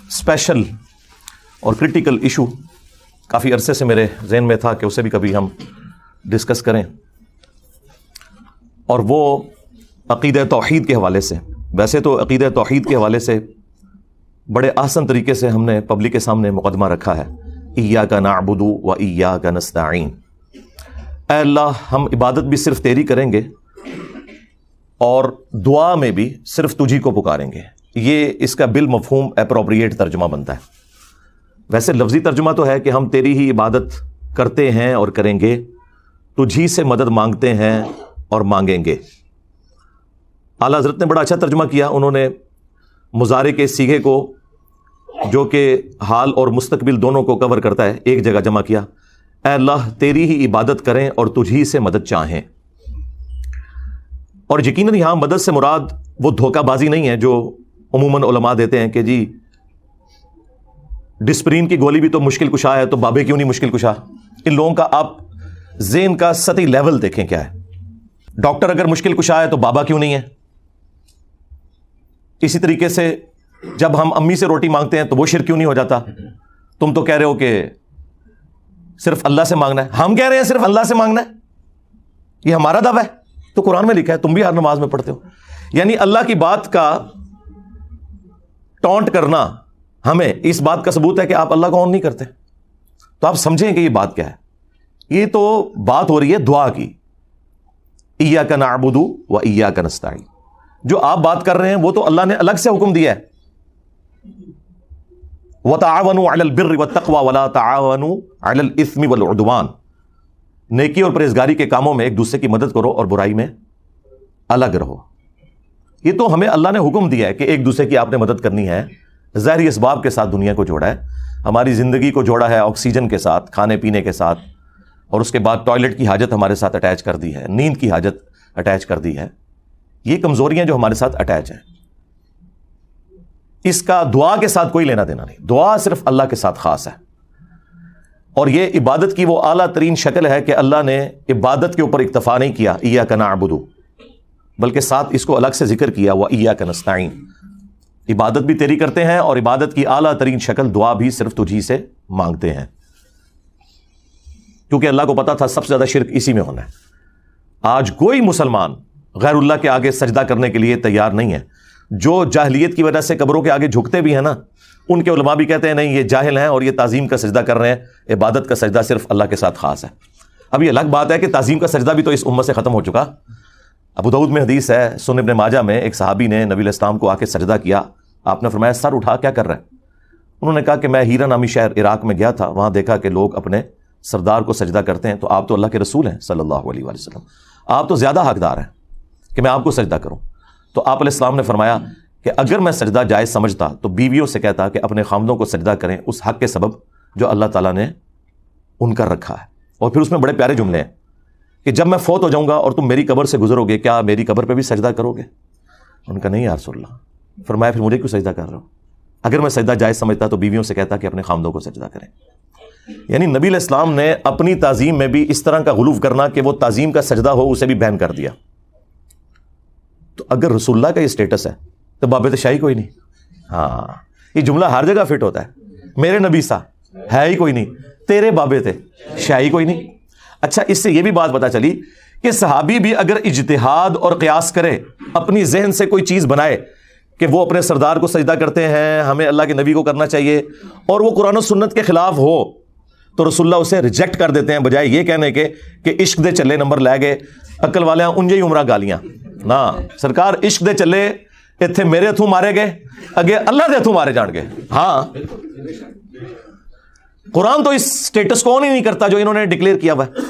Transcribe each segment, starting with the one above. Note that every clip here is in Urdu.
اسپیشل اور کرٹیکل ایشو کافی عرصے سے میرے ذہن میں تھا کہ اسے بھی کبھی ہم ڈسکس کریں، اور وہ عقیدہ توحید کے حوالے سے. ویسے تو عقیدہ توحید کے حوالے سے بڑے آسان طریقے سے ہم نے پبلک کے سامنے مقدمہ رکھا ہے، ایاک نعبد و ایاک نستعین. اے اللہ ہم عبادت بھی صرف تیری کریں گے اور دعا میں بھی صرف تجھی کو پکاریں گے. یہ اس کا بالمفہوم اپروپریٹ ترجمہ بنتا ہے. ویسے لفظی ترجمہ تو ہے کہ ہم تیری ہی عبادت کرتے ہیں اور کریں گے، تجھی سے مدد مانگتے ہیں اور مانگیں گے. اعلیٰ حضرت نے بڑا اچھا ترجمہ کیا. انہوں نے مضارع کے صیغے کو جو کہ حال اور مستقبل دونوں کو کور کرتا ہے ایک جگہ جمع کیا. اے اللہ تیری ہی عبادت کریں اور تجھی سے مدد چاہیں. اور یقیناً یہاں مدد سے مراد وہ دھوکہ بازی نہیں ہے جو عموماً علماء دیتے ہیں کہ جی ڈسپرین کی گولی بھی تو مشکل کشا ہے تو بابے کیوں نہیں مشکل کشا. ان لوگوں کا آپ ذہن کا سطحی لیول دیکھیں کیا ہے. ڈاکٹر اگر مشکل کشا ہے تو بابا کیوں نہیں ہے. اسی طریقے سے جب ہم امی سے روٹی مانگتے ہیں تو وہ شرک کیوں نہیں ہو جاتا. تم تو کہہ رہے ہو کہ صرف اللہ سے مانگنا ہے، ہم کہہ رہے ہیں صرف اللہ سے مانگنا ہے، یہ ہمارا دعویٰ ہے. تو قرآن میں لکھا ہے، تم بھی ہر نماز میں پڑھتے ہو. یعنی اللہ کی بات کا ٹونٹ کرنا ہمیں اس بات کا ثبوت ہے کہ آپ اللہ کو آن نہیں کرتے. تو آپ سمجھیں کہ یہ بات کیا ہے. یہ تو بات ہو رہی ہے دعا کی، ایاک نعبد و ایاک نستعین. جو آپ بات کر رہے ہیں وہ تو اللہ نے الگ سے حکم دیا ہے، وَتَعَاوَنُوا عَلَى الْبِرِّ وَالتَّقْوَى وَلَا تَعَاوَنُوا عَلَى الْإِثْمِ وَالْعُدْوَانِ. نیکی اور پرہیزگاری کے کاموں میں ایک دوسرے کی مدد کرو اور برائی میں الگ رہو. یہ تو ہمیں اللہ نے حکم دیا ہے کہ ایک دوسرے کی آپ نے مدد کرنی ہے. ظاہری اسباب کے ساتھ دنیا کو جوڑا ہے، ہماری زندگی کو جوڑا ہے آکسیجن کے ساتھ، کھانے پینے کے ساتھ، اور اس کے بعد ٹوائلٹ کی حاجت ہمارے ساتھ اٹیچ کر دی ہے، نیند کی حاجت اٹیچ کر دی ہے. یہ کمزوریاں جو ہمارے ساتھ اٹیچ ہیں، اس کا دعا کے ساتھ کوئی لینا دینا نہیں. دعا صرف اللہ کے ساتھ خاص ہے. اور یہ عبادت کی وہ اعلیٰ ترین شکل ہے کہ اللہ نے عبادت کے اوپر اکتفا نہیں کیا ایاک نعبد، بلکہ ساتھ اس کو الگ سے ذکر کیا و ایاک نستعین. عبادت بھی تیری کرتے ہیں اور عبادت کی اعلیٰ ترین شکل دعا بھی صرف تجھی سے مانگتے ہیں، کیونکہ اللہ کو پتا تھا سب سے زیادہ شرک اسی میں ہونا ہے. آج کوئی مسلمان غیر اللہ کے آگے سجدہ کرنے کے لیے تیار نہیں ہے. جو جاہلیت کی وجہ سے قبروں کے آگے جھکتے بھی ہیں نا، ان کے علماء بھی کہتے ہیں نہیں یہ جاہل ہیں اور یہ تعظیم کا سجدہ کر رہے ہیں، عبادت کا سجدہ صرف اللہ کے ساتھ خاص ہے. اب یہ الگ بات ہے کہ تعظیم کا سجدہ بھی تو اس امت سے ختم ہو چکا. ابو داؤد میں حدیث ہے، سنن ابن ماجہ میں، ایک صحابی نے نبی علیہ السلام کو آ کے سجدہ کیا. آپ نے فرمایا سر اٹھا کیا کر رہے ہیں؟ انہوں نے کہا کہ میں ہیرا نامی شہر عراق میں گیا تھا، وہاں دیکھا کہ لوگ اپنے سردار کو سجدہ کرتے ہیں، تو آپ تو اللہ کے رسول ہیں صلی اللہ علیہ وآلہ وسلم، آپ تو زیادہ حقدار ہیں کہ میں آپ کو سجدہ کروں. تو آپ علیہ السلام نے فرمایا کہ اگر میں سجدہ جائز سمجھتا تو بیویوں سے کہتا کہ اپنے خامدوں کو سجدہ کریں اس حق کے سبب جو اللہ تعالیٰ نے ان کا رکھا ہے. اور پھر اس میں بڑے پیارے جملے ہیں کہ جب میں فوت ہو جاؤں گا اور تم میری قبر سے گزرو گے، کیا میری قبر پہ بھی سجدہ کرو گے؟ ان کا نہیں یا رسول اللہ. فرمایا پھر مجھے کیوں سجدہ کر رہے ہو؟ اگر میں سجدہ جائز سمجھتا تو بیویوں سے کہتا کہ اپنے خامدوں کو سجدہ کریں. یعنی نبی علیہ السلام نے اپنی تعظیم میں بھی اس طرح کا غلو کرنا کہ وہ تعظیم کا سجدہ ہو اسے بھی بین کر دیا. تو اگر رسول اللہ کا یہ سٹیٹس ہے تو باب شاہی کوئی نہیں. ہاں یہ جملہ ہر جگہ فٹ ہوتا ہے. میرے نبی سا ہے ہی کوئی نہیں، تیرے بابے تھے شاہی کوئی نہیں. اچھا اس سے یہ بھی بات پتا چلی کہ صحابی بھی اگر اجتہاد اور قیاس کرے، اپنی ذہن سے کوئی چیز بنائے کہ وہ اپنے سردار کو سجدہ کرتے ہیں، ہمیں اللہ کے نبی کو کرنا چاہیے، اور وہ قرآن و سنت کے خلاف ہو، تو رسول اللہ اسے ریجیکٹ کر دیتے ہیں، بجائے یہ کہنے کے کہ عشق دے چلے نمبر لے گئے عقل والے انجے ہی عمرہ گالیاں نا. سرکار عشق دے چلے اتنے میرے ہتھوں مارے گئے، اگے اللہ دے ہتھوں مارے جان گے. ہاں قرآن تو اس سٹیٹس کو آن ہی نہیں کرتا جو انہوں نے ڈکلیئر کیا ہوا ہے.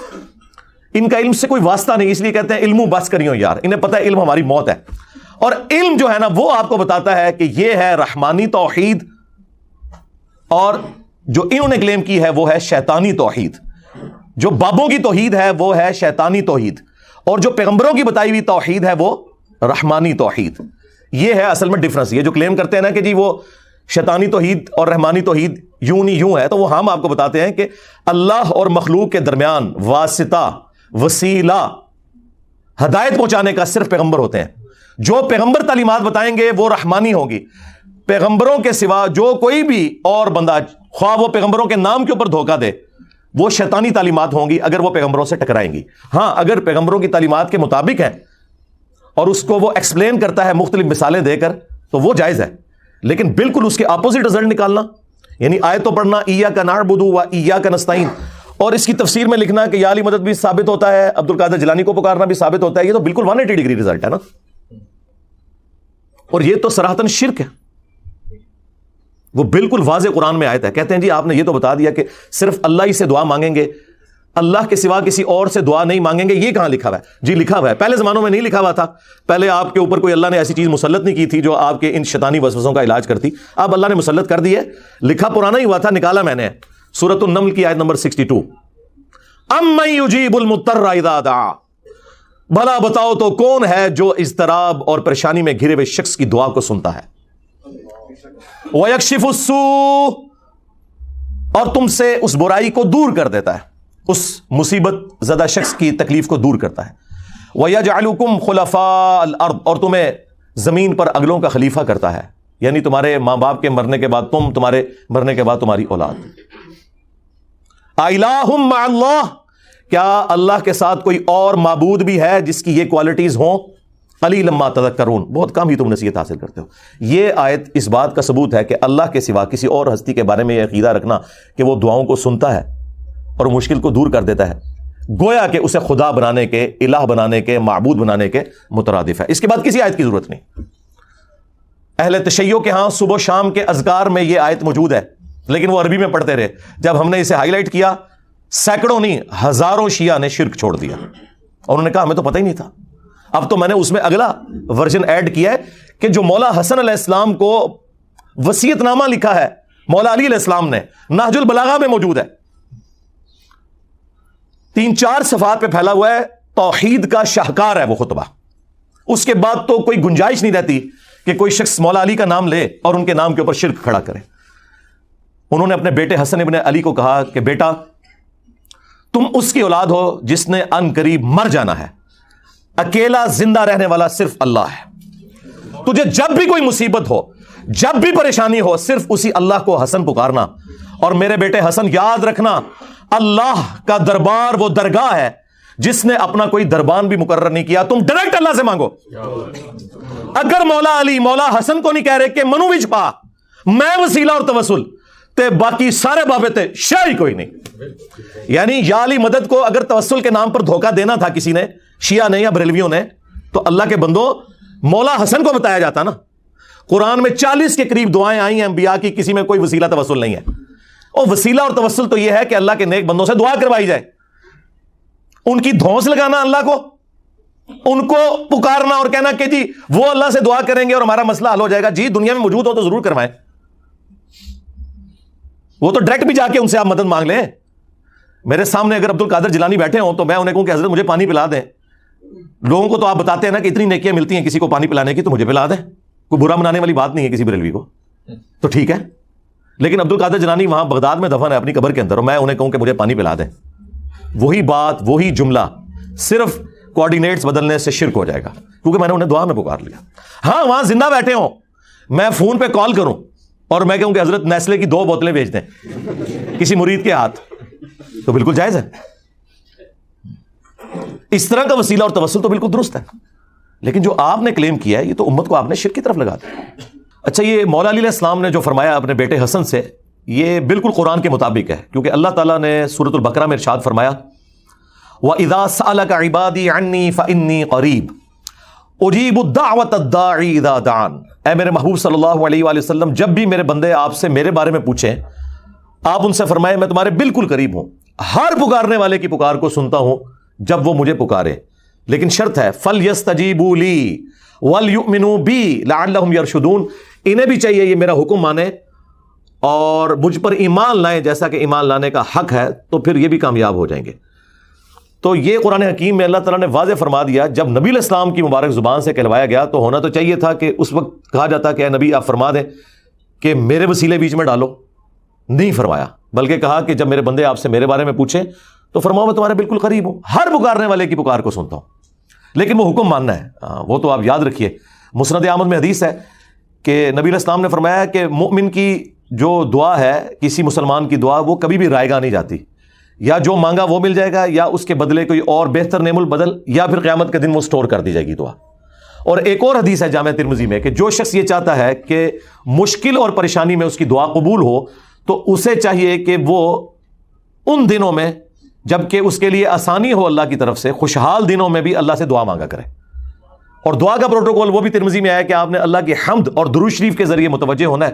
ان کا علم سے کوئی واسطہ نہیں، اس لیے کہتے ہیں علم بس کریو یار. انہیں پتہ ہے علم ہماری موت ہے، اور علم جو ہے نا وہ آپ کو بتاتا ہے کہ یہ ہے رحمانی توحید، اور جو انہوں نے کلیم کی ہے وہ ہے شیطانی توحید. جو بابوں کی توحید ہے وہ ہے شیطانی توحید، اور جو پیغمبروں کی بتائی ہوئی توحید ہے وہ رحمانی توحید. یہ ہے اصل میں ڈفرنس. یہ جو کلیم کرتے ہیں نا کہ جی وہ شیطانی توحید اور رحمانی توحید یوں نہیں یوں ہے، تو وہ ہم آپ کو بتاتے ہیں کہ اللہ اور مخلوق کے درمیان واسطہ، وسیلہ، ہدایت پہنچانے کا صرف پیغمبر ہوتے ہیں. جو پیغمبر تعلیمات بتائیں گے وہ رحمانی ہوگی. پیغمبروں کے سوا جو کوئی بھی اور بندہ، خواہ وہ پیغمبروں کے نام کے اوپر دھوکہ دے، وہ شیطانی تعلیمات ہوں گی اگر وہ پیغمبروں سے ٹکرائیں گی. ہاں اگر پیغمبروں کی تعلیمات کے مطابق ہے اور اس کو وہ ایکسپلین کرتا ہے مختلف مثالیں دے کر تو وہ جائز ہے. لیکن بالکل اس کے اپوزٹ رزلٹ نکالنا، یعنی آیت تو پڑھنا ایاک نعبد و ایاک نستعین، اور اس کی تفسیر میں لکھنا کہ یا علی مدد بھی ثابت ہوتا ہے، عبد القادر جیلانی کو پکارنا بھی ثابت ہوتا ہے، یہ تو بالکل 180 ڈگری رزلٹ ہے نا. اور یہ تو صراحتاً شرک ہے، وہ بالکل واضح قرآن میں آیت ہے. کہتے ہیں جی آپ نے یہ تو بتا دیا کہ صرف اللہ ہی سے دعا مانگیں گے، اللہ کے سوا کسی اور سے دعا نہیں مانگیں گے، یہ کہاں لکھا ہوا ہے؟ جی لکھا ہوا ہے، پہلے زمانوں میں نہیں لکھا ہوا تھا. پہلے آپ کے اوپر کوئی اللہ نے ایسی چیز مسلط نہیں کی تھی جو آپ کے ان شیطانی وسوسوں کا علاج کرتی. اب اللہ نے مسلط کر دی ہے، لکھا پرانا ہی ہوا تھا، نکالا میں نے. سورۃ النمل کی آیت نمبر 62، امن یجیب المضطر اذا دعا، بھلا بتاؤ تو کون ہے جو اضطراب اور پریشانی میں گھرے ہوئے شخص کی دعا کو سنتا ہے. وَيَكْشِفُ السُّوءَ، اور تم سے اس برائی کو دور کر دیتا ہے، اس مصیبت زدہ شخص کی تکلیف کو دور کرتا ہے. وَيَجْعَلُكُمْ خُلَفَاءَ الْأَرْضِ، اور تمہیں زمین پر اگلوں کا خلیفہ کرتا ہے، یعنی تمہارے ماں باپ کے مرنے کے بعد تم، تمہارے مرنے کے بعد تمہاری اولاد. اِلَٰهٌ مَّعَ اللَّهِ، کیا اللہ کے ساتھ کوئی اور معبود بھی ہے جس کی یہ کوالٹیز ہوں؟ قلیلا ما تذکرون، بہت کم ہی تم نصیحت حاصل کرتے ہو. یہ آیت اس بات کا ثبوت ہے کہ اللہ کے سوا کسی اور ہستی کے بارے میں یہ عقیدہ رکھنا کہ وہ دعاؤں کو سنتا ہے اور مشکل کو دور کر دیتا ہے، گویا کہ اسے خدا بنانے کے، الہ بنانے کے، معبود بنانے کے مترادف ہے. اس کے بعد کسی آیت کی ضرورت نہیں. اہل تشیع کے ہاں صبح و شام کے اذکار میں یہ آیت موجود ہے، لیکن وہ عربی میں پڑھتے رہے. جب ہم نے اسے ہائی لائٹ کیا، سینکڑوں نہیں ہزاروں شیعہ نے شرک چھوڑ دیا، اور انہوں نے کہا ہمیں تو پتہ ہی نہیں تھا. اب تو میں نے اس میں اگلا ورژن ایڈ کیا ہے کہ جو مولا حسن علیہ السلام کو وصیت نامہ لکھا ہے مولا علی علیہ السلام نے، نہج البلاغہ میں موجود ہے، 3-4 صفحات پہ پھیلا ہوا ہے. توحید کا شاہکار ہے وہ خطبہ. اس کے بعد تو کوئی گنجائش نہیں رہتی کہ کوئی شخص مولا علی کا نام لے اور ان کے نام کے اوپر شرک کھڑا کرے. انہوں نے اپنے بیٹے حسن ابن علی کو کہا کہ بیٹا تم اس کی اولاد ہو جس نے ان قریب مر جانا ہے، اکیلا زندہ رہنے والا صرف اللہ ہے. تجھے جب بھی کوئی مصیبت ہو، جب بھی پریشانی ہو، صرف اسی اللہ کو حسن پکارنا. اور میرے بیٹے حسن یاد رکھنا، اللہ کا دربار وہ درگاہ ہے جس نے اپنا کوئی دربان بھی مقرر نہیں کیا، تم ڈائریکٹ اللہ سے مانگو. اگر مولا علی مولا حسن کو نہیں کہہ رہے کہ منو وچ پا میں وسیلہ اور توسل تے باقی سارے بابے تے شاہی کوئی نہیں. یعنی یا علی مدد کو اگر توسل کے نام پر دھوکہ دینا تھا کسی نے، شیعہ نے یا بریلویوں نے، تو اللہ کے بندوں مولا حسن کو بتایا جاتا نا. قرآن میں 40 کے قریب دعائیں آئی ہیں انبیاء کی، کسی میں کوئی وسیلہ توسل نہیں ہے. اور وسیلہ اور توسل تو یہ ہے کہ اللہ کے نیک بندوں سے دعا کروائی جائے، ان کی دھونس لگانا اللہ کو، ان کو پکارنا اور کہنا کہ جی وہ اللہ سے دعا کریں گے اور ہمارا مسئلہ حل ہو جائے گا. جی دنیا میں موجود ہو تو ضرور کروائیں، وہ تو ڈائریکٹ بھی جا کے ان سے آپ مدد مانگ لیں. میرے سامنے اگر عبد القادر جیلانی بیٹھے ہوں تو میں انہیں کہوں کہ حضرت مجھے پانی پلا دیں. لوگوں کو تو آپ بتاتے ہیں نا کہ اتنی نیکیاں ملتی ہیں کسی کو پانی پلانے کی، تو مجھے پلا دیں. کوئی برا منانے والی بات نہیں ہے کسی بریلوی کو، تو ٹھیک ہے. لیکن عبد القادر جیلانی وہاں بغداد میں دفن ہے اپنی قبر کے اندر، اور میں انہیں کہوں کہ مجھے پانی پلا دیں، وہی بات وہی جملہ، صرف کوآرڈینیٹس بدلنے سے شرک ہو جائے گا، کیونکہ میں نے انہیں دعا میں پکار لیا. ہاں وہاں زندہ بیٹھے ہوں، میں فون پہ کال کروں اور میں کہوں کہ حضرت نیسلے کی 2 بوتلیں بھیج دیں کسی مرید کے ہاتھ، تو بالکل جائز ہے. اس طرح کا وسیلہ اور توسل تو بالکل درست ہے. لیکن جو آپ نے کلیم کیا ہے یہ تو امت کو آپ نے شرک کی طرف لگا دیا. اچھا یہ مولا علی علیہ السلام نے جو فرمایا اپنے بیٹے حسن سے، یہ بالکل قرآن کے مطابق ہے، کیونکہ اللہ تعالیٰ نے سورۃ البقرہ میں ارشاد فرمایا وَإِذَا سَأَلَكَ عِبَادِي عَنِّي فَإِنِّي قَرِيبٌ أُجِيبُ الدَّعْوَةَ الدَّاعِي إِذَا دَعَانِ. اے میرے محبوب صلی اللہ علیہ وآلہ وسلم، جب بھی میرے بندے آپ سے میرے بارے میں پوچھیں، آپ ان سے فرمائیں میں تمہارے بالکل قریب ہوں، ہر پکارنے والے کی پکار کو سنتا ہوں جب وہ مجھے پکارے. لیکن شرط ہے فَلْيَسْتَجِيبُوا لِي وَلْيُؤْمِنُوا بِي لَعَلَّهُمْ يَرْشُدُونَ. انہیں بھی چاہیے یہ میرا حکم مانے اور مجھ پر ایمان لائیں جیسا کہ ایمان لانے کا حق ہے، تو پھر یہ بھی کامیاب ہو جائیں گے. تو یہ قرآن حکیم میں اللہ تعالیٰ نے واضح فرما دیا. جب نبی علیہ السلام کی مبارک زبان سے کہلوایا گیا تو ہونا تو چاہیے تھا کہ اس وقت کہا جاتا کہ اے نبی آپ فرما دیں کہ میرے وسیلے بیچ میں ڈالو. نہیں فرمایا، بلکہ کہا کہ جب میرے بندے آپ سے میرے بارے میں پوچھیں تو فرماؤ میں تمہارے بالکل قریب ہوں، ہر پکارنے والے کی پکار کو سنتا ہوں. لیکن وہ حکم ماننا ہے، وہ تو آپ یاد رکھیے. مسند احمد میں حدیث ہے کہ نبی علیہ السلام نے فرمایا کہ مومن کی جو دعا ہے، کسی مسلمان کی دعا، وہ کبھی بھی رائے گاہ نہیں جاتی. یا جو مانگا وہ مل جائے گا، یا اس کے بدلے کوئی اور بہتر نعم البدل، یا پھر قیامت کے دن وہ سٹور کر دی جائے گی دعا. اور ایک اور حدیث ہے جامع ترمذی میں کہ جو شخص یہ چاہتا ہے کہ مشکل اور پریشانی میں اس کی دعا قبول ہو، تو اسے چاہیے کہ وہ ان دنوں میں جب کہ اس کے لیے آسانی ہو اللہ کی طرف سے، خوشحال دنوں میں بھی اللہ سے دعا مانگا کرے. اور دعا کا پروٹوکول وہ بھی ترمذی میں آیا کہ آپ نے اللہ کی حمد اور درود شریف کے ذریعے متوجہ ہونا ہے،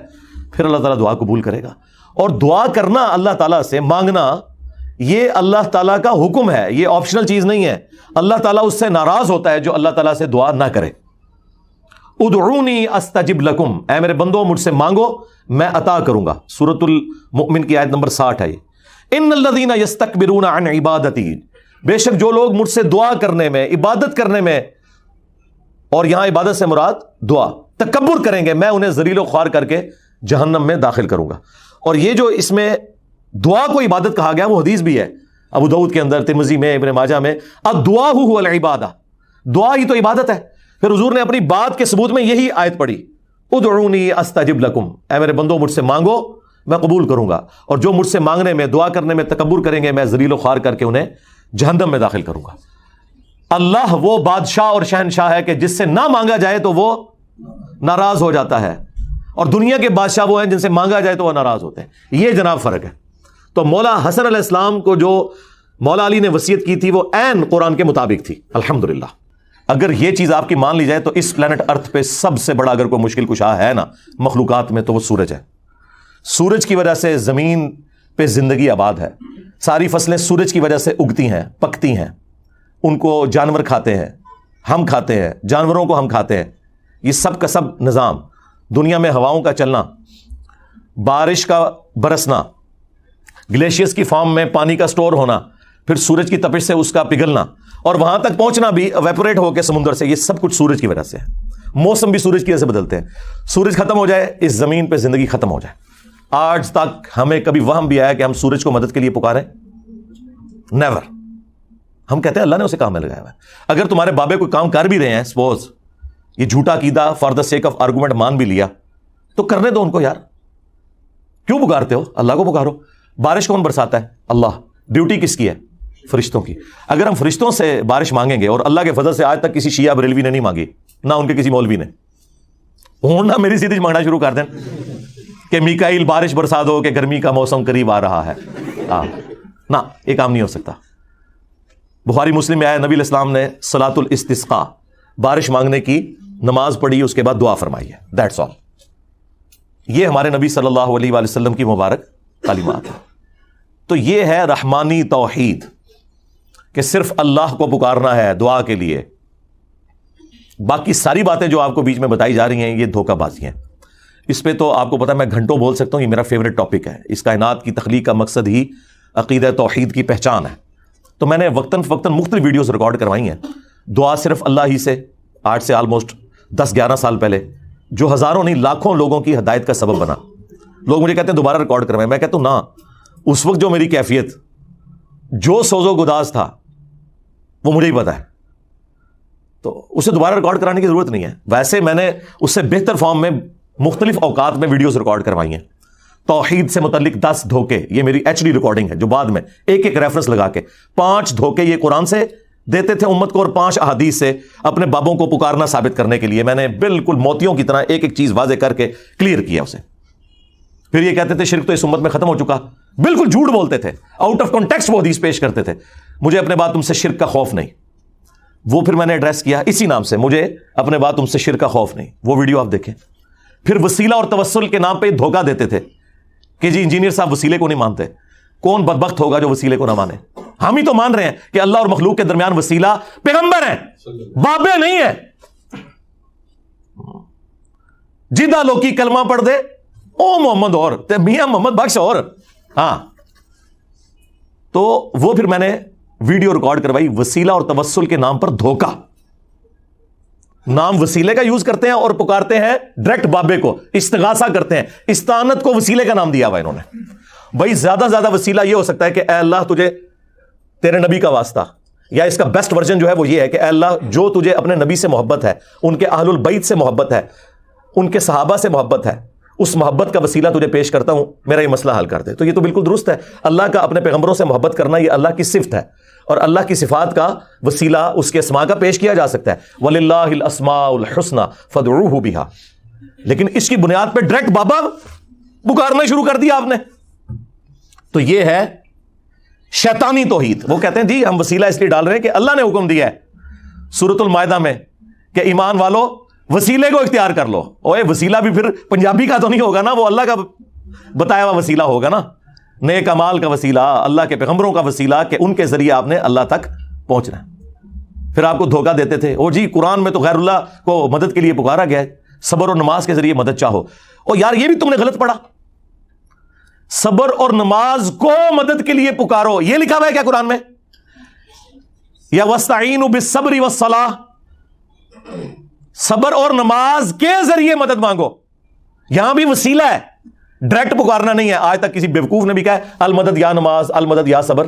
پھر اللہ تعالیٰ دعا قبول کرے گا. اور دعا کرنا اللہ تعالیٰ سے، مانگنا، یہ اللہ تعالیٰ کا حکم ہے، یہ آپشنل چیز نہیں ہے. اللہ تعالیٰ اس سے ناراض ہوتا ہے جو اللہ تعالیٰ سے دعا نہ کرے. ادعونی استجب لکم، اے میرے بندو مجھ سے مانگو میں عطا کروں گا. سورۃ المؤمن کی آیت نمبر 60 ہے. ان الذین یستکبرون عن عبادتی، بے شک جو لوگ مجھ سے دعا کرنے میں، عبادت کرنے میں، اور یہاں عبادت سے مراد دعا، تکبر کریں گے، میں انہیں ذلیل و خوار کر کے جہنم میں داخل کروں گا. اور یہ جو اس میں دعا کو عبادت کہا گیا وہ حدیث بھی ہے ابو داؤد کے اندر، ترمذی میں، ابن ماجہ میں. الدعاء هو العبادہ، دعا ہی تو عبادت ہے. پھر حضور نے اپنی بات کے ثبوت میں یہی آیت پڑھی، ادعونی استجب لکم، اے میرے بندو مجھ سے مانگو میں قبول کروں گا. اور جو مجھ سے مانگنے میں، دعا کرنے میں تکبر کریں گے، میں ذلیل و خوار کر کے انہیں جہنم میں داخل کروں گا. اللہ وہ بادشاہ اور شہنشاہ ہے کہ جس سے نہ مانگا جائے تو وہ ناراض ہو جاتا ہے، اور دنیا کے بادشاہ وہ ہیں جن سے مانگا جائے تو وہ ناراض ہوتے ہیں. یہ جناب فرق ہے. تو مولا حسن علیہ السلام کو جو مولا علی نے وصیت کی تھی وہ عین قرآن کے مطابق تھی. الحمدللہ اگر یہ چیز آپ کی مان لی جائے تو اس پلانٹ ارتھ پہ سب سے بڑا اگر کوئی مشکل کشا ہے نا مخلوقات میں تو وہ سورج ہے. سورج کی وجہ سے زمین پہ زندگی آباد ہے. ساری فصلیں سورج کی وجہ سے اگتی ہیں، پکتی ہیں. ان کو جانور کھاتے ہیں، ہم کھاتے ہیں، جانوروں کو ہم کھاتے ہیں. یہ سب کا سب نظام، دنیا میں ہواؤں کا چلنا، بارش کا برسنا، گلیشیئرز کی فارم میں پانی کا سٹور ہونا، پھر سورج کی تپش سے اس کا پگھلنا، اور وہاں تک پہنچنا بھی ایویپوریٹ ہو کے سمندر سے، یہ سب کچھ سورج کی وجہ سے ہے. موسم بھی سورج کی وجہ سے بدلتے ہیں. سورج ختم ہو جائے اس زمین پہ زندگی ختم ہو جائے. آج تک ہمیں کبھی وہم بھی آیا کہ ہم سورج کو مدد کے لیے پکاریں؟ نیور. ہم کہتے ہیں اللہ نے اسے کام میں لگایا ہوا ہے. اگر تمہارے بابے کوئی کام کر بھی رہے ہیں، سپوز یہ جھوٹا عقیدہ for the sake of argument مان بھی لیا، تو کرنے دو ان کو یار. کیوں پکارتے ہو؟ اللہ کو پکارو. بارش کون برساتا ہے؟ اللہ. ڈیوٹی کس کی ہے؟ فرشتوں کی. اگر ہم فرشتوں سے بارش مانگیں گے، اور اللہ کے فضل سے آج تک کسی شیعہ بریلوی نے نہیں مانگی، نہ ان کے کسی مولوی نے، نہ میری سیدھی مانگنا شروع کر دیں کہ میکائیل بارش برسا دو کہ گرمی کا موسم قریب آ رہا ہے، نہ یہ کام نہیں ہو سکتا. بخاری مسلم میں آیا نبی علیہ السلام نے صلاۃ الاستسقاء، بارش مانگنے کی نماز پڑھی، اس کے بعد دعا فرمائی ہے. That's all. یہ ہمارے نبی صلی اللہ علیہ وآلہ وسلم کی مبارک تعلیمات ہیں. تو یہ ہے رحمانی توحید کہ صرف اللہ کو پکارنا ہے دعا کے لیے. باقی ساری باتیں جو آپ کو بیچ میں بتائی جا رہی ہیں یہ دھوکہ بازی ہیں. اس پہ تو آپ کو پتا ہے میں گھنٹوں بول سکتا ہوں. یہ میرا فیوریٹ ٹاپک ہے. اس کائنات کی تخلیق کا مقصد ہی عقیدہ توحید کی پہچان ہے. تو میں نے وقتاً فوقتاً مختلف ویڈیوز ریکارڈ کروائی ہیں. دعا صرف اللہ ہی سے، آج سے آلموسٹ 10-11 سال پہلے، جو ہزاروں نہیں لاکھوں لوگوں کی ہدایت کا سبب بنا. لوگ مجھے کہتے ہیں دوبارہ ریکارڈ کروائیں. میں کہتا ہوں نہ، اس وقت جو میری کیفیت، جو سوز و گداز تھا وہ مجھے ہی پتا ہے، تو اسے دوبارہ ریکارڈ کرانے کی ضرورت نہیں ہے. ویسے میں نے اس سے بہتر فارم میں مختلف اوقات میں ویڈیوز ریکارڈ کروائی ہیں. توحید سے متعلق 10 دھوکے، یہ میری HD ریکارڈنگ ہے جو بعد میں ایک ایک ریفرنس لگا کے 5 دھوکے یہ قرآن سے دیتے تھے امت کو، اور 5 احادیث سے اپنے بابوں کو پکارنا ثابت کرنے کے لیے میں نے بالکل موتیوں کی طرح ایک ایک چیز واضح کر کے کلیئر کیا اسے. پھر یہ کہتے تھے شرک تو اس امت میں ختم ہو چکا. بالکل جھوٹ بولتے تھے، آؤٹ آف کانٹیکسٹ وہ حدیث پیش کرتے تھے. مجھے اپنے بعد تم سے شرک کا خوف نہیں. وہ پھر میں نے ایڈریس کیا اسی نام سے، مجھے اپنے بعد تم سے شرک کا خوف نہیں. وہ ویڈیو آپ دیکھیں. پھر وسیلہ اور توسل کے نام پہ دھوکہ دیتے تھے کہ جی انجینئر صاحب وسیلے کو نہیں مانتے. کون بدبخت ہوگا جو وسیلے کو نہ مانے؟ ہم ہی تو مان رہے ہیں کہ اللہ اور مخلوق کے درمیان وسیلہ پیغمبر ہیں، بابے نہیں ہے. جدہ لوکی کلمہ پڑھ دے او محمد اور تے میاں محمد بخش اور. ہاں تو وہ پھر میں نے ویڈیو ریکارڈ کروائی، وسیلہ اور توسل کے نام پر دھوکہ. نام وسیلے کا یوز کرتے ہیں اور پکارتے ہیں ڈائریکٹ بابے کو، استغاثہ کرتے ہیں. استعانت کو وسیلے کا نام دیا ہوا انہوں نے. بھائی زیادہ زیادہ وسیلہ یہ ہو سکتا ہے کہ اے اللہ تجھے تیرے نبی کا واسطہ، یا اس کا بیسٹ ورژن جو ہے وہ یہ ہے کہ اے اللہ جو تجھے اپنے نبی سے محبت ہے، ان کے اہل البیت سے محبت ہے، ان کے صحابہ سے محبت ہے، اس محبت کا وسیلہ تجھے پیش کرتا ہوں، میرا یہ مسئلہ حل کر دے. تو یہ تو بالکل درست ہے. اللہ کا اپنے پیغمبروں سے محبت کرنا یہ اللہ کی صفت ہے، اور اللہ کی صفات کا وسیلہ اس کے اسماء کا پیش کیا جا سکتا ہے. وَلِلَّهِ الْأَسْمَاءُ الْحُسْنَى فَادْعُوهُ بِهَا. لیکن اس کی بنیاد پہ ڈائریکٹ بابا پکارنا شروع کر دیا آپ نے. تو یہ ہے شیطانی توحید. وہ کہتے ہیں جی ہم وسیلہ اس لیے ڈال رہے ہیں کہ اللہ نے حکم دیا ہے سورۃ المائدہ میں کہ ایمان والو وسیلے کو اختیار کر لو. اوے وسیلہ بھی پھر پنجابی کا تو نہیں ہوگا نا، وہ اللہ کا بتایا ہوا وسیلہ ہوگا نا، نیک اعمال کا وسیلہ، اللہ کے پیغمبروں کا وسیلہ کہ ان کے ذریعے آپ نے اللہ تک پہنچنا ہے. پھر آپ کو دھوکہ دیتے تھے او جی قرآن میں تو غیر اللہ کو مدد کے لیے پکارا گیا ہے، صبر اور نماز کے ذریعے مدد چاہو. او یار یہ بھی تم نے غلط پڑھا، صبر اور نماز کو مدد کے لیے پکارو یہ لکھا ہوا ہے کیا قرآن میں؟ یا وَاسْتَعِینُوا بِالصَّبْرِ وَالصَّلَاةِ، صبر اور نماز کے ذریعے مدد مانگو. یہاں بھی وسیلہ ہے، ڈائریکٹ پکارنا نہیں ہے. آج تک کسی بیوقوف نے بھی کہا ہے المدد یا نماز، المدد یا صبر.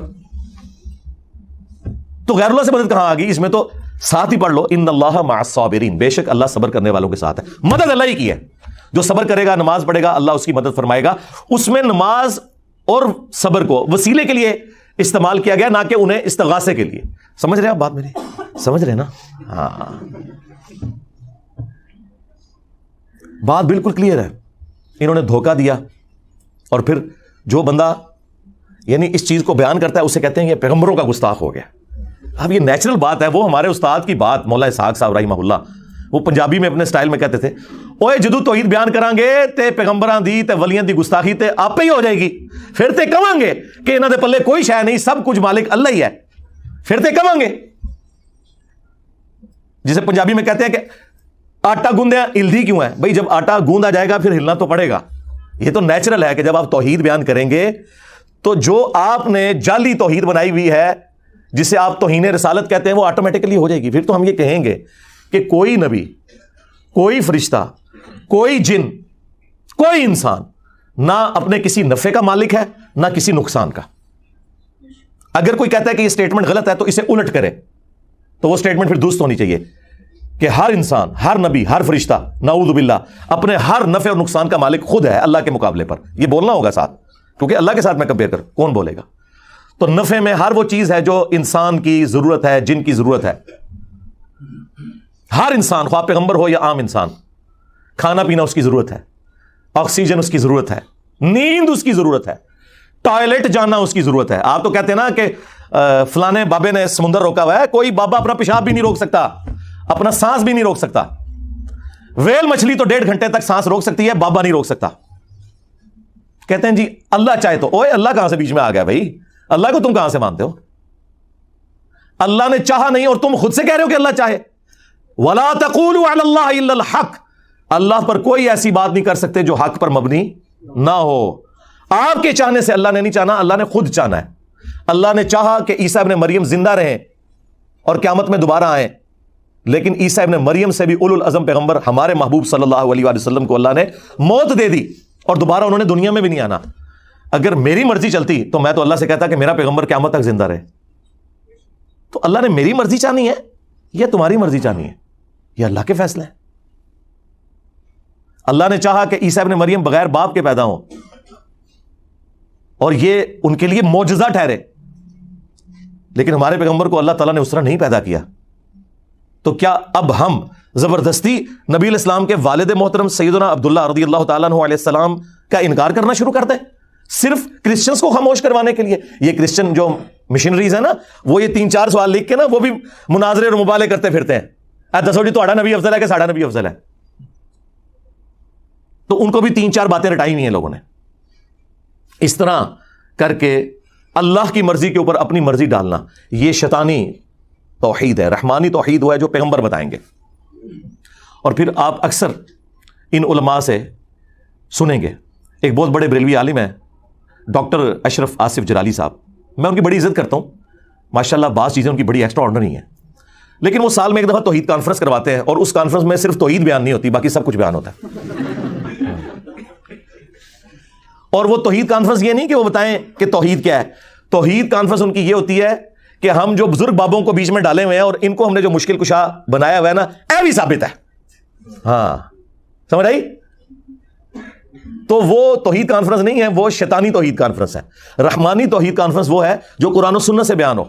تو غیر اللہ سے مدد کہاں آ گئی؟ اس میں تو ساتھ ہی پڑھ لو ان اللہ مع الصابرین، بے شک اللہ صبر کرنے والوں کے ساتھ ہے. مدد اللہ ہی کی ہے. جو صبر کرے گا نماز پڑھے گا اللہ اس کی مدد فرمائے گا. اس میں نماز اور صبر کو وسیلے کے لیے استعمال کیا گیا، نہ کہ انہیں استغاثے کے لیے. سمجھ رہے ہیں آپ بات میری؟ سمجھ رہے نا؟ ہاں بات بالکل کلیئر ہے. انہوں نے دھوکہ دیا، اور پھر جو بندہ یعنی اس چیز کو بیان کرتا ہے اسے کہتے ہیں یہ پیغمبروں کا گستاخ ہو گیا. اب یہ نیچرل بات ہے. وہ ہمارے استاد کی بات مولا اسحاق صاحب رحمہ اللہ، وہ پنجابی میں اپنے سٹائل میں کہتے تھے اوے جدو توحید بیان کران گے تے پیغمبراں دی تے ولیاں دی گستاخی تے آپ ہی ہو جائے گی. پھر تے کہاں گے کہ انہاں دے پلے کوئی شے نہیں، سب کچھ مالک اللہ ہی ہے. پھر تے کہاں گے جسے پنجابی میں کہتے ہیں کہ آٹا گوندیا ہلدی کیوں ہے؟ بھائی جب آٹا گوندا جائے گا پھر ہلنا تو پڑے گا. یہ تو نیچرل ہے کہ جب آپ توحید بیان کریں گے تو جو آپ نے جعلی توحید بنائی ہوئی ہے جسے آپ توہین رسالت کہتے ہیں وہ آٹومیٹکلی ہو جائے گی. پھر تو ہم یہ کہیں گے کہ کوئی نبی، کوئی فرشتہ، کوئی جن، کوئی انسان نہ اپنے کسی نفع کا مالک ہے نہ کسی نقصان کا. اگر کوئی کہتا ہے کہ یہ سٹیٹمنٹ غلط ہے تو اسے الٹ کرے، تو وہ سٹیٹمنٹ پھر درست ہونی چاہیے کہ ہر انسان، ہر نبی، ہر فرشتہ نعوذ باللہ اپنے ہر نفع اور نقصان کا مالک خود ہے اللہ کے مقابلے پر. یہ بولنا ہوگا ساتھ، کیونکہ اللہ کے ساتھ میں کمپیئر کر کون بولے گا. تو نفع میں ہر وہ چیز ہے جو انسان کی ضرورت ہے، جن کی ضرورت ہے. ہر انسان خواہ پیغمبر ہو یا عام انسان، کھانا پینا اس کی ضرورت ہے، آکسیجن اس کی ضرورت ہے، نیند اس کی ضرورت ہے، ٹوائلٹ جانا اس کی ضرورت ہے. آپ تو کہتے ہیں نا کہ فلانے بابے نے سمندر روکا ہوا ہے. کوئی بابا اپنا پیشاب بھی نہیں روک سکتا، اپنا سانس بھی نہیں روک سکتا. ویل مچھلی تو 1.5 گھنٹے تک سانس روک سکتی ہے، بابا نہیں روک سکتا. کہتے ہیں جی اللہ چاہے تو. اوے اللہ کہاں سے بیچ میں آ گیا بھائی؟ اللہ کو تم کہاں سے مانتے ہو؟ اللہ نے چاہا نہیں اور تم خود سے کہہ رہے ہو کہ اللہ چاہے. وَلَا تَقُولُوا عَلَى اللَّهِ إِلَّا الْحَقِّ، اللہ پر کوئی ایسی بات نہیں کر سکتے جو حق پر مبنی نہ ہو. آپ کے چاہنے سے اللہ نے نہیں چاہنا، اللہ نے خود چاہنا ہے. اللہ نے چاہا کہ عیسیٰ ابن مریم زندہ رہیں اور قیامت میں دوبارہ آئیں، لیکن عیسیٰ ابن مریم سے بھی اولو العزم پیغمبر ہمارے محبوب صلی اللہ علیہ وآلہ وسلم کو اللہ نے موت دے دی اور دوبارہ انہوں نے دنیا میں بھی نہیں آنا. اگر میری مرضی چلتی تو میں تو اللہ سے کہتا کہ میرا پیغمبر قیامت تک زندہ رہے. تو اللہ نے میری مرضی چاہنی ہے یا تمہاری مرضی چاہنی ہے؟ یہ اللہ کے فیصلے ہیں. اللہ نے چاہا کہ عیسیٰ ابن مریم بغیر باپ کے پیدا ہوں اور یہ ان کے لیے معجزہ ٹھہرے، لیکن ہمارے پیغمبر کو اللہ تعالیٰ نے اس طرح نہیں پیدا کیا. تو کیا اب ہم زبردستی نبی علیہ السلام کے والد محترم سیدنا عبداللہ رضی اللہ تعالیٰ عنہ علیہ السلام کا انکار کرنا شروع کر دیں صرف کرسچنز کو خاموش کروانے کے لیے؟ یہ کرسچن جو مشنریز ہیں نا، وہ یہ 3-4 سوال لکھ کے نا وہ بھی مناظرے اور مبالغے کرتے پھرتے ہیں. دسو جی تہاڈا نبی افضل ہے کہ ساڈا نبی افضل ہے؟ تو ان کو بھی 3-4 باتیں رٹائی ہوئی ہیں لوگوں نے. اس طرح کر کے اللہ کی مرضی کے اوپر اپنی مرضی ڈالنا، یہ شیطانی توحید ہے. رحمانی توحید وہ ہے جو پیغمبر بتائیں گے. اور پھر آپ اکثر ان علماء سے سنیں گے، ایک بہت بڑے بریلوی عالم ہیں ڈاکٹر اشرف آصف جلالی صاحب. میں ان کی بڑی عزت کرتا ہوں، ماشاءاللہ بعض چیزیں ان کی بڑی ایکسٹرا آرڈنری ہیں. لیکن وہ سال میں ایک دفعہ توحید کانفرنس کرواتے ہیں اور اس کانفرنس میں صرف توحید بیان نہیں ہوتی، باقی سب کچھ بیان ہوتا ہے. اور وہ توحید کانفرنس یہ نہیں کہ وہ بتائیں کہ توحید کیا ہے. توحید کانفرنس ان کی یہ ہوتی ہے کہ ہم جو بزرگ بابوں کو بیچ میں ڈالے ہوئے ہیں اور ان کو ہم نے جو مشکل کشا بنایا ہوا ہے نا، اے بھی ثابت ہے. ہاں سمجھ آئی؟ تو وہ توحید کانفرنس نہیں ہے، وہ شیطانی توحید کانفرنس ہے۔ رحمانی توحید کانفرنس وہ ہے جو قرآن و سنت سے بیان ہو۔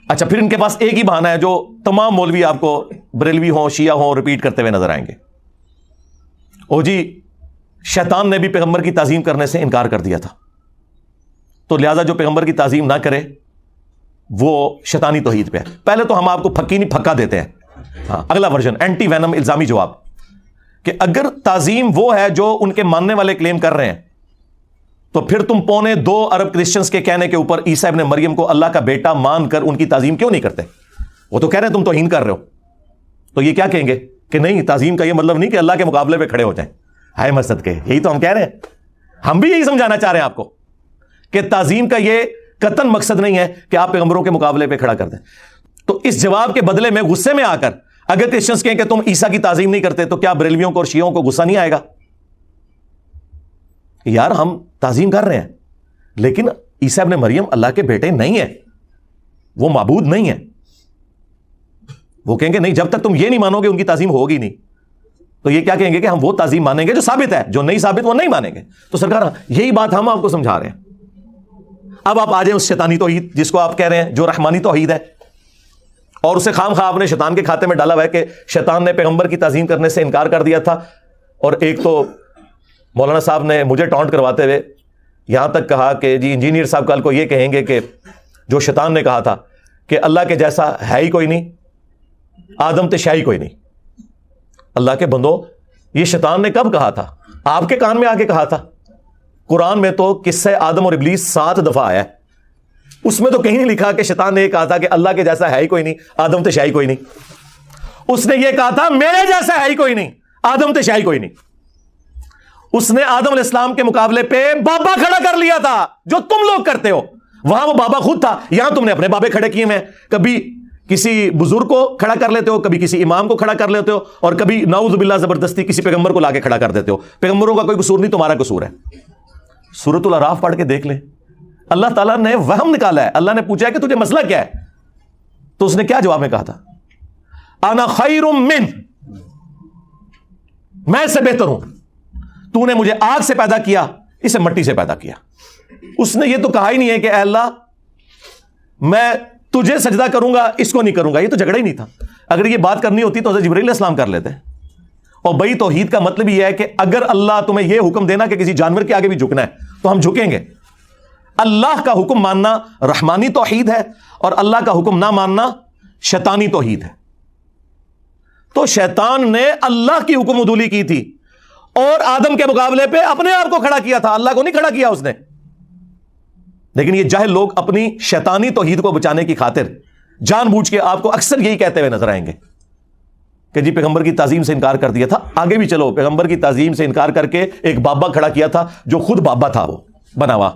اچھا، پھر ان کے پاس ایک ہی بہانہ ہے جو تمام مولوی آپ کو بریلوی ہوں شیعہ ہوں ریپیٹ کرتے ہوئے نظر آئیں گے، او جی شیطان نے بھی پیغمبر کی تعظیم کرنے سے انکار کر دیا تھا، تو لہذا جو پیغمبر کی تعظیم نہ کرے وہ شیطانی توحید پہ ہے۔ پہلے تو ہم آپ کو پھکی نہیں پھکا دیتے ہیں۔ ہاں، اگلا ورژن اینٹی وینم الزامی جواب کہ اگر تعظیم وہ ہے جو ان کے ماننے والے کلیم کر رہے ہیں تو پھر تم 2.25 ارب کرسچنز کے کہنے کے اوپر عیسیٰ ابن مریم کو اللہ کا بیٹا مان کر ان کی تعظیم کیوں نہیں کرتے؟ وہ تو کہہ رہے ہیں تم توہین کر رہے ہو، تو یہ کیا کہیں گے کہ نہیں، تعظیم کا یہ مطلب نہیں کہ اللہ کے مقابلے پہ کھڑے ہو جائیں۔ ہائے مسجد کے، یہی تو ہم کہہ رہے ہیں، ہم بھی یہی سمجھانا چاہ رہے ہیں آپ کو کہ تعظیم کا یہ قطعاً مقصد نہیں ہے کہ آپ پیغمبروں کے مقابلے پہ کھڑا کر دیں۔ تو اس جواب کے بدلے میں غصے میں آ کر اگر کرسچنز کہیں کہ تم عیسیٰ کی تعظیم نہیں کرتے تو کیا بریلویوں کو اور شیعوں کو غصہ نہیں آئے گا؟ یار ہم تعظیم کر رہے ہیں لیکن عیسیٰ ابن مریم اللہ کے بیٹے نہیں ہیں، وہ معبود نہیں ہیں۔ وہ کہیں گے نہیں، جب تک تم یہ نہیں مانو گے ان کی تعظیم ہوگی نہیں۔ تو یہ کیا کہیں گے کہ ہم وہ تعظیم مانیں گے جو ثابت ہے، جو نہیں ثابت وہ نہیں مانیں گے۔ تو سرکار یہی بات ہم آپ کو سمجھا رہے ہیں۔ اب آپ آ جائیں اس شیطانی توحید جس کو آپ کہہ رہے ہیں جو رحمانی توحید ہے، اور اسے خام خواہ آپ نے شیطان کے کھاتے میں ڈالا ہوا ہے کہ شیطان نے پیغمبر کی تعظیم کرنے سے انکار کر دیا تھا۔ اور ایک تو مولانا صاحب نے مجھے ٹانٹ کرواتے ہوئے یہاں تک کہا کہ جی انجینئر صاحب کل کو یہ کہیں گے کہ جو شیطان نے کہا تھا کہ اللہ کے جیسا ہے ہی کوئی نہیں، آدم تے شاہی کوئی نہیں۔ اللہ کے بندو، یہ شیطان نے کب کہا تھا؟ آپ کے کان میں آ کے کہا تھا۔ قرآن میں تو قصہ آدم اور ابلیس 7 دفعہ آیا ہے، اس میں تو کہیں نہیں لکھا کہ شیطان نے یہ کہا تھا کہ اللہ کے جیسا ہے ہی کوئی نہیں، آدم تے شاہی کوئی نہیں۔ اس نے یہ کہا تھا میرے جیسا ہے ہی کوئی نہیں، آدم تے شاہی کوئی نہیں۔ اس نے آدم علیہ السلام کے مقابلے پہ بابا کھڑا کر لیا تھا جو تم لوگ کرتے ہو، وہاں وہ بابا خود تھا، یہاں تم نے اپنے بابے کھڑے کیے ہیں۔ کبھی کسی بزرگ کو کھڑا کر لیتے ہو، کبھی کسی امام کو کھڑا کر لیتے ہو، اور کبھی نعوذ باللہ زبردستی کسی پیغمبر کو لا کے کھڑا کر دیتے ہو۔ پیغمبروں کا کوئی قصور نہیں، تمہارا قصور ہے۔ سورۃ الاعراف پڑھ کے دیکھ لیں، اللہ تعالیٰ نے وہم نکالا ہے۔ اللہ نے پوچھا ہے کہ تجھے مسئلہ کیا ہے، تو اس نے کیا جواب میں کہا تھا؟ انا خیر من، میں اس سے بہتر ہوں، تو نے مجھے آگ سے پیدا کیا، اسے مٹی سے پیدا کیا۔ اس نے یہ تو کہا ہی نہیں ہے کہ اے اللہ میں تجھے سجدہ کروں گا اس کو نہیں کروں گا، یہ تو جھگڑا ہی نہیں تھا۔ اگر یہ بات کرنی ہوتی تو حضرت جبرائیل علیہ السلام کر لیتے۔ اور بئی توحید کا مطلب یہ ہے کہ اگر اللہ تمہیں یہ حکم دینا کہ کسی جانور کے آگے بھی جھکنا ہے تو ہم جھکیں گے۔ اللہ کا حکم ماننا رحمانی توحید ہے، اور اللہ کا حکم نہ ماننا شیطانی توحید ہے۔ تو شیطان نے اللہ کی حکم عدولی کی تھی اور آدم کے مقابلے پہ اپنے آپ کو کھڑا کیا تھا، اللہ کو نہیں کھڑا کیا اس نے۔ لیکن یہ جاہل لوگ اپنی شیطانی توحید کو بچانے کی خاطر جان بوجھ کے آپ کو اکثر یہی کہتے ہوئے نظر آئیں گے کہ جی پیغمبر کی تعظیم سے انکار کر دیا تھا۔ آگے بھی چلو، پیغمبر کی تعظیم سے انکار کر کے ایک بابا کھڑا کیا تھا جو خود بابا تھا، وہ بنا ہوا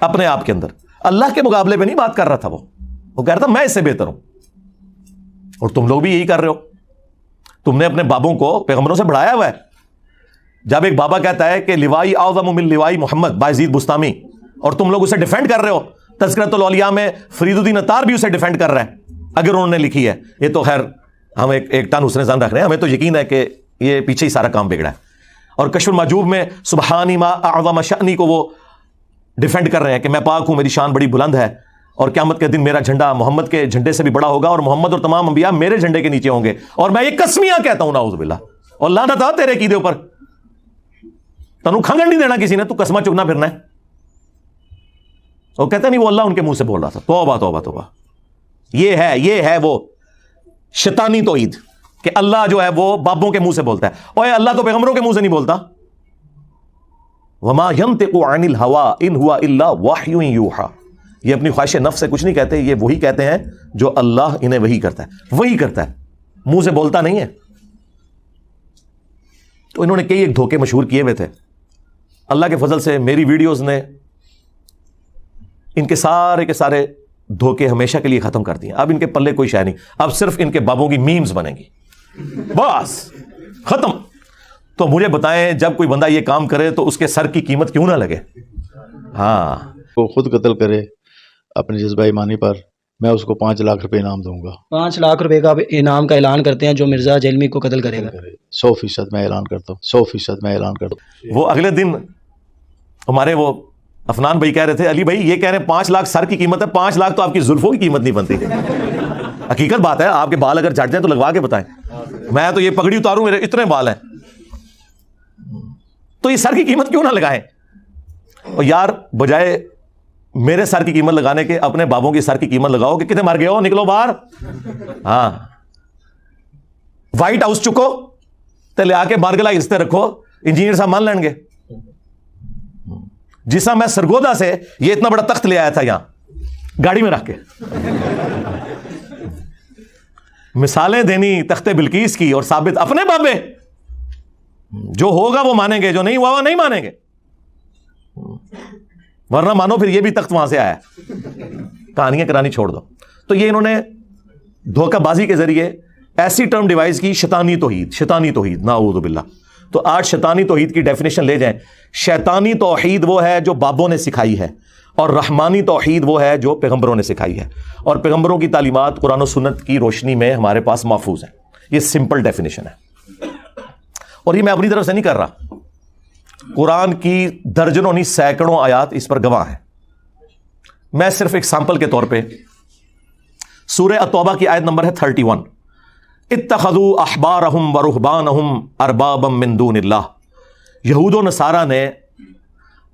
اپنے آپ کے اندر، اللہ کے مقابلے پہ نہیں بات کر رہا تھا، وہ کہہ رہا تھا میں اس سے بہتر ہوں۔ اور تم لوگ بھی یہی کر رہے ہو، تم نے اپنے بابوں کو پیغمبروں سے بڑھایا ہوا ہے۔ جب ایک بابا کہتا ہے کہ لوائی اعظم من لوائی محمد بایزید بستامی، اور تم لوگ اسے ڈیفینڈ کر رہے ہو، تذکرۃ الاولیاء میں فرید الدین عطار بھی اسے ڈیفینڈ کر رہا ہے اگر انہوں نے لکھی ہے۔ یہ تو خیر ہم ایک ٹن حسن ظن رکھ رہے ہیں، ہمیں تو یقین ہے کہ یہ پیچھے ہی سارا کام بگڑا ہے۔ اور کشف المحجوب میں سبحانی ما اعظم شأنی کو وہ ڈیفینڈ کر رہے ہیں کہ میں پاک ہوں، میری شان بڑی بلند ہے، اور قیامت کے دن میرا جھنڈا محمد کے جھنڈے سے بھی بڑا ہوگا، اور محمد اور تمام انبیاء میرے جھنڈے کے نیچے ہوں گے، اور میں یہ قسمیاں کہتا ہوں نعوذ باللہ، اور لعنت آ تیرے عقیدے اوپر، تنو کھنگڑ نہیں دینا کسی نے، تو قسمہ چگنا پھرنا ہے۔ اور کہتا نہیں وہ اللہ ان کے منہ سے بول رہا تھا۔ توبہ توبہ توبہ، یہ ہے وہ شیطانی توحید کہ اللہ جو ہے وہ بابوں کے منہ سے بولتا ہے، اور اللہ تو پیغمبروں کے منہ سے نہیں بولتا۔ وما ينطق عن الهوى ان هو الا وحی یوحى، یہ اپنی خواہش نفس سے کچھ نہیں کہتے، یہ وہی کہتے ہیں جو اللہ انہیں وہی کرتا ہے، وہی کرتا ہے، منہ سے بولتا نہیں ہے۔ تو انہوں نے کئی ایک دھوکے مشہور کیے ہوئے تھے، اللہ کے فضل سے میری ویڈیوز نے ان کے سارے دھوکے ہمیشہ کے لیے ختم کر دیے۔ اب ان کے پلے کوئی شے نہیں، اب صرف ان کے بابوں کی میمز بنیں گی، بس ختم۔ تو مجھے بتائیں جب کوئی بندہ یہ کام کرے تو اس کے سر کی قیمت کیوں نہ لگے؟ ہاں، وہ خود قتل کرے اپنے جذبہ ایمانی پر، میں اس کو 5 لاکھ روپے انعام دوں گا. 5 لاکھ روپے کا انعام کا اعلان کرتے ہیں جو مرزا جیلمی کو قتل کرے گا. 100% میں اعلان کرتا ہوں, 100% میں اعلان کرتا ہوں. وہ اگلے دن ہمارے وہ افنان بھائی کہہ رہے تھے علی بھائی یہ کہہ رہے ہیں 5 لاکھ سر کی قیمت ہے, 5 لاکھ تو آپ کی زلفوں کی قیمت نہیں بنتی. حقیقت بات ہے, آپ کے بال اگر جھڑ جائیں تو لگوا کے بتائیں. میں تو یہ پگڑی اتاروں میرے اتنے بال ہیں, تو یہ سر کی قیمت کیوں نہ لگائیں؟ اور یار بجائے میرے سر کی قیمت لگانے کے اپنے بابوں کی سر کی قیمت لگاؤ کہ کتنے مر گئے ہو, نکلو باہر. ہاں وائٹ ہاؤس چکو تے لے آ کے مارگلا ہلستے رکھو, انجینئر صاحب مان لیں گے. جسا میں سرگودا سے یہ اتنا بڑا تخت لے آیا تھا یہاں گاڑی میں رکھ کے, مثالیں دینی تخت بلقیس کی اور ثابت اپنے بابے. جو ہوگا وہ مانیں گے, جو نہیں ہوا وہ نہیں مانیں گے, ورنہ مانو پھر یہ بھی تخت وہاں سے آیا. کہانیاں کرانی چھوڑ دو. تو یہ انہوں نے دھوکہ بازی کے ذریعے ایسی ٹرم ڈیوائز کی شیطانی توحید, شیطانی توحید, نعوذ باللہ. تو آج شیطانی توحید کی ڈیفینیشن لے جائیں. شیطانی توحید وہ ہے جو بابوں نے سکھائی ہے, اور رحمانی توحید وہ ہے جو پیغمبروں نے سکھائی ہے, اور پیغمبروں کی تعلیمات قرآن و سنت کی روشنی میں ہمارے پاس محفوظ ہیں. یہ سمپل ڈیفینیشن ہے, اور یہ میں اپنی طرف سے نہیں کر رہا. قرآن کی درجنوں نہیں سینکڑوں آیات اس پر گواہ ہیں. میں صرف ایک سیمپل کے طور پہ سورہ التوبہ کی آیت نمبر ہے 31, اتخذوا احبارہم ورہبانہم اربابا من دون اللہ. یہود و نصارہ نے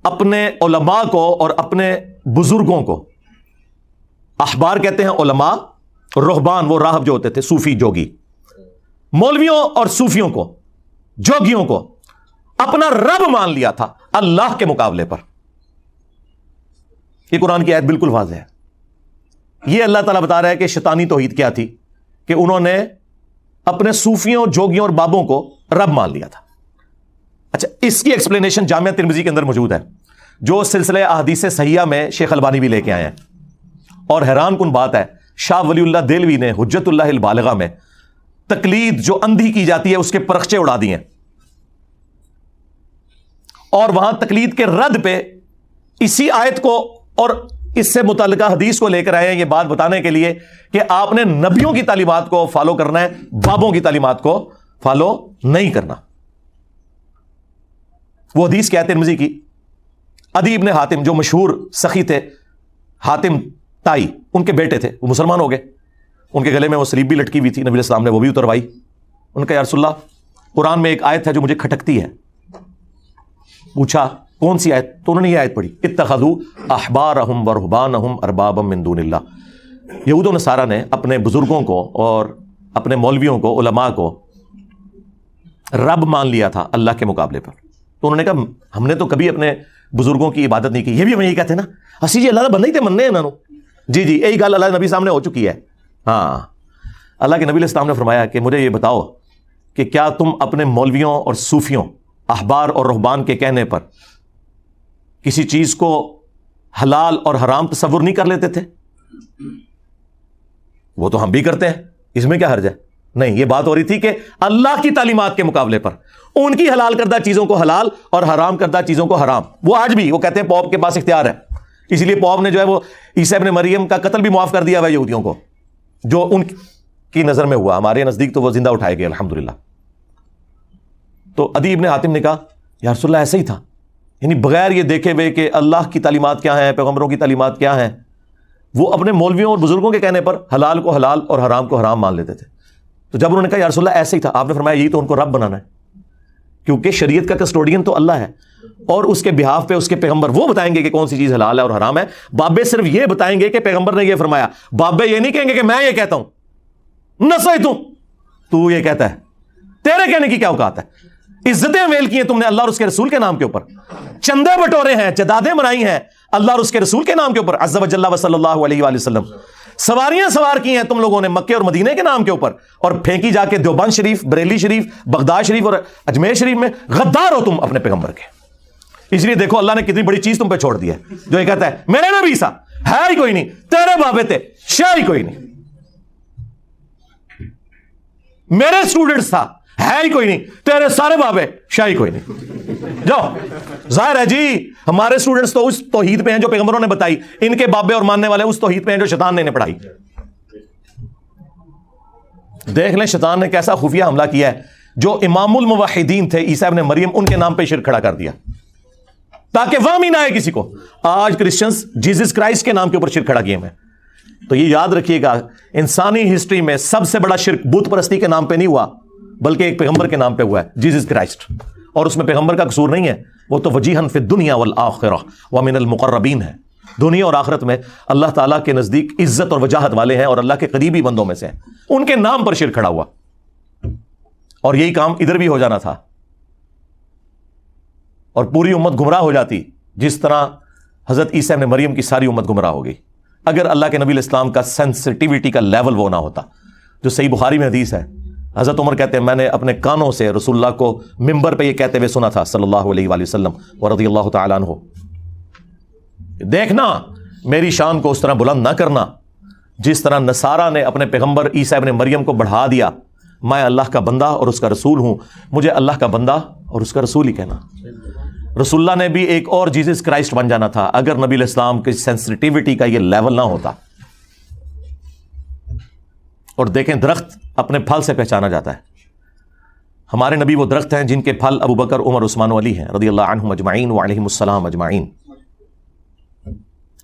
اپنے علماء کو اور اپنے بزرگوں کو, احبار کہتے ہیں علماء, رہبان وہ راہب جو ہوتے تھے صوفی جوگی, مولویوں اور صوفیوں کو, جوگیوں کو اپنا رب مان لیا تھا اللہ کے مقابلے پر. یہ قرآن کی آیت بالکل واضح ہے. یہ اللہ تعالیٰ بتا رہا ہے کہ شیطانی توحید کیا تھی, کہ انہوں نے اپنے صوفیوں, جوگیوں اور بابوں کو رب مان لیا تھا. اچھا, اس کی ایکسپلینیشن جامعہ ترمذی کے اندر موجود ہے, جو سلسلہ احادیث صحیحہ میں شیخ البانی بھی لے کے آئے ہیں. اور حیران کن بات ہے, شاہ ولی اللہ دہلوی نے حجت اللہ البالغہ میں تقلید جو اندھی کی جاتی ہے اس کے پرخچے اڑا دیے ہیں, اور وہاں تقلید کے رد پہ اسی آیت کو اور اس سے متعلقہ حدیث کو لے کر آئے ہیں, یہ بات بتانے کے لیے کہ آپ نے نبیوں کی تعلیمات کو فالو کرنا ہے, بابوں کی تعلیمات کو فالو نہیں کرنا. وہ حدیث کیا ہے ترمذی کی, عدی ابن حاتم جو مشہور سخی تھے, حاتم تائی, ان کے بیٹے تھے, وہ مسلمان ہو گئے. ان کے گلے میں وہ سلیب بھی لٹکی ہوئی تھی, نبی علیہ السلام نے وہ بھی اتروائی. ان کا یا رسول اللہ قرآن میں ایک آیت ہے جو مجھے کھٹکتی ہے. پوچھا کون سی آیت؟ تو انہوں نے یہ آیت پڑھی, اتخذوا احبارہم ورہبانہم اربابا من دون اللہ. یہود و نصارہ نے اپنے بزرگوں کو اور اپنے مولویوں کو, علماء کو رب مان لیا تھا اللہ کے مقابلے پر. تو انہوں نے کہا ہم نے تو کبھی اپنے بزرگوں کی عبادت نہیں کی. یہ بھی ہمیں یہی کہتے ہیں نا, اسی جی اللہ کا بندہ ہی تھے, مننے ہیں انہوں. جی جی یہی گل اللہ نبی سامنے ہو چکی ہے. ہاں, اللہ کے نبی علیہ السلام نے فرمایا کہ مجھے یہ بتاؤ کہ کیا تم اپنے مولویوں اور صوفیوں, احبار اور رہبان کے کہنے پر کسی چیز کو حلال اور حرام تصور نہیں کر لیتے تھے؟ وہ تو ہم بھی کرتے ہیں, اس میں کیا حرج ہے؟ نہیں, یہ بات ہو رہی تھی کہ اللہ کی تعلیمات کے مقابلے پر ان کی حلال کردہ چیزوں کو حلال اور حرام کردہ چیزوں کو حرام. وہ آج بھی وہ کہتے ہیں پوپ کے پاس اختیار ہے, اس لیے پوپ نے جو ہے وہ عیسیٰ ابن مریم کا قتل بھی معاف کر دیا ہوا یہودیوں کو, جو ان کی نظر میں ہوا. ہمارے نزدیک تو وہ زندہ اٹھائے گئے الحمدللہ. تو عدی ابن حاتم نے کہا یا رسول اللہ ایسا ہی تھا, یعنی بغیر یہ دیکھے ہوئے کہ اللہ کی تعلیمات کیا ہیں, پیغمبروں کی تعلیمات کیا ہیں, وہ اپنے مولویوں اور بزرگوں کے کہنے پر حلال کو حلال اور حرام کو حرام مان لیتے تھے. تو جب انہوں نے کہا یا رسول اللہ ایسا ہی تھا, آپ نے فرمایا یہی تو ان کو رب بنانا ہے, کیونکہ شریعت کا کسٹوڈین تو اللہ ہے, اور اس کے بہاف پہ اس کے پیغمبر وہ بتائیں گے کہ کون سی چیز حلال ہے اور حرام ہے. بابے صرف یہ بتائیں گے کہ پیغمبر نے یہ فرمایا, بابے یہ نہیں کہیں گے کہ میں یہ کہتا ہوں, نصیحت تو یہ کہتا ہے, تیرے کہنے کی کیا اوقات ہے. عزتیں ویل کی ہیں تم نے اللہ اور اس کے رسول کے نام کے اوپر, چندے بٹورے ہیں, جدادیں منائی ہیں اللہ اور اس کے رسول کے نام کے اوپر عز و جل و صلی اللہ علیہ وآلہ وسلم, سواریاں سوار کی ہیں تم لوگوں نے مکے اور مدینے کے نام کے اوپر, اور پھینکی جا کے دیوبند شریف, بریلی شریف, بغداد شریف اور اجمیر شریف میں. غدار ہو تم اپنے پیغمبر کے. اس لیے دیکھو اللہ نے کتنی بڑی چیز تم پہ چھوڑ دی ہے, جو یہ کہتا ہے میرے نبی سا ہے ہی کوئی نہیں, تیرے بابے تھے شے ہی کوئی نہیں, میرے اسٹوڈنٹس تھا ہے ہی کوئی نہیں، تیرے سارے باب ہے، شاہی کوئی نہیں، جاؤ۔ ظاہر ہے جی ہمارے اسٹوڈنٹس تو اس توحید پہ ہیں جو پیغمبروں نے بتائی، ان کے بابے اور ماننے والے اس توحید پہ ہیں جو شیطان نے پڑھائی۔ دیکھ لیں شیطان نے کیسا خفیہ حملہ کیا ہے، جو امام الموحدین تھے عیسیٰ ابن مریم، ان کے نام پہ شرک کھڑا کر دیا تاکہ وہم ہی نہ آئے کسی کو۔ آج کرسچنز جیزس کرائسٹ کے نام کے اوپر شرک کھڑا کیے ہیں۔ تو یہ یاد رکھیے گا، انسانی ہسٹری میں سب سے بڑا شرک بت پرستی کے نام پہ نہیں ہوا، بلکہ ایک پیغمبر کے نام پہ ہوا ہے، جیزس کرائسٹ، اور اس میں پیغمبر کا قصور نہیں ہے، وہ تو وجیہن فی الدنیا والآخرہ ومن المقربین ہے، دنیا اور آخرت میں اللہ تعالیٰ کے نزدیک عزت اور وجاہت والے ہیں اور اللہ کے قریبی بندوں میں سے ہیں، ان کے نام پر شرک کھڑا ہوا۔ اور یہی کام ادھر بھی ہو جانا تھا اور پوری امت گمراہ ہو جاتی، جس طرح حضرت عیسیٰ ابن مریم کی ساری امت گمراہ ہو گئی، اگر اللہ کے نبی الاسلام کا سینسٹیوٹی کا لیول وہ نہ ہوتا۔ جو صحیح بخاری میں حدیث ہے، حضرت عمر کہتے ہیں میں نے اپنے کانوں سے رسول اللہ کو ممبر پہ یہ کہتے ہوئے سنا تھا صلی اللہ علیہ وآلہ وسلم ورضی اللہ تعالیٰ عنہ، دیکھنا میری شان کو اس طرح بلند نہ کرنا جس طرح نصارہ نے اپنے پیغمبر عیسیٰ ابن مریم کو بڑھا دیا۔ میں اللہ کا بندہ اور اس کا رسول ہوں، مجھے اللہ کا بندہ اور اس کا رسول ہی کہنا۔ رسول اللہ نے بھی ایک اور جیزس کرائسٹ بن جانا تھا اگر نبی الاسلام کی سینسٹیوٹی کا یہ لیول نہ ہوتا۔ اور دیکھیں درخت اپنے پھل سے پہچانا جاتا ہے، ہمارے نبی وہ درخت ہیں جن کے پھل ابو بکر، عمر، عثمان و علی ہیں رضی اللہ عنہم اجمعین وعلیہم السلام اجمعین۔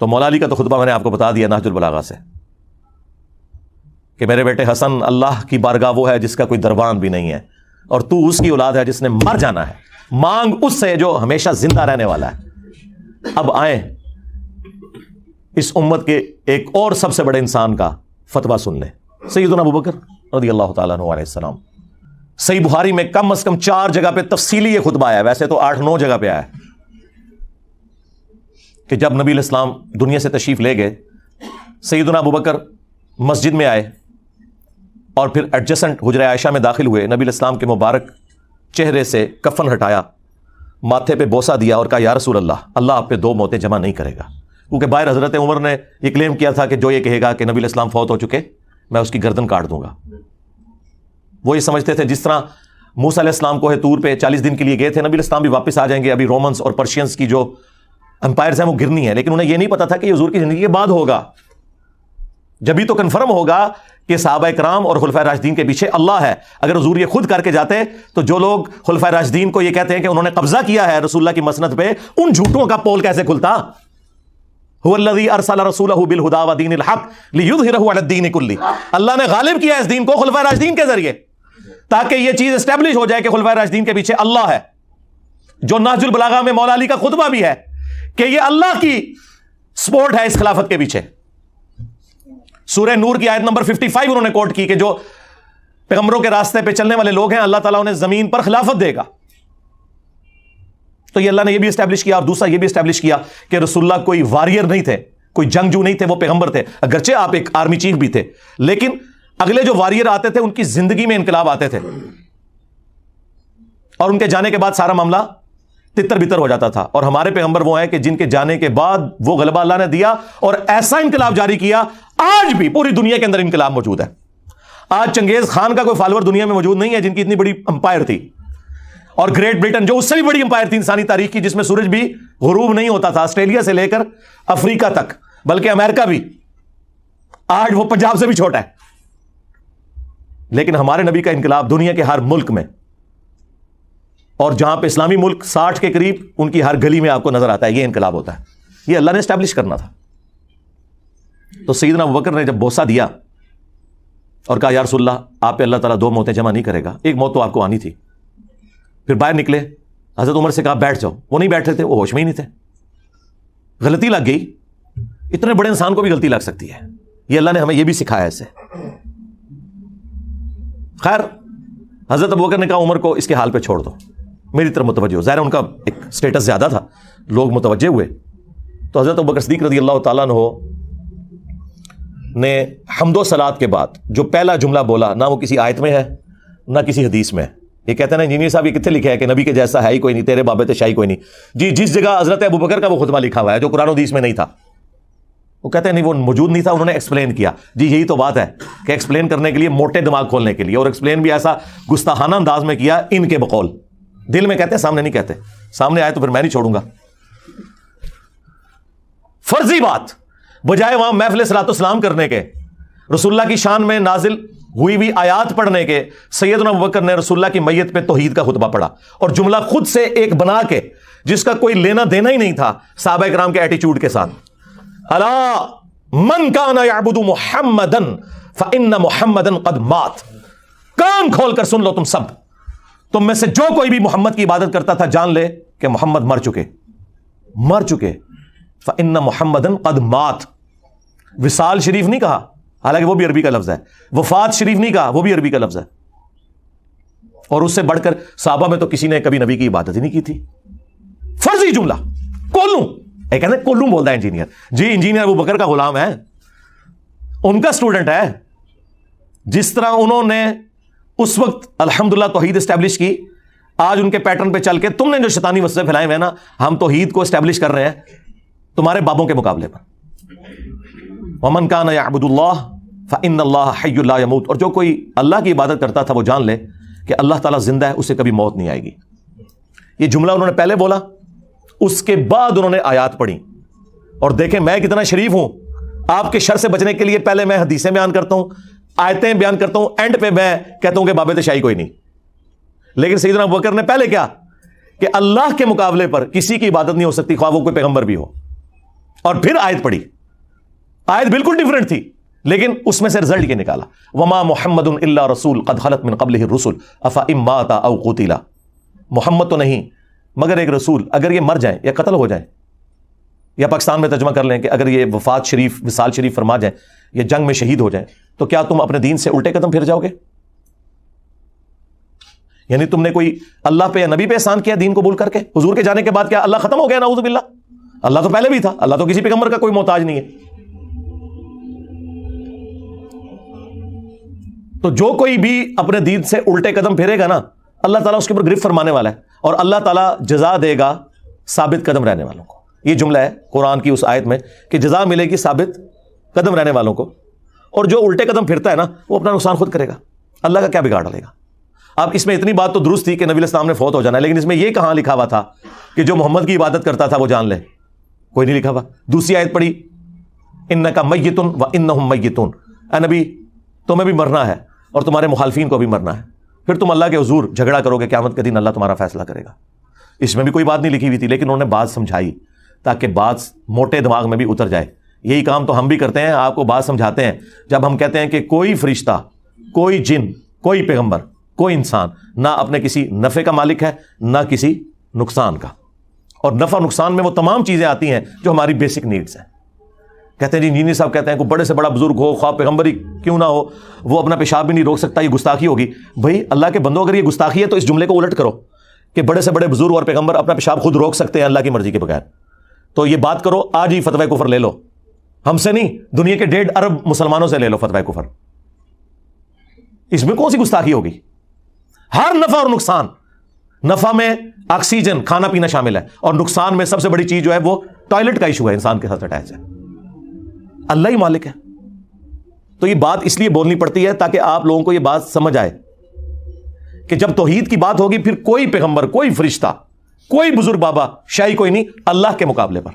تو مولا علی کا تو خطبہ میں نے آپ کو بتا دیا نہج البلاغہ سے کہ میرے بیٹے حسن، اللہ کی بارگاہ وہ ہے جس کا کوئی دربان بھی نہیں ہے، اور تو اس کی اولاد ہے جس نے مر جانا ہے، مانگ اس سے جو ہمیشہ زندہ رہنے والا ہے۔ اب آئیں اس امت کے ایک اور سب سے بڑے انسان کا فتویٰ سن لیں، سیدنا ابو بکر رضی اللہ تعالیٰ عنہ علیہ السلام۔ صحیح بخاری میں کم از کم 4 جگہ پہ تفصیلی یہ خطبہ آیا ہے، ویسے تو 8-9 جگہ پہ آیا ہے، کہ جب نبی الاسلام دنیا سے تشریف لے گئے، سیدنا ابو بکر مسجد میں آئے اور پھر ایڈجسنٹ حجرہ عائشہ میں داخل ہوئے، نبی الاسلام کے مبارک چہرے سے کفن ہٹایا، ماتھے پہ بوسہ دیا اور کہا یا رسول اللہ، اللہ آپ پہ 2 موتیں جمع نہیں کرے گا، کیونکہ باہر حضرت عمر نے یہ کلیم کیا تھا کہ جو یہ کہے گا کہ نبی الاسلام فوت ہو چکے میں اس کی گردن کاٹ دوں گا۔ وہ یہ سمجھتے تھے جس طرح موسیٰ علیہ السلام کوہ طور پہ 40 دن کے لیے گئے تھے، نبی الاسلام بھی واپس آ جائیں گے، ابھی رومنز اور پرشینز کی جو امپائرز ہیں وہ گرنی ہے، لیکن انہیں یہ نہیں پتا تھا کہ یہ حضور کی زندگی کے بعد ہوگا، جبھی تو کنفرم ہوگا کہ صحابہ کرام اور خلفائے راشدین کے پیچھے اللہ ہے۔ اگر حضور یہ خود کر کے جاتے تو جو لوگ خلفائے راشدین کو یہ کہتے ہیں کہ انہوں نے قبضہ کیا ہے رسول اللہ کی مسند پہ، ان جھوٹوں کا پول کیسے کھلتا؟ هو الذی ارسل رسولہ بالہدی ودین الحق لیظہرہ علی الدین کلہ، اللہ نے غالب کیا اس دین کو خلفائے راشدین کے ذریعے تاکہ یہ چیز اسٹیبلش ہو جائے کہ خلفائے راشدین کے پیچھے اللہ ہے۔ جو نہج البلاغہ میں مولا علی کا خطبہ بھی ہے کہ یہ اللہ کی سپورٹ ہے اس خلافت کے پیچھے۔ سورہ نور کی آیت نمبر 55 انہوں نے کوٹ کی کہ جو پیغمبروں کے راستے پہ چلنے والے لوگ ہیں اللہ تعالیٰ انہیں زمین پر خلافت دے گا۔ تو یہ اللہ نے یہ بھی اسٹیبلش کیا، اور دوسرا یہ بھی اسٹیبلش کیا کہ رسول اللہ کوئی واریر نہیں تھے، کوئی جنگجو نہیں تھے، وہ پیغمبر تھے، اگرچہ آپ ایک آرمی چیف بھی تھے، لیکن اگلے جو واریر آتے تھے ان کی زندگی میں انقلاب آتے تھے، اور ان کے جانے کے بعد سارا معاملہ تتر بتر ہو جاتا تھا۔ اور ہمارے پیغمبر وہ ہیں کہ جن کے جانے کے بعد وہ غلبہ اللہ نے دیا اور ایسا انقلاب جاری کیا، آج بھی پوری دنیا کے اندر انقلاب موجود ہے۔ آج چنگیز خان کا کوئی فالوور دنیا میں موجود نہیں ہے جن کی اتنی بڑی امپائر تھی، اور گریٹ برٹن جو اس سے بھی بڑی امپائر تھی انسانی تاریخ کی، جس میں سورج بھی غروب نہیں ہوتا تھا، آسٹریلیا سے لے کر افریقہ تک، بلکہ امریکہ بھی، آج وہ پنجاب سے بھی چھوٹا ہے۔ لیکن ہمارے نبی کا انقلاب دنیا کے ہر ملک میں، اور جہاں پہ اسلامی ملک 60 کے قریب، ان کی ہر گلی میں آپ کو نظر آتا ہے یہ انقلاب ہوتا ہے۔ یہ اللہ نے اسٹیبلش کرنا تھا۔ تو سیدنا ابوبکر نے جب بوسہ دیا اور کہا یا رسول اللہ آپ پہ اللہ تعالیٰ 2 موتیں جمع نہیں کرے گا، ایک موت تو آپ کو آنی تھی، پھر باہر نکلے، حضرت عمر سے کہا بیٹھ جاؤ، وہ نہیں بیٹھے تھے، وہ ہوش میں ہی نہیں تھے، غلطی لگ گئی، اتنے بڑے انسان کو بھی غلطی لگ سکتی ہے، یہ اللہ نے ہمیں یہ بھی سکھایا اسے۔ خیر حضرت ابوبکر نے کہا عمر کو اس کے حال پہ چھوڑ دو، میری طرف متوجہ ہو، ظاہر ان کا ایک سٹیٹس زیادہ تھا، لوگ متوجہ ہوئے۔ تو حضرت ابوبکر صدیق رضی اللہ تعالیٰ عنہ نے حمد و صلات کے بعد جو پہلا جملہ بولا، نہ وہ کسی آیت میں ہے نہ کسی حدیث میں ہے، یہ کہتے ہیں نا انجینئر صاحب یہ کتنے لکھا ہے کہ نبی کے جیسا ہے ہی کوئی نہیں، تیرے بابے تے شاہی کوئی نہیں، جی جس جگہ حضرت ابوبکر کا وہ خطبہ لکھا ہوا ہے جو قرآن و حدیث میں نہیں تھا، وہ کہتے ہیں نہیں وہ موجود نہیں تھا, انہوں نے ایکسپلین کیا. جی یہی تو بات ہے کہ ایکسپلین کرنے کے لیے, موٹے دماغ کھولنے کے لیے, اور ایکسپلین بھی ایسا گستاخانہ انداز میں کیا ان کے بقول. دل میں کہتے ہیں, سامنے نہیں کہتے. سامنے آئے تو پھر میں نہیں چھوڑوں گا. فرضی بات بجائے وہاں محفل صلاۃ والسلام کرنے کے, رسول اللہ کی شان میں نازل ہوئی ہوئی آیات پڑھنے کے, سیدنا ابوبکر نے رسول اللہ کی میت پہ توحید کا خطبہ پڑھا, اور جملہ خود سے ایک بنا کے جس کا کوئی لینا دینا ہی نہیں تھا صحابہ کرام کے ایٹیچیوڈ کے ساتھ. الا من کان یعبد محمدا فان محمدا قد مات. کان کھول کر سن لو تم سب, تم میں سے جو کوئی بھی محمد کی عبادت کرتا تھا جان لے کہ محمد مر چکے, مر چکے. فان محمدا قد مات. وصال شریف نہیں کہا, حالانکہ وہ بھی عربی کا لفظ ہے. وفات شریف نہیں کہا, وہ بھی عربی کا لفظ ہے. اور اس سے بڑھ کر صحابہ میں تو کسی نے کبھی نبی کی عبادت ہی نہیں کی تھی. فرضی جملہ. کولوں ایک کہتے ہیں کولوں بولتا ہے انجینئر. جی انجینئر ابو بکر کا غلام ہے, ان کا اسٹوڈنٹ ہے. جس طرح انہوں نے اس وقت الحمدللہ توحید اسٹیبلش کی, آج ان کے پیٹرن پہ چل کے تم نے جو شیطانی وسوسے پھیلائے ہوئے ہیں نا, ہم توحید کو اسٹیبلش کر رہے ہیں تمہارے بابوں کے مقابلے پر. ومن کان یعبد اللہ فان اللہ حی لا یموت. اور جو کوئی اللہ کی عبادت کرتا تھا وہ جان لے کہ اللہ تعالیٰ زندہ ہے, اسے کبھی موت نہیں آئے گی. یہ جملہ انہوں نے پہلے بولا, اس کے بعد انہوں نے آیات پڑھی. اور دیکھیں میں کتنا شریف ہوں, آپ کے شر سے بچنے کے لیے پہلے میں حدیثیں بیان کرتا ہوں, آیتیں بیان کرتا ہوں, اینڈ پہ میں کہتا ہوں کہ بابت شاہی کوئی نہیں. لیکن سیدنا ابوبکر نے پہلے کیا کہ اللہ کے مقابلے پر کسی کی عبادت نہیں ہو سکتی, خواہ وہ کوئی پیغمبر بھی ہو. اور پھر آیت پڑھی. آیت بالکل ڈیفرنٹ تھی, لیکن اس میں سے رزلٹ یہ نکالا, وما محمد الا رسول قد خلت من قبلہ الرسل افان مات او قتل. محمد تو نہیں مگر ایک رسول, اگر یہ مر جائیں یا قتل ہو جائیں, یا پاکستان میں ترجمہ کر لیں کہ اگر یہ وفات شریف وصال شریف فرما جائیں یا جنگ میں شہید ہو جائیں, تو کیا تم اپنے دین سے الٹے قدم پھر جاؤ گے؟ یعنی تم نے کوئی اللہ پہ یا نبی پہ احسان کیا دین قبول کر کے؟ حضور کے جانے کے بعد کیا اللہ ختم ہو گیا؟ نعوذ باللہ. اللہ تو پہلے بھی تھا, اللہ تو کسی پیغمبر کا کوئی محتاج نہیں ہے. تو جو کوئی بھی اپنے دین سے الٹے قدم پھیرے گا نا, اللہ تعالیٰ اس کے اوپر گرفت فرمانے والا ہے, اور اللہ تعالیٰ جزا دے گا ثابت قدم رہنے والوں کو. یہ جملہ ہے قرآن کی اس آیت میں کہ جزا ملے گی ثابت قدم رہنے والوں کو, اور جو الٹے قدم پھرتا ہے نا وہ اپنا نقصان خود کرے گا, اللہ کا کیا بگاڑ ڈالے گا. اب اس میں اتنی بات تو درست تھی کہ نبی الاسلام نے فوت ہو جانا ہے, لیکن اس میں یہ کہاں لکھا ہوا تھا کہ جو محمد کی عبادت کرتا تھا وہ جان لے؟ کوئی نہیں لکھا ہوا. دوسری آیت پڑھی, انک میت وانہم میتون. اے نبی تمہیں بھی مرنا ہے اور تمہارے مخالفین کو بھی مرنا ہے, پھر تم اللہ کے حضور جھگڑا کرو گے, قیامت کے دن اللہ تمہارا فیصلہ کرے گا. اس میں بھی کوئی بات نہیں لکھی ہوئی تھی, لیکن انہوں نے بات سمجھائی تاکہ بات موٹے دماغ میں بھی اتر جائے. یہی کام تو ہم بھی کرتے ہیں, آپ کو بات سمجھاتے ہیں. جب ہم کہتے ہیں کہ کوئی فرشتہ, کوئی جن, کوئی پیغمبر, کوئی انسان نہ اپنے کسی نفع کا مالک ہے نہ کسی نقصان کا, اور نفع نقصان میں وہ تمام چیزیں آتی ہیں جو ہماری بیسک نیڈز ہیں. کہتے ہیں جی انجینئر صاحب کہتے ہیں کوئی بڑے سے بڑا بزرگ ہو, خواہ پیغمبر ہی کیوں نہ ہو, وہ اپنا پیشاب بھی نہیں روک سکتا, یہ گستاخی ہوگی. بھائی اللہ کے بندوں, اگر یہ گستاخی ہے تو اس جملے کو الٹ کرو کہ بڑے سے بڑے بزرگ اور پیغمبر اپنا پیشاب خود روک سکتے ہیں اللہ کی مرضی کے بغیر. تو یہ بات کرو, آج ہی فتوی کفر لے لو, ہم سے نہیں, دنیا کے 1.5 ارب مسلمانوں سے لے لو فتوی کفر. اس میں کون سی گستاخی ہوگی؟ ہر نفع اور نقصان, نفع میں آکسیجن کھانا پینا شامل ہے, اور نقصان میں سب سے بڑی چیز جو ہے وہ ٹوائلٹ کا ایشو ہے, انسان کے ساتھ اٹیچ ہے. اللہ ہی مالک ہے. تو یہ بات اس لیے بولنی پڑتی ہے تاکہ آپ لوگوں کو یہ بات سمجھ آئے کہ جب توحید کی بات ہوگی پھر کوئی پیغمبر, کوئی فرشتہ, کوئی بزرگ بابا شاہی کوئی نہیں اللہ کے مقابلے پر.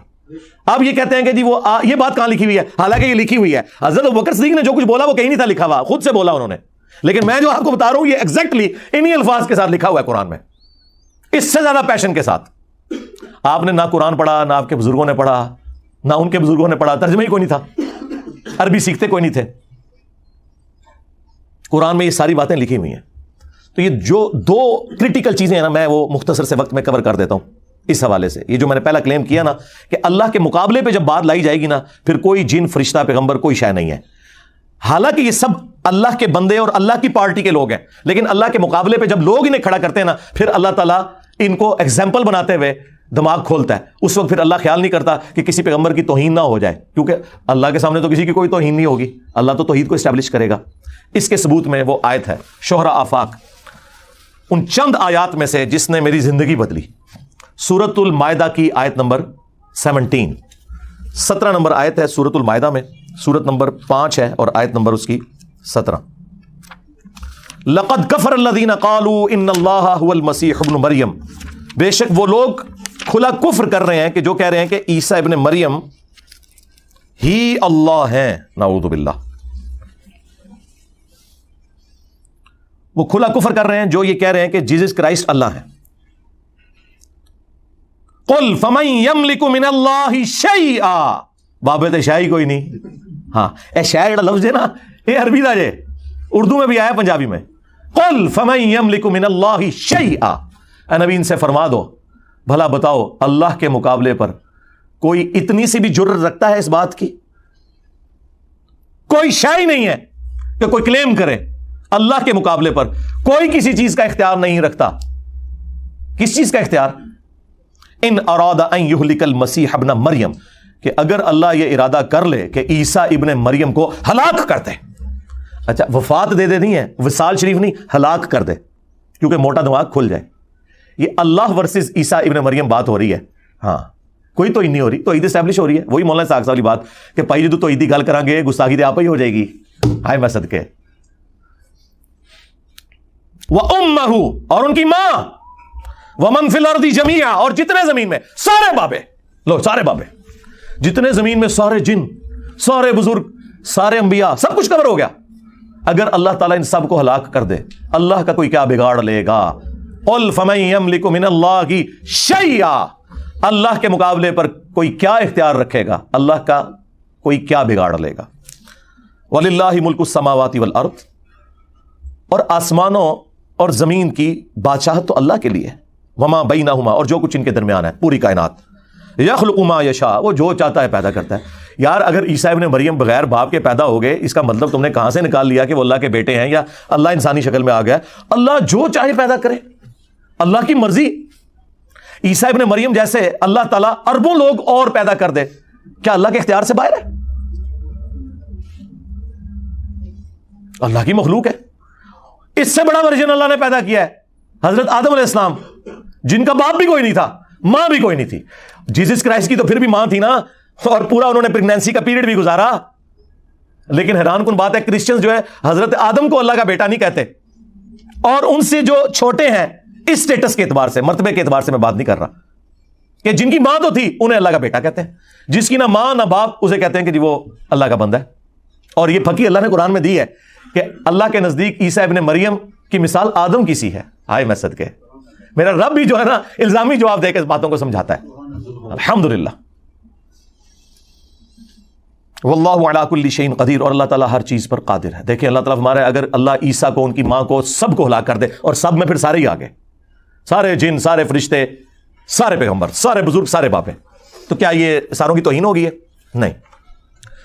آپ یہ کہتے ہیں کہ جی وہ یہ بات کہاں لکھی ہوئی ہے؟ حالانکہ یہ لکھی ہوئی ہے. حضرت ابوبکر صدیق نے جو کچھ بولا وہ کہیں نہیں تھا لکھا ہوا, خود سے بولا انہوں نے. لیکن میں جو آپ کو بتا رہا ہوں یہ ایگزیکٹلی انہی الفاظ کے ساتھ لکھا ہوا ہے قرآن میں, اس سے زیادہ پیشن کے ساتھ. آپ نے نہ قرآن پڑھا, نہ آپ کے بزرگوں نے پڑھا, نہ ان کے بزرگوں نے پڑھا, ترجمہ ہی کوئی نہیں تھا, عربی سیکھتے کوئی نہیں تھے. قرآن میں یہ ساری باتیں لکھی ہوئی ہیں. تو یہ جو 2 کرٹیکل چیزیں ہیں نا, میں وہ مختصر سے وقت میں کور کر دیتا ہوں اس حوالے سے. یہ جو میں نے پہلا کلیم کیا نا کہ اللہ کے مقابلے پہ جب بات لائی جائے گی نا, پھر کوئی جن, فرشتہ, پیغمبر کوئی شے نہیں ہے. حالانکہ یہ سب اللہ کے بندے اور اللہ کی پارٹی کے لوگ ہیں, لیکن اللہ کے مقابلے پہ جب لوگ انہیں کھڑا کرتے ہیں نا, پھر اللہ تعالیٰ ان کو ایگزامپل بناتے ہوئے دماغ کھولتا ہے. اس وقت پھر اللہ خیال نہیں کرتا کہ کسی پیغمبر کی توہین نہ ہو جائے, کیونکہ اللہ کے سامنے تو کسی کی کوئی توہین نہیں ہوگی, اللہ تو توحید کو اسٹیبلش کرے گا. اس کے ثبوت میں وہ آیت ہے شہرا آفاق, ان چند آیات میں سے جس نے میری زندگی بدلی. سورۃ المائدہ کی آیت نمبر 17. 17 نمبر آیت ہے سورۃ المائدہ میں، سورت نمبر 5 ہے اور آیت نمبر اس کی 17. لقد کفر الذین قالوا ان اللہ هو المسیح ابن مریم، بے شک وہ لوگ کھلا کفر کر رہے ہیں کہ جو کہہ رہے ہیں کہ عیسیٰ ابن مریم ہی اللہ ہیں، نعوذ باللہ. وہ کھلا کفر کر رہے ہیں جو یہ کہہ رہے ہیں کہ جیزس کرائسٹ اللہ ہیں. قل فمن یملک من اللہ شیئا، بابت شاہی کوئی نہیں. ہاں اے شاعر جڑا لفظ ہے نا یہ عربی دا جے، اردو میں بھی آیا پنجابی میں. قل فمن یملک من اللہ شیئا، اے نبی ان سے فرما دو بھلا بتاؤ اللہ کے مقابلے پر کوئی اتنی سی بھی جرت رکھتا ہے اس بات کی؟ کوئی شے نہیں ہے کہ کوئی کلیم کرے اللہ کے مقابلے پر. کوئی کسی چیز کا اختیار نہیں رکھتا. کس چیز کا اختیار؟ ان اراد ان یہلک المسیح ابن مریم، کہ اگر اللہ یہ ارادہ کر لے کہ عیسیٰ ابن مریم کو ہلاک کر دے. اچھا وفات دے نہیں ہے، وصال شریف نہیں، ہلاک کر دے، کیونکہ موٹا دماغ کھل جائے. یہ اللہ ورسز عیسیٰ ابن مریم بات ہو رہی ہے. ہاں کوئی توحید نہیں ہو رہی، توحید اسٹیبلش ہو رہی ہے. وہی مولانا ساکس والی بات کہ بھائی جدو توحید کی گل کریں گے گستاخی تو آپ ہی ہو جائے گی. ہائے میں صدقے. وَأُمَّهُ، اور ان کی ماں، وَمَن فِي الْأَرْضِ جَمِيعًا، اور جتنے زمین میں سارے بابے، لو سارے بابے، جتنے زمین میں سارے جن، سارے بزرگ، سارے انبیاء، سب کچھ کور ہو گیا. اگر اللہ تعالیٰ ان سب کو ہلاک کر دے اللہ کا کوئی کیا بگاڑ لے گا؟ قُلْ فَمَن يَمْلِكُ مِنَ اللَّهِ شَيْئًا، اللہ کے مقابلے پر کوئی کیا اختیار رکھے گا؟ اللہ کا کوئی کیا بگاڑ لے گا؟ وَلِلَّهِ مُلْكُ السَّمَاوَاتِ وَالْأَرْضِ، اور آسمانوں اور زمین کی بادشاہت تو اللہ کے لیے. وما بینہما، اور جو کچھ ان کے درمیان ہے، پوری کائنات. یخلق ما یشاء، وہ جو چاہتا ہے پیدا کرتا ہے. یار اگر عیسیٰ ابن مریم بغیر باپ کے پیدا ہو گئے، اس کا مطلب تم نے کہاں سے نکال لیا کہ وہ اللہ کے بیٹے ہیں یا اللہ انسانی شکل میں آ گیا؟ اللہ جو چاہے پیدا کرے، اللہ کی مرضی. عیسیٰ ابن مریم جیسے اللہ تعالیٰ اربوں لوگ اور پیدا کر دے، کیا اللہ کے اختیار سے باہر ہے؟ اللہ کی مخلوق ہے. اس سے بڑا ورژن اللہ نے پیدا کیا ہے، حضرت آدم علیہ السلام، جن کا باپ بھی کوئی نہیں تھا، ماں بھی کوئی نہیں تھی. جیزس کرائسٹ کی تو پھر بھی ماں تھی نا، اور پورا انہوں نے پریگنینسی کا پیریڈ بھی گزارا. لیکن حیران کن بات ہے کرسچنز جو ہے حضرت آدم کو اللہ کا بیٹا نہیں کہتے، اور ان سے جو چھوٹے ہیں اس سٹیٹس کے اعتبار سے، مرتبے کے اعتبار سے میں بات نہیں کر رہا، کہ جن کی ماں تو تھی انہیں اللہ کا بیٹا کہتے ہیں، جس کی نہ ماں نہ باپ اسے کہتے ہیں کہ جی وہ اللہ کا بندہ ہے. اور یہ پھکی اللہ نے قرآن میں دی ہے کہ اللہ کے نزدیک عیسیٰ ابن مریم کی مثال آدم کی سی ہے. ہائے میں صدقے، میرا رب بھی جو ہے نا الزامی جواب دے کے اس باتوں کو سمجھاتا ہے. الحمدللہ. واللہ علی کل شیء قدیر، اور اللہ تعالیٰ ہر چیز پر قادر ہے. دیکھیں اللہ تعالیٰ ہمارا اگر اللہ عیسیٰ کو، ان کی ماں کو، سب کو ہلاک کر دے، اور سب میں پھر سارے ہی آگے، سارے جن، سارے فرشتے، سارے پیغمبر، سارے بزرگ، سارے باپے، تو کیا یہ ساروں کی توہین ہوگی ہے؟ نہیں.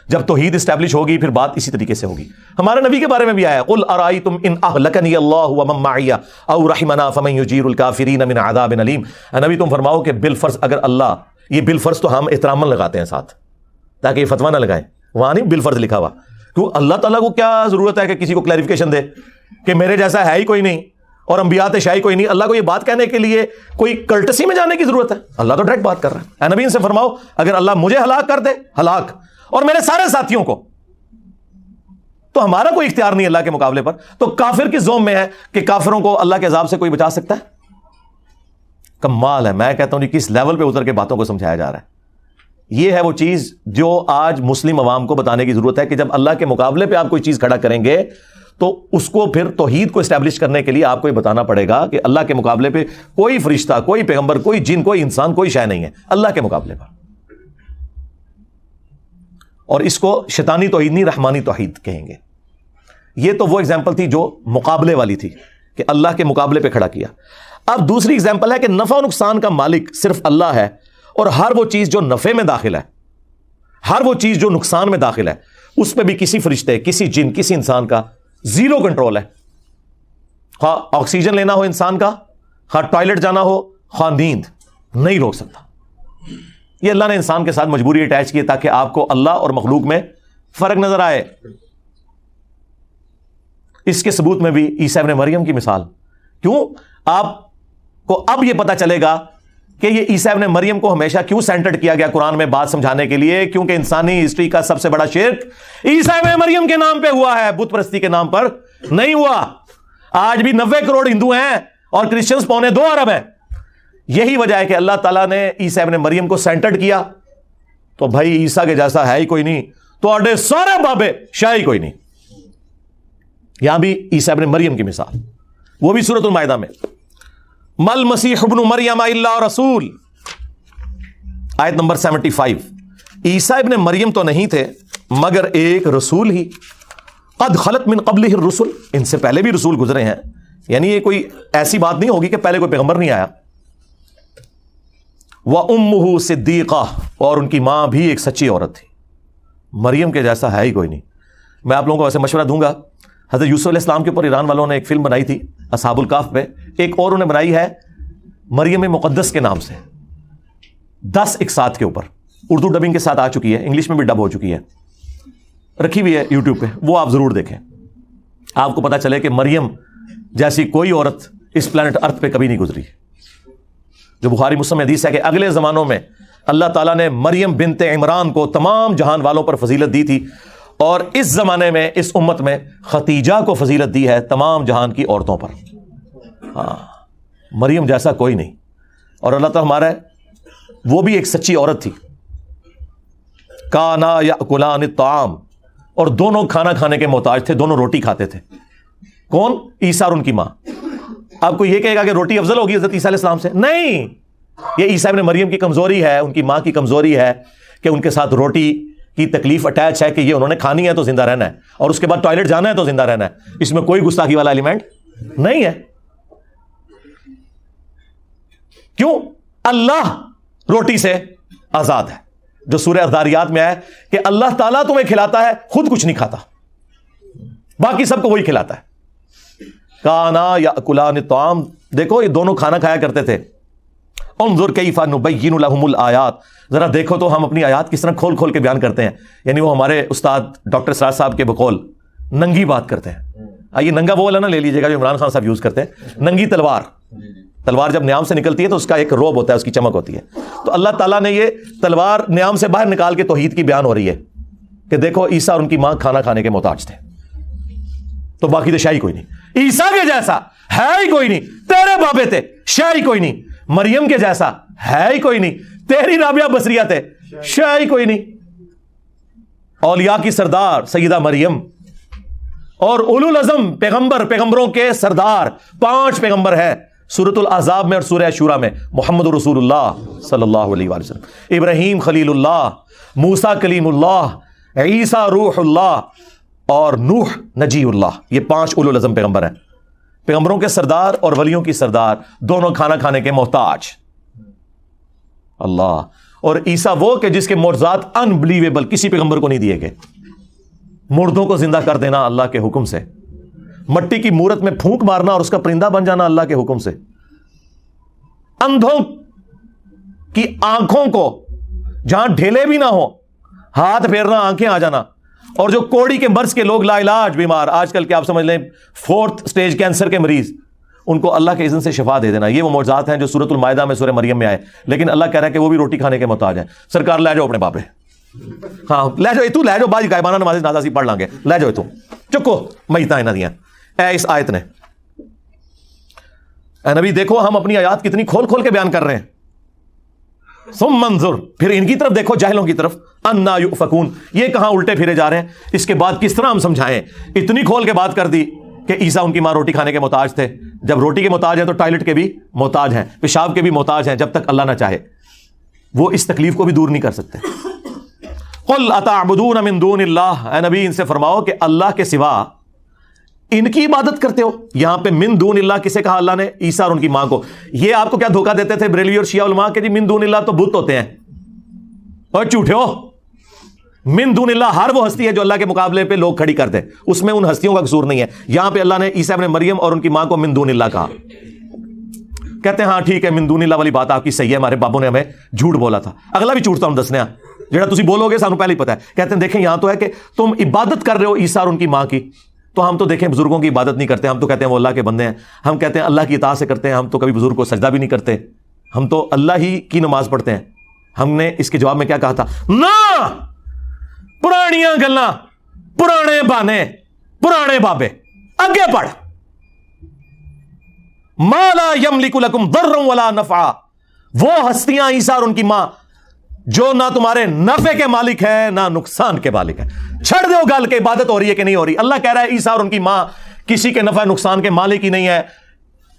جب توحید اسٹیبلش ہوگی پھر بات اسی طریقے سے ہوگی. ہمارے نبی کے بارے میں بھی آیا قل ارائیتم ان اہلکنی اللہ ومن معی او رحمنا فمن یجیر الکافرین من عذاب علیم. نبی تم فرماؤ کہ بالفرض اگر اللہ، یہ بالفرض تو ہم احتراماً لگاتے ہیں ساتھ تاکہ یہ فتویٰ نہ لگائیں، وہاں نہیں بالفرض لکھا ہوا. کیوں اللہ تعالیٰ کو کیا ضرورت ہے کہ کسی کو کلیریفیکیشن دے کہ میرے جیسا ہے ہی کوئی نہیں اور انبیاء شاہی کوئی نہیں؟ اللہ کو یہ بات کہنے کے لیے کوئی کلٹسی میں جانے کی ضرورت ہے؟ اللہ تو ڈائریکٹ بات کر رہا ہے. اے نبی ان سے فرماؤ اگر اللہ مجھے ہلاک کر دے، ہلاک، اور میرے سارے ساتھیوں کو، تو ہمارا کوئی اختیار نہیں اللہ کے مقابلے پر. تو کافر کس زوم میں ہے کہ کافروں کو اللہ کے عذاب سے کوئی بچا سکتا ہے؟ کمال ہے. میں کہتا ہوں جی کس لیول پہ اتر کے باتوں کو سمجھایا جا رہا ہے. یہ ہے وہ چیز جو آج مسلم عوام کو بتانے کی ضرورت ہے کہ جب اللہ کے مقابلے پہ آپ کوئی چیز کھڑا کریں گے تو اس کو پھر توحید کو اسٹیبلش کرنے کے لیے آپ کو یہ بتانا پڑے گا کہ اللہ کے مقابلے پہ کوئی فرشتہ، کوئی پیغمبر، کوئی جن، کوئی انسان، کوئی شے نہیں ہے اللہ کے مقابلے پر. اور اس کو شیطانی توحید نہیں، رحمانی توحید کہیں گے. یہ تو وہ اگزامپل تھی جو مقابلے والی تھی کہ اللہ کے مقابلے پہ کھڑا کیا. اب دوسری اگزامپل ہے کہ نفع و نقصان کا مالک صرف اللہ ہے، اور ہر وہ چیز جو نفع میں داخل ہے، ہر وہ چیز جو نقصان میں داخل ہے، اس پہ بھی کسی فرشتے، کسی جن، کسی انسان کا زیرو کنٹرول ہے. خواہ آکسیجن لینا ہو انسان کا، خواہ ٹوائلٹ جانا ہو، خواہ نیند، نہیں روک سکتا. یہ اللہ نے انسان کے ساتھ مجبوری اٹیچ کی تاکہ آپ کو اللہ اور مخلوق میں فرق نظر آئے. اس کے ثبوت میں بھی عیسیٰ ابن مریم کی مثال. کیوں؟ آپ کو اب یہ پتا چلے گا کہ یہ عیسیٰ ابن مریم کو ہمیشہ کیوں سینٹرڈ کیا گیا قرآن میں بات سمجھانے کے لیے؟ کیونکہ انسانی ہسٹری کا سب سے بڑا شرک عیسیٰ ابن مریم کے نام پہ ہوا ہے، بت پرستی کے نام پر نہیں ہوا۔ آج بھی 90 کروڑ ہندو ہیں اور کرسچنز 2.25 ارب ہیں۔ یہی وجہ ہے کہ اللہ تعالیٰ نے عیسیٰ ابن مریم کو سینٹرڈ کیا۔ تو بھائی عیسیٰ کے جیسا ہے ہی کوئی نہیں، تو اڈے سارے بابے شاہی کوئی نہیں۔ یہاں بھی عیسیٰ ابن مریم کی مثال، وہ بھی سورۃ المائدہ میں، مل مسیح ابن مریم الا رسول، آیت نمبر 75۔ عیسیٰ ابن مریم تو نہیں تھے مگر ایک رسول ہی، قد خلت من قبلہ الرسل، ان سے پہلے بھی رسول گزرے ہیں، یعنی یہ کوئی ایسی بات نہیں ہوگی کہ پہلے کوئی پیغمبر نہیں آیا۔ وَأُمُّهُ صِدِّيقَةٌ، اور ان کی ماں بھی ایک سچی عورت تھی۔ مریم کے جیسا ہے ہی کوئی نہیں۔ میں آپ لوگوں کو ویسے مشورہ دوں گا، حضرت یوسف علیہ السلام کے اوپر ایران والوں نے ایک فلم بنائی تھی اصحاب الکہف پہ، ایک اور انہوں نے بنائی ہے مریم مقدس کے نام سے، 10 ایک ساتھ کے اوپر، اردو ڈبنگ کے ساتھ آ چکی ہے، انگلش میں بھی ڈب ہو چکی ہے، رکھی ہوئی ہے یوٹیوب پہ، وہ آپ ضرور دیکھیں، آپ کو پتا چلے کہ مریم جیسی کوئی عورت اس پلانٹ ارتھ پہ کبھی نہیں گزری۔ جو بخاری مسلم حدیث ہے کہ اگلے زمانوں میں اللہ تعالیٰ نے مریم بنت عمران کو تمام جہان والوں پر فضیلت دی تھی، اور اس زمانے میں اس امت میں ختیجہ کو فضیلت دی ہے تمام جہان کی عورتوں پر۔ ہاں، مریم جیسا کوئی نہیں، اور اللہ تعالیٰ ہمارا ہے، وہ بھی ایک سچی عورت تھی۔ کانا یاکلان الطعام، اور دونوں کھانا کھانے کے محتاج تھے، دونوں روٹی کھاتے تھے۔ کون؟ عیسیٰ اور ان کی ماں۔ آپ کو یہ کہے گا کہ روٹی افضل ہوگی حضرت عیسیٰ علیہ السلام سے؟ نہیں، یہ عیسیٰ ابن مریم کی کمزوری ہے، ان کی ماں کی کمزوری ہے کہ ان کے ساتھ روٹی کی تکلیف اٹیچ ہے کہ یہ انہوں نے کھانی ہے تو زندہ رہنا ہے، اور اس کے بعد ٹوائلٹ جانا ہے تو زندہ رہنا ہے۔ اس میں کوئی گستاخی والا ایلیمنٹ نہیں ہے۔ کیوں؟ اللہ روٹی سے آزاد ہے، جو سورہ الذاریات میں ہے کہ اللہ تعالیٰ تمہیں کھلاتا ہے، خود کچھ نہیں کھاتا، باقی سب کو وہی کھلاتا ہے۔ کانا یاکلان الطعام، دیکھو یہ دونوں کھانا کھایا کرتے تھے۔ انظر کیف نبین لہم الآیات، ذرا دیکھو تو ہم اپنی آیات کس طرح کھول کھول کے بیان کرتے ہیں۔ یعنی وہ ہمارے استاد ڈاکٹر سراج صاحب کے بقول ننگی بات کرتے ہیں۔ آئیے ننگا وہ والا نہ لے لیجیے گا جو عمران خان صاحب یوز کرتے ہیں، ننگی تلوار۔ تلوار جب نیام سے نکلتی ہے تو اس کا ایک روب ہوتا ہے، اس کی چمک ہوتی ہے۔ تو اللہ تعالیٰ نے یہ تلوار نیام سے باہر نکال کے توحید کی بیان ہو رہی ہے کہ دیکھو عیسیٰ اور ان کی ماں کھانا کھانے کے محتاج تھے، تو باقی تو شاہی کوئی نہیں۔ عیسیٰ کے جیسا ہے ہی کوئی نہیں، تیرے بابے تھے شاہی کوئی نہیں۔ مریم کے جیسا ہے ہی کوئی نہیں، تیری رابعہ بصریہ تھے شاہی کوئی نہیں۔ اولیاء کی سردار سیدہ مریم، اور اولو العزم پیغمبروں کے سردار 5 پیغمبر ہیں سورۃ الاحزاب میں اور سورہ شورى میں، محمد رسول اللہ صلی اللہ علیہ وآلہ وسلم، ابراہیم خلیل اللہ، موسیٰ کلیم اللہ، عیسیٰ روح اللہ، اور نوح نجی اللہ۔ یہ 5 اولو العزم پیغمبر ہیں، پیغمبروں کے سردار اور ولیوں کی سردار، دونوں کھانا کھانے کے محتاج۔ اللہ، اور عیسیٰ وہ کہ جس کے معجزات انبلیویبل کسی پیغمبر کو نہیں دیے گئے، مردوں کو زندہ کر دینا اللہ کے حکم سے، مٹی کی مورت میں پھونک مارنا اور اس کا پرندہ بن جانا اللہ کے حکم سے، اندھوں کی آنکھوں کو جہاں ڈھیلے بھی نہ ہو ہاتھ پھیرنا، آنکھیں آ جانا، اور جو کوڑی کے مرض کے لوگ لا علاج بیمار، آج کل کے آپ سمجھ لیں 4th سٹیج کینسر کے مریض، ان کو اللہ کے اذن سے شفا دے دینا۔ یہ وہ معجزات ہیں جو سورۃ المائدہ میں سورہ مریم میں آئے، لیکن اللہ کہہ رہا ہے کہ وہ بھی روٹی کھانے کے محتاج ہیں۔ سرکار لے جاؤ اپنے باپے، ہاں لے جاؤ، تو لے جاؤ، باج غائبانہ نماز نازا سی پڑھ لیں گے، لے جاؤ، تو چکو میتاں انہاں دیاں۔ اے اس آیت نے، اے نبی دیکھو ہم اپنی آیات کتنی کھول کھول کے بیان کر رہے ہیں۔ ثم انظر، پھر ان کی طرف دیکھو، جاہلوں کی طرف، انا یؤفکون، یہ کہاں الٹے پھرے جا رہے ہیں، اس کے بعد کس طرح ہم سمجھائیں۔ اتنی کھول کے بات کر دی کہ عیسیٰ ان کی ماں روٹی کھانے کے محتاج تھے، جب روٹی کے محتاج ہیں تو ٹوائلٹ کے بھی محتاج ہیں، پیشاب کے بھی محتاج ہیں، جب تک اللہ نہ چاہے وہ اس تکلیف کو بھی دور نہیں کر سکتے۔ قل اتعبدون من دون اللہ، اے نبی ان سے فرماؤ کہ اللہ کے سوا ان کی عبادت کرتے ہو۔ یہاں پہ من دون اللہ کسے کہا اللہ نے؟ عیسیٰ اور ان کی ماں کو۔ یہ آپ کو کیا دھوکہ دیتے تھے بریلوی اور شیعہ علماء کہ جی من دون اللہ تو بت ہوتے ہیں، اور جھوٹے ہو۔ من دون اللہ ہر وہ ہستی ہے جو اللہ کے مقابلے پہ لوگ کھڑی کر دیں، اس میں ان ہستیوں کا قصور نہیں ہے۔ یہاں پہ اللہ نے عیسیٰ ابن مریم اور ان کی ماں کو من دون اللہ کہا۔ کہتے ہیں ہاں ٹھیک ہے، من دون اللہ والی بات آپ کی صحیح ہے، ہمارے بابوں نے ہمیں جھوٹ بولا تھا۔ اگلا بھی جھوٹ ہم دسنے جڑا تسی بولو گے سانو پہلے ہی پتا ہے۔ کہتے ہیں دیکھیں یہاں تو ہے کہ تم عبادت کر رہے ہو عیسیٰ اور ان کی ماں کی، تو ہم تو دیکھیں بزرگوں کی عبادت نہیں کرتے، ہم تو کہتے ہیں وہ اللہ کے بندے ہیں، ہم کہتے ہیں اللہ کی اطاعت سے کرتے ہیں، ہم تو کبھی بزرگ کو سجدہ بھی نہیں کرتے، ہم تو اللہ ہی کی نماز پڑھتے ہیں. ہم نے اس کے جواب میں کیا کہا تھا؟ نہ پرانیاں گلاں، پرانے بانے، پرانے بابے، آگے پڑھ. ما لا یملک لکم ضرا ولا نفعا، وہ ہستیاں عیسیٰ اور ان کی ماں جو نہ تمہارے نفع کے مالک ہیں نہ نقصان کے مالک ہیں. چھڑ دو گل کہ عبادت ہو رہی ہے کہ نہیں ہو رہی. اللہ کہہ رہا ہے عیسیٰ اور ان کی ماں کسی کے نفع نقصان کے مالک ہی نہیں ہے.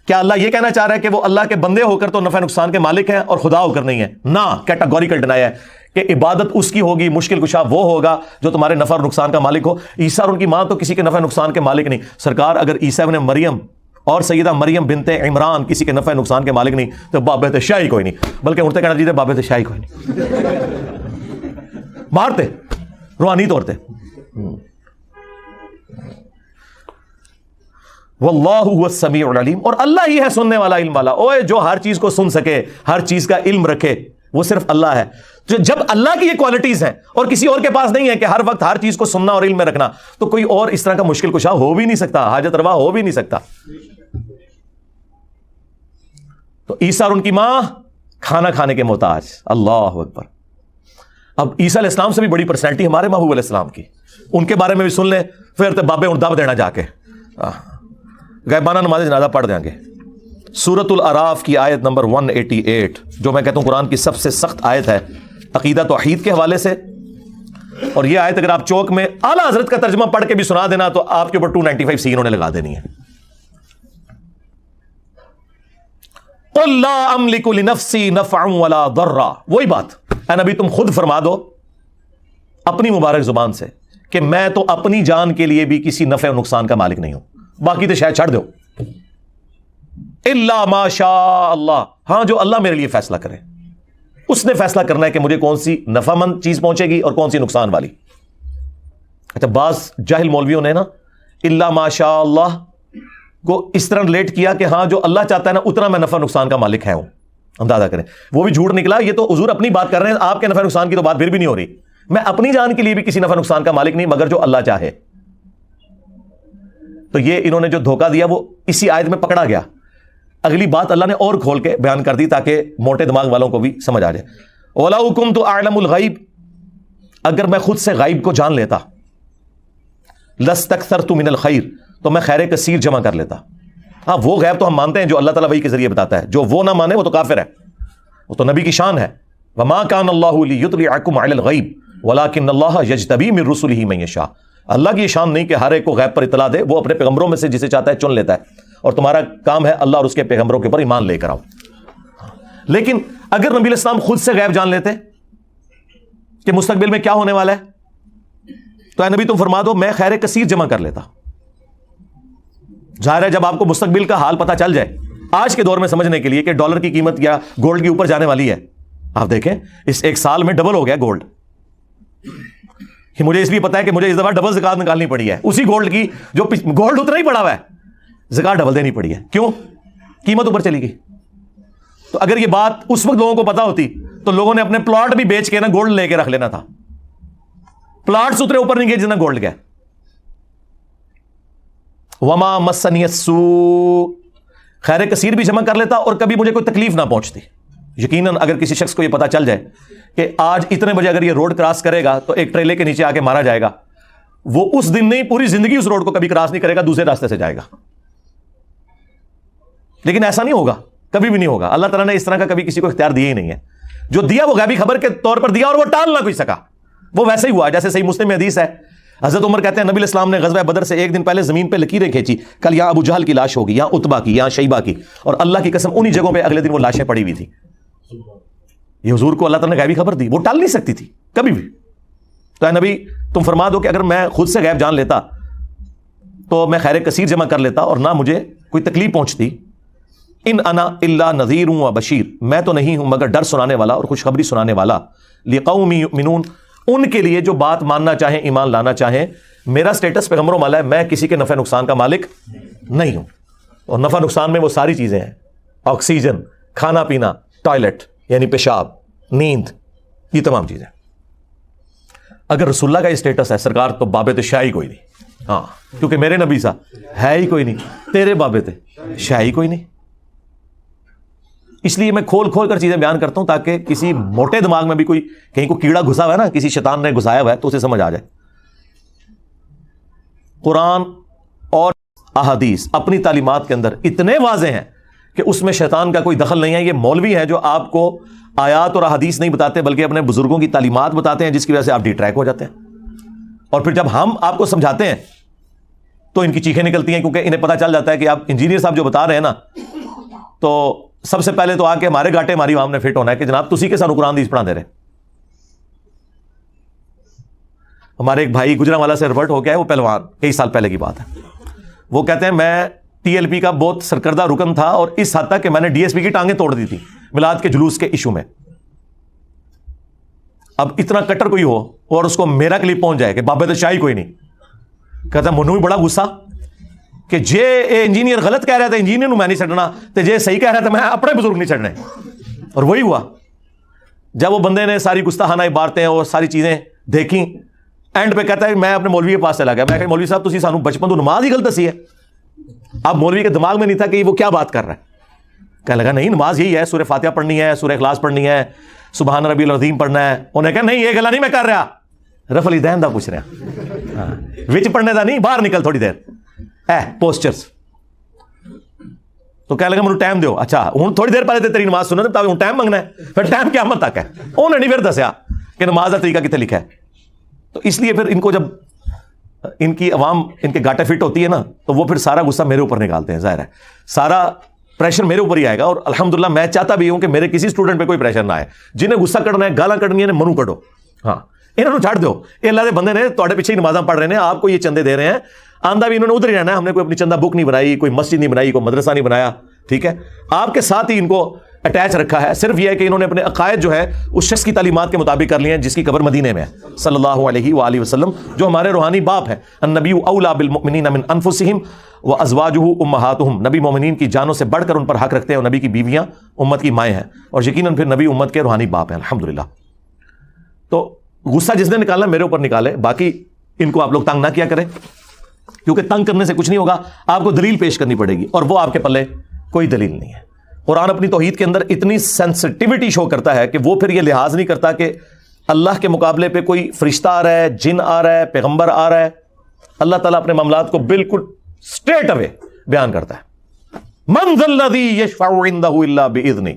کیا اللہ یہ کہنا چاہ رہا ہے کہ وہ اللہ کے بندے ہو کر تو نفع نقصان کے مالک ہیں اور خدا ہو کر نہیں ہے؟ نہ، کیٹاگوریکل ڈینائی ہے کہ عبادت اس کی ہوگی، مشکل کشا وہ ہوگا جو تمہارے نفع اور نقصان کا مالک ہو. عیسیٰ اور ان کی ماں تو کسی کے نفع نقصان کے مالک نہیں. سرکار اگر عیسیٰ ابن مریم اور سیدہ مریم بنت عمران کسی کے نفع نقصان کے مالک نہیں تو بابت شاہی کوئی نہیں، بلکہ اڑتے کہنا چاہیے بابت شاہی کوئی نہیں. مارتے روحانی طور پہ. واللہ هو السمیع العلیم، اور اللہ ہی ہے سننے والا، علم والا. اوے جو ہر چیز کو سن سکے، ہر چیز کا علم رکھے، وہ صرف اللہ ہے. جب اللہ کی یہ کوالٹیز ہیں اور کسی اور کے پاس نہیں ہے کہ ہر وقت ہر چیز کو سننا اور علم میں رکھنا، تو کوئی اور اس طرح کا مشکل کشا ہو بھی نہیں سکتا، حاجت روا ہو بھی نہیں سکتا. تو عیسیٰ اور ان کی ماں کھانا کھانے کے محتاج. اللہ اکبر. اب عیسیٰ علیہ السلام سے بھی بڑی پرسنالٹی ہمارے محبوب علیہ السلام کی، ان کے بارے میں بھی سن لیں، پھر تو بابے ارداب دینا جا کے غیبانہ نماز جنازہ پڑھ دیں گے. سورۃ الاعراف کی آیت نمبر 188، جو میں کہتا ہوں قرآن کی سب سے سخت آیت ہے عقیدہ توحید کے حوالے سے. اور یہ آیت اگر آپ چوک میں اعلیٰ حضرت کا ترجمہ پڑھ کے بھی سنا دینا تو آپ کے اوپر 295 سی انہوں نے لگا دینی ہے. قل لا املک لنفسی نفعا ولا ضرا، وہی بات اے نبی تم خود فرما دو اپنی مبارک زبان سے کہ میں تو اپنی جان کے لیے بھی کسی نفع و نقصان کا مالک نہیں ہوں، باقی تو شاید چھڑ دو. الا ما شاء اللہ، ہاں جو اللہ میرے لیے فیصلہ کرے، اس نے فیصلہ کرنا ہے کہ مجھے کون سی نفع مند چیز پہنچے گی اور کون سی نقصان والی. اچھا، بعض جاہل مولویوں نے نا الا ما شاء اللہ کو اس طرح ریلیٹ کیا کہ ہاں جو اللہ چاہتا ہے نا اتنا میں نفع نقصان کا مالک ہے ہوں. اندازہ کریں، وہ بھی جھوٹ نکلا. یہ تو حضور اپنی بات کر رہے ہیں، آپ کے نفع نقصان کی تو بات پھر بھی نہیں ہو رہی. میں اپنی جان کے لیے بھی کسی نفع نقصان کا مالک نہیں مگر جو اللہ چاہے. تو یہ انہوں نے جو دھوکہ دیا وہ اسی آیت میں پکڑا گیا. اگلی بات اللہ نے اور کھول کے بیان کر دی تاکہ موٹے دماغ والوں کو بھی سمجھ آ جائے. وَلَوْ كُنْتُ أَعْلَمُ الْغَيْبِ، اگر میں خود سے غیب کو جان لیتا، لَاسْتَكْثَرْتُ مِنَ الْخَيْرِ، تو میں خیر کثیر جمع کر لیتا. ہاں وہ غیب تو ہم مانتے ہیں جو اللہ تعالیٰ وحی کے ذریعے بتاتا ہے، جو وہ نہ مانے وہ تو کافر ہے، وہ تو نبی کی شان ہے. وَمَا كَانَ اللَّهُ لِيُطْلِعَكُمْ عَلَى الْغَيْبِ وَلَكِنَّ اللَّهَ يَجْتَبِي مِن رُّسُلِهِ مَن يَشَاءُ. اللہ کی یہ شان نہیں کہ ہر ایک کو غیب پر اطلاع دے، وہ اپنے پیغمبروں میں سے جسے چاہتا ہے چن لیتا ہے، اور تمہارا کام ہے اللہ اور اس کے پیغمبروں کے اوپر ایمان لے کر آؤ. لیکن اگر نبی علیہ السلام خود سے غیب جان لیتے کہ مستقبل میں کیا ہونے والا ہے، تو اے نبی تم فرما دو میں خیر کثیر جمع کر لیتا. ظاہر ہے جب آپ کو مستقبل کا حال پتہ چل جائے، آج کے دور میں سمجھنے کے لیے کہ ڈالر کی قیمت یا گولڈ کی اوپر جانے والی ہے، آپ دیکھیں اس ایک سال میں ڈبل ہو گیا گولڈ. مجھے اس لیے پتا ہے کہ مجھے اس دفعہ ڈبل زکات نکالنی پڑی ہے اسی گولڈ کی جو گولڈ اتنا ہی پڑا ہوا ہے، زکات ڈبل دینی پڑی ہے. کیوں؟ قیمت اوپر چلی گئی. تو اگر یہ بات اس وقت لوگوں کو پتا ہوتی تو لوگوں نے اپنے پلاٹ بھی بیچ کے نا گولڈ لے کے رکھ لینا تھا. پلاٹس اتنے اوپر نہیں گئے جتنا گولڈ گیا. وما مسنی السوء، خیر کثیر بھی جمع کر لیتا اور کبھی مجھے کوئی تکلیف نہ پہنچتی. یقیناً اگر کسی شخص کو یہ پتا چل جائے کہ آج اتنے بجے اگر یہ روڈ کراس کرے گا تو ایک ٹریلے کے نیچے آ کے مارا جائے گا، وہ اس دن نہیں پوری زندگی اس روڈ کو کبھی کراس نہیں کرے گا، دوسرے راستے سے جائے گا. لیکن ایسا نہیں ہوگا، کبھی بھی نہیں ہوگا. اللہ تعالیٰ نے اس طرح کا کبھی کسی کو اختیار دیا ہی نہیں ہے. جو دیا وہ غیبی خبر کے طور پر دیا اور وہ ٹال نہ کوئی سکا، وہ ویسے ہی ہوا. جیسے صحیح مسلم میں حدیث ہے، حضرت عمر کہتے ہیں نبی علیہ السلام نے غزوہ بدر سے ایک دن پہلے زمین پہ لکیریں کھینچی، کل یہاں ابو جہل کی لاش ہوگی، یہاں عتبہ کی، یہاں شیبہ کی، اور اللہ کی قسم انہی جگہوں پہ اگلے دن وہ لاشیں پڑی ہوئی تھی. یہ حضور کو اللہ تعالیٰ نے غیبی خبر دی، وہ ٹال نہیں سکتی تھی کبھی بھی. تو اے نبی تم فرما دو کہ اگر میں خود سے غیب جان لیتا تو میں خیر کثیر جمع کر لیتا اور نہ مجھے کوئی تکلیف پہنچتی. ان انا الا نذیر و بشیر، میں تو نہیں ہوں مگر ڈر سنانے والا اور خوشخبری سنانے والا. لقوم یؤمنون، ان کے لیے جو بات ماننا چاہیں، ایمان لانا چاہیں. میرا سٹیٹس پیغمبروں والا ہے، میں کسی کے نفع نقصان کا مالک نہیں ہوں. اور نفع نقصان میں وہ ساری چیزیں ہیں، آکسیجن، کھانا پینا، ٹوائلٹ یعنی پیشاب، نیند، یہ تمام چیزیں. اگر رسول اللہ کا یہ سٹیٹس ہے سرکار، تو بابے تو شاہی کوئی نہیں. ہاں، کیونکہ میرے نبی سا ہے ہی کوئی نہیں، تیرے بابے تھے شاہی کوئی نہیں. اس لیے میں کھول کھول کر چیزیں بیان کرتا ہوں تاکہ کسی موٹے دماغ میں بھی کوئی کہیں کو کیڑا گھسا ہوا ہے نا, کسی شیطان نے گھسایا ہوا ہے, تو اسے سمجھ آ جائے. قرآن اور احادیث اپنی تعلیمات کے اندر اتنے واضح ہیں کہ اس میں شیطان کا کوئی دخل نہیں ہے. یہ مولوی ہے جو آپ کو آیات اور احادیث نہیں بتاتے بلکہ اپنے بزرگوں کی تعلیمات بتاتے ہیں, جس کی وجہ سے آپ ڈی ٹریک ہو جاتے ہیں. اور پھر جب ہم آپ کو سمجھاتے ہیں تو ان کی چیخیں نکلتی ہیں, کیونکہ انہیں پتہ چل جاتا ہے کہ آپ انجینئر صاحب جو بتا رہے ہیں نا, تو سب سے پہلے تو آ کے ہمارے گاٹے ہماری عوام نے فٹ ہونا ہے کہ جناب تسی کے سانو قرآن حدیث پڑھا دے رہے. ہمارے ایک بھائی گجرانوالا سے ریورٹ ہو گیا ہے, وہ پہلوان, کئی سال پہلے کی بات ہے. وہ کہتے ہیں میں ٹی ایل پی کا بہت سرکردہ رکن تھا, اور اس حد تک کہ میں نے ڈی ایس پی کی ٹانگیں توڑ دی تھی میلاد کے جلوس کے ایشو میں. اب اتنا کٹر کوئی ہو اور اس کو میرا کلپ پہنچ جائے کہ بابے تو شاہی کوئی نہیں, کہتا ہے منو بھی بڑا غصہ کہ جے اے انجینئر غلط کہہ رہا تھا انجینئر میں نہیں چڑھنا, تو جے صحیح کہہ رہا تھا میں اپنے بزرگ نہیں چڑھنے. اور وہی ہوا جب وہ بندے نے ساری گستاخانہ عبارتیں اور ساری چیزیں دیکھیں, اینڈ پہ کہتا ہے میں اپنے مولوی کے پاس چلا گیا. میں کہ مولوی صاحب تسی سانو بچپن تو نماز ہی غلط دسی ہے. اب مولوی کے دماغ میں نہیں تھا کہ وہ کیا بات کر رہا ہے. کہنے لگا نہیں نماز یہی ہے, سورہ فاتحہ پڑھنی ہے, سورہ اخلاص پڑھنی ہے, سبحان ربی العظیم پڑھنا ہے. انہیں کہا نہیں یہ گلا نہیں میں کر رہا, رفع الیدین دا پوچھ رہا وچ پڑھنے دا نہیں, باہر نکل تھوڑی دیر پوسچرز. تو کہنے لگا مجھے ٹائم دیو. اچھا ہوں تھوڑی دیر پہلے تیری نماز سننا تب ہوں ٹائم منگنا ہے, پھر ٹائم قیامت تک ہے. انہوں نے نہیں پھر دسیا کہ نماز کا طریقہ کتنے لکھا ہے. تو اس لیے پھر ان کو جب ان کی عوام ان کے گاٹے فٹ ہوتی ہے نا, تو وہ پھر سارا غصہ میرے اوپر نکالتے ہیں. ظاہر ہے سارا پریشر میرے اوپر ہی آئے گا, اور الحمدللہ میں چاہتا بھی ہوں کہ میرے کسی اسٹوڈنٹ پہ کوئی پریشر نہ آئے. جنہیں غصہ کرنا ہے, گالاں کڈنی ہے, منو کڈو. ہاں انہوں نے چھاڑ دو, یہ اللہ دے بندے نے تواڈے پیچھے ہی نمازاں پڑھ رہے ہیں, آپ کو یہ چندے دے رہے ہیں, آندہ بھی انہوں نے ادھر ہی رہنا ہے. ہم نے کوئی اپنی چندہ بک نہیں بنائی, کوئی مسجد نہیں بنائی, کوئی مدرسہ نہیں بنایا, ٹھیک ہے, آپ کے ساتھ ہی ان کو اٹیچ رکھا ہے. صرف یہ ہے کہ انہوں نے اپنے عقائد جو ہے اس شخص کی تعلیمات کے مطابق کر لیے ہیں جس کی قبر مدینے میں ہے صلی اللہ علیہ وآلہ وسلم, جو ہمارے روحانی باپ ہے. النبی اولی بالمؤمنین من انفسہم وازواجہ امہاتہم, نبی مومنین کی جانوں سے بڑھ کر ان پر حق رکھتے ہیں, اور نبی کی بیویاں امت کی مائیں ہیں, اور یقیناً پھر نبی امت کے روحانی باپ ہیں الحمدللہ. تو غصہ جس نے نکالنا میرے اوپر نکالے, باقی ان کو آپ لوگ تنگ نہ کیا کریں, کیونکہ تنگ کرنے سے کچھ نہیں ہوگا. آپ کو دلیل پیش کرنی پڑے گی, اور وہ آپ کے پلے کوئی دلیل نہیں ہے. قرآن اپنی توحید کے اندر اتنی سینسٹیوٹی شو کرتا ہے کہ وہ پھر یہ لحاظ نہیں کرتا کہ اللہ کے مقابلے پہ کوئی فرشتہ آ رہا ہے, جن آ رہا ہے, پیغمبر آ رہا ہے. اللہ تعالیٰ اپنے معاملات کو بالکل اسٹریٹ اوے بیان کرتا ہے. من ذا الذی یشفع عندہ الا باذنہ,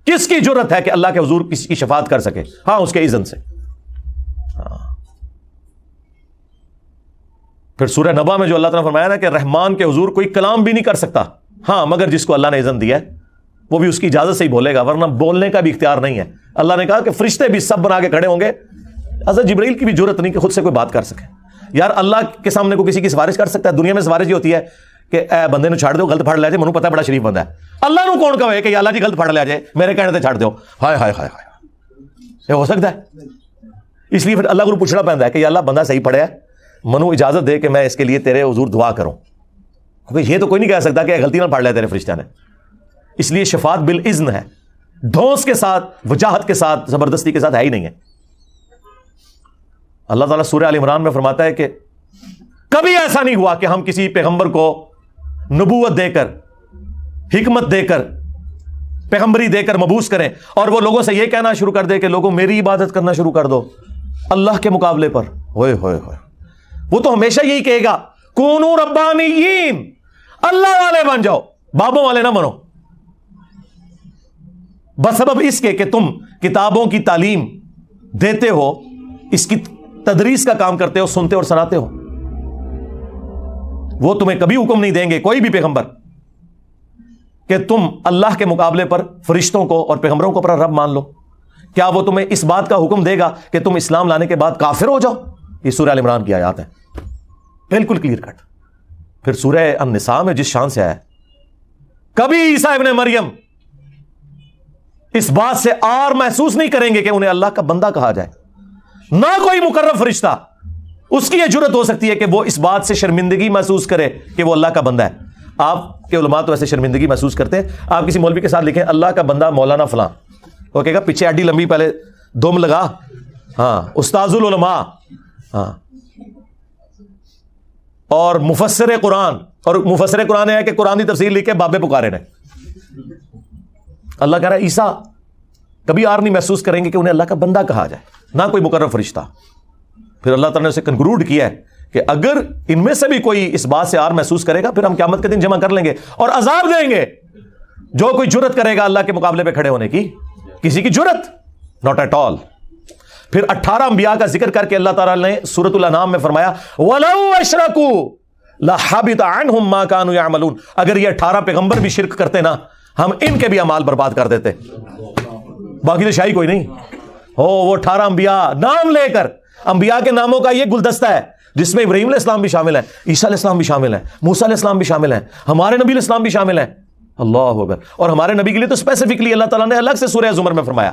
کس کی جرت ہے کہ اللہ کے حضور کسی کی شفاعت کر سکے؟ ہاں اس کے اذن سے. پھر سورہ نبا میں جو اللہ تعالیٰ نے فرمایا نا کہ رحمان کے حضور کوئی کلام بھی نہیں کر سکتا, ہاں مگر جس کو اللہ نے اذن دیا ہے وہ بھی اس کی اجازت سے ہی بولے گا, ورنہ بولنے کا بھی اختیار نہیں ہے. اللہ نے کہا کہ فرشتے بھی سب بنا کے کھڑے ہوں گے, حضرت جبرائیل کی بھی ضرورت نہیں کہ خود سے کوئی بات کر سکے. یار اللہ کے سامنے کو کسی کی سفارش کر سکتا ہے؟ دنیا میں سفارش یہ ہوتی ہے کہ اے بندے نے چھاڑ دو, غلط پڑھ لیا جائے, منو پتہ ہے بڑا شریف بندہ ہے. اللہ نو کون کہے کہ اللہ جی غلط پڑھ لیا جائے, میرے کہنے سے چھاڑ دو؟ ہائے ہائے ہائے ہائے, یہ ہو سکتا ہے؟ اس لیے پھر اللہ کو پوچھنا پڑتا ہے کہ اللہ بندہ صحیح پڑھے ہے, منو اجازت دے کہ میں اس کے لیے تیرے حضور دعا کروں, کیونکہ یہ تو کوئی نہیں کہہ سکتا کہ غلطی نہ پڑھ لیا تیرے فرشتہ نے. اس لیے شفاعت بالاذن ہے, دھوس کے ساتھ, وجاہت کے ساتھ, زبردستی کے ساتھ ہے ہی نہیں ہے. اللہ تعالیٰ سورہ آل عمران میں فرماتا ہے کہ کبھی ایسا نہیں ہوا کہ ہم کسی پیغمبر کو نبوت دے کر, حکمت دے کر, پیغمبری دے کر مبعوث کریں اور وہ لوگوں سے یہ کہنا شروع کر دے کہ لوگوں میری عبادت کرنا شروع کر دو اللہ کے مقابلے پر. ہوئے ہوئے ہوئے, وہ تو ہمیشہ یہی کہے گا کونوا ربانیین, اللہ والے بن جاؤ, بابوں والے نہ بنو. بسبب اس کے کہ تم کتابوں کی تعلیم دیتے ہو, اس کی تدریس کا کام کرتے ہو, سنتے اور سناتے ہو. وہ تمہیں کبھی حکم نہیں دیں گے کوئی بھی پیغمبر کہ تم اللہ کے مقابلے پر فرشتوں کو اور پیغمبروں کو اپنا رب مان لو. کیا وہ تمہیں اس بات کا حکم دے گا کہ تم اسلام لانے کے بعد کافر ہو جاؤ؟ یہ سورہ ال عمران کی آیات ہیں, بالکل کلیئر کٹ. پھر سورہ النساء میں جس شان سے آیا, کبھی عیسیٰ ابن مریم اس بات سے آر محسوس نہیں کریں گے کہ انہیں اللہ کا بندہ کہا جائے, نہ کوئی مقرب فرشتہ اس کی یہ جرت ہو سکتی ہے کہ وہ اس بات سے شرمندگی محسوس کرے کہ وہ اللہ کا بندہ ہے. آپ کے علماء تو ایسے شرمندگی محسوس کرتے ہیں. آپ کسی مولوی کے ساتھ لکھیں اللہ کا بندہ مولانا فلاں, وہ کہے گا پیچھے اڈی لمبی پہلے دم لگا, ہاں استاذ العلماء, ہاں, اور مفسر قرآن, اور مفسر قرآن ہے کہ قرآن کی تفسیر لکھ کے بابے پکارے نے. اللہ کہہ رہا ہے عیسیٰ کبھی آر نہیں محسوس کریں گے کہ انہیں اللہ کا بندہ کہا جائے، نہ کوئی مقرر فرشتہ۔ پھر اللہ تعالیٰ نے اسے کنکلوڈ کیا ہے کہ اگر ان میں سے بھی کوئی اس بات سے آر محسوس کرے گا پھر ہم قیامت کے دن جمع کر لیں گے اور عذاب دیں گے جو کوئی جرت کرے گا اللہ کے مقابلے پہ کھڑے ہونے کی، کسی کی جرت ناٹ ایٹ آل۔ پھر 18 انبیاء کا ذکر کر کے اللہ تعالیٰ نے سورۃ الانعام میں فرمایا وَلَوْ أَشْرَكُوا لَحَبِطَ عَنْهُمْ مَا كَانُوا يَعْمَلُونَ، اگر یہ 18 پیغمبر بھی شرک کرتے نا ہم ان کے بھی اعمال برباد کر دیتے، باقی تو شاہی کوئی نہیں ہو۔ وہ 18 انبیاء نام لے کر، انبیاء کے ناموں کا یہ گلدستہ ہے جس میں ابراہیم علیہ السلام بھی شامل ہے، عیسیٰ علیہ السلام بھی شامل ہے، موسیٰ علیہ السلام بھی شامل ہیں، ہمارے نبی علیہ السلام بھی شامل ہیں، اللہ اکبر۔ اور ہمارے نبی کے لیے تو اسپیسیفکلی اللہ تعالیٰ نے الگ سے سورہ زمر میں فرمایا،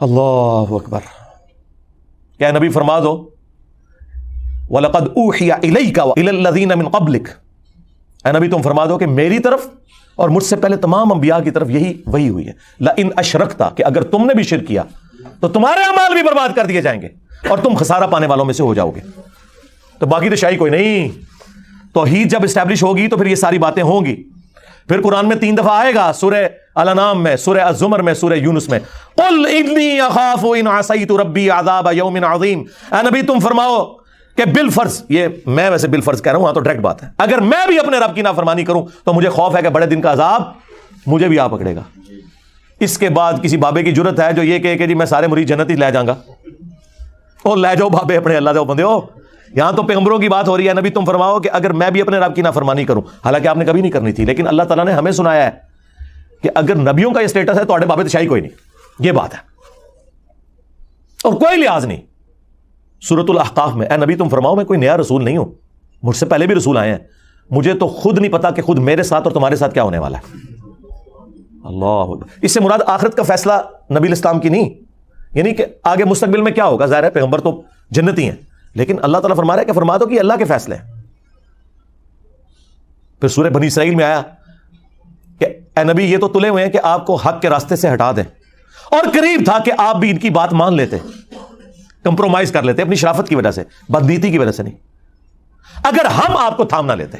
اللہ اکبر، کیا نبی فرما دو وَلَقَدْ أُوحِيَ إِلَيْكَ وَإِلَى الَّذِينَ مِن قَبْلِكَ، اے نبی تم فرما دو کہ میری طرف اور مجھ سے پہلے تمام انبیاء کی طرف یہی وحی ہوئی ہے، لَإِنْ أَشْرَكْتَ، کہ اگر تم نے بھی شرک کیا تو تمہارے اعمال بھی برباد کر دیے جائیں گے اور تم خسارہ پانے والوں میں سے ہو جاؤ گے۔ تو باقی تو شاہی کوئی نہیں۔ توحید جب اسٹیبلش ہوگی تو پھر یہ ساری باتیں ہوں گی۔ پھر قرآن میں 3 دفعہ آئے گا، سورہ الانعام میں، سورہ الزمر میں، سورہ یونس میں، قل انی اخاف ان عصیت ربی عذاب یوم عظیم، اے نبی تم فرماؤ کہ بالفرض، یہ میں ویسے بالفرض کہہ رہا ہوں، ہاں تو ڈائریکٹ بات ہے، اگر میں بھی اپنے رب کی نافرمانی کروں تو مجھے خوف ہے کہ بڑے دن کا عذاب مجھے بھی آ پکڑے گا۔ اس کے بعد کسی بابے کی جرت ہے جو یہ کہے کہ جی میں سارے مرید جنت ہی لے جاؤں گا، او لے جاؤ بابے اپنے، اللہ دے بندے ہو۔ یہاں تو پیغمبروں کی بات ہو رہی ہے، نبی تم فرماؤ کہ اگر میں بھی اپنے رب کی نافرمانی کروں، حالانکہ آپ نے کبھی نہیں کرنی تھی، لیکن اللہ تعالیٰ نے ہمیں سنایا ہے کہ اگر نبیوں کا یہ سٹیٹس ہے تو بابے تو شاہی کوئی نہیں، یہ بات ہے اور کوئی لحاظ نہیں۔ سورۃ الاحقاف میں، اے نبی تم فرماؤ میں کوئی نیا رسول نہیں ہوں، مجھ سے پہلے بھی رسول آئے ہیں، مجھے تو خود نہیں پتا کہ خود میرے ساتھ اور تمہارے ساتھ کیا ہونے والا ہے۔ اللہ، اس سے مراد آخرت کا فیصلہ نبی الاسلام کی نہیں، یعنی کہ آگے مستقبل میں کیا ہوگا، ظاہر ہے پیغمبر تو جنتی ہیں، لیکن اللہ تعالیٰ فرما رہا ہے کہ فرما دو کہ اللہ کے فیصلے ہیں۔ پھر سورہ بنی اسرائیل میں آیا کہ اے نبی یہ تو تلے ہوئے ہیں کہ آپ کو حق کے راستے سے ہٹا دیں، اور قریب تھا کہ آپ بھی ان کی بات مان لیتے، کمپرومائز کر لیتے اپنی شرافت کی وجہ سے، بدنیتی کی وجہ سے نہیں، اگر ہم آپ کو تھام نہ لیتے،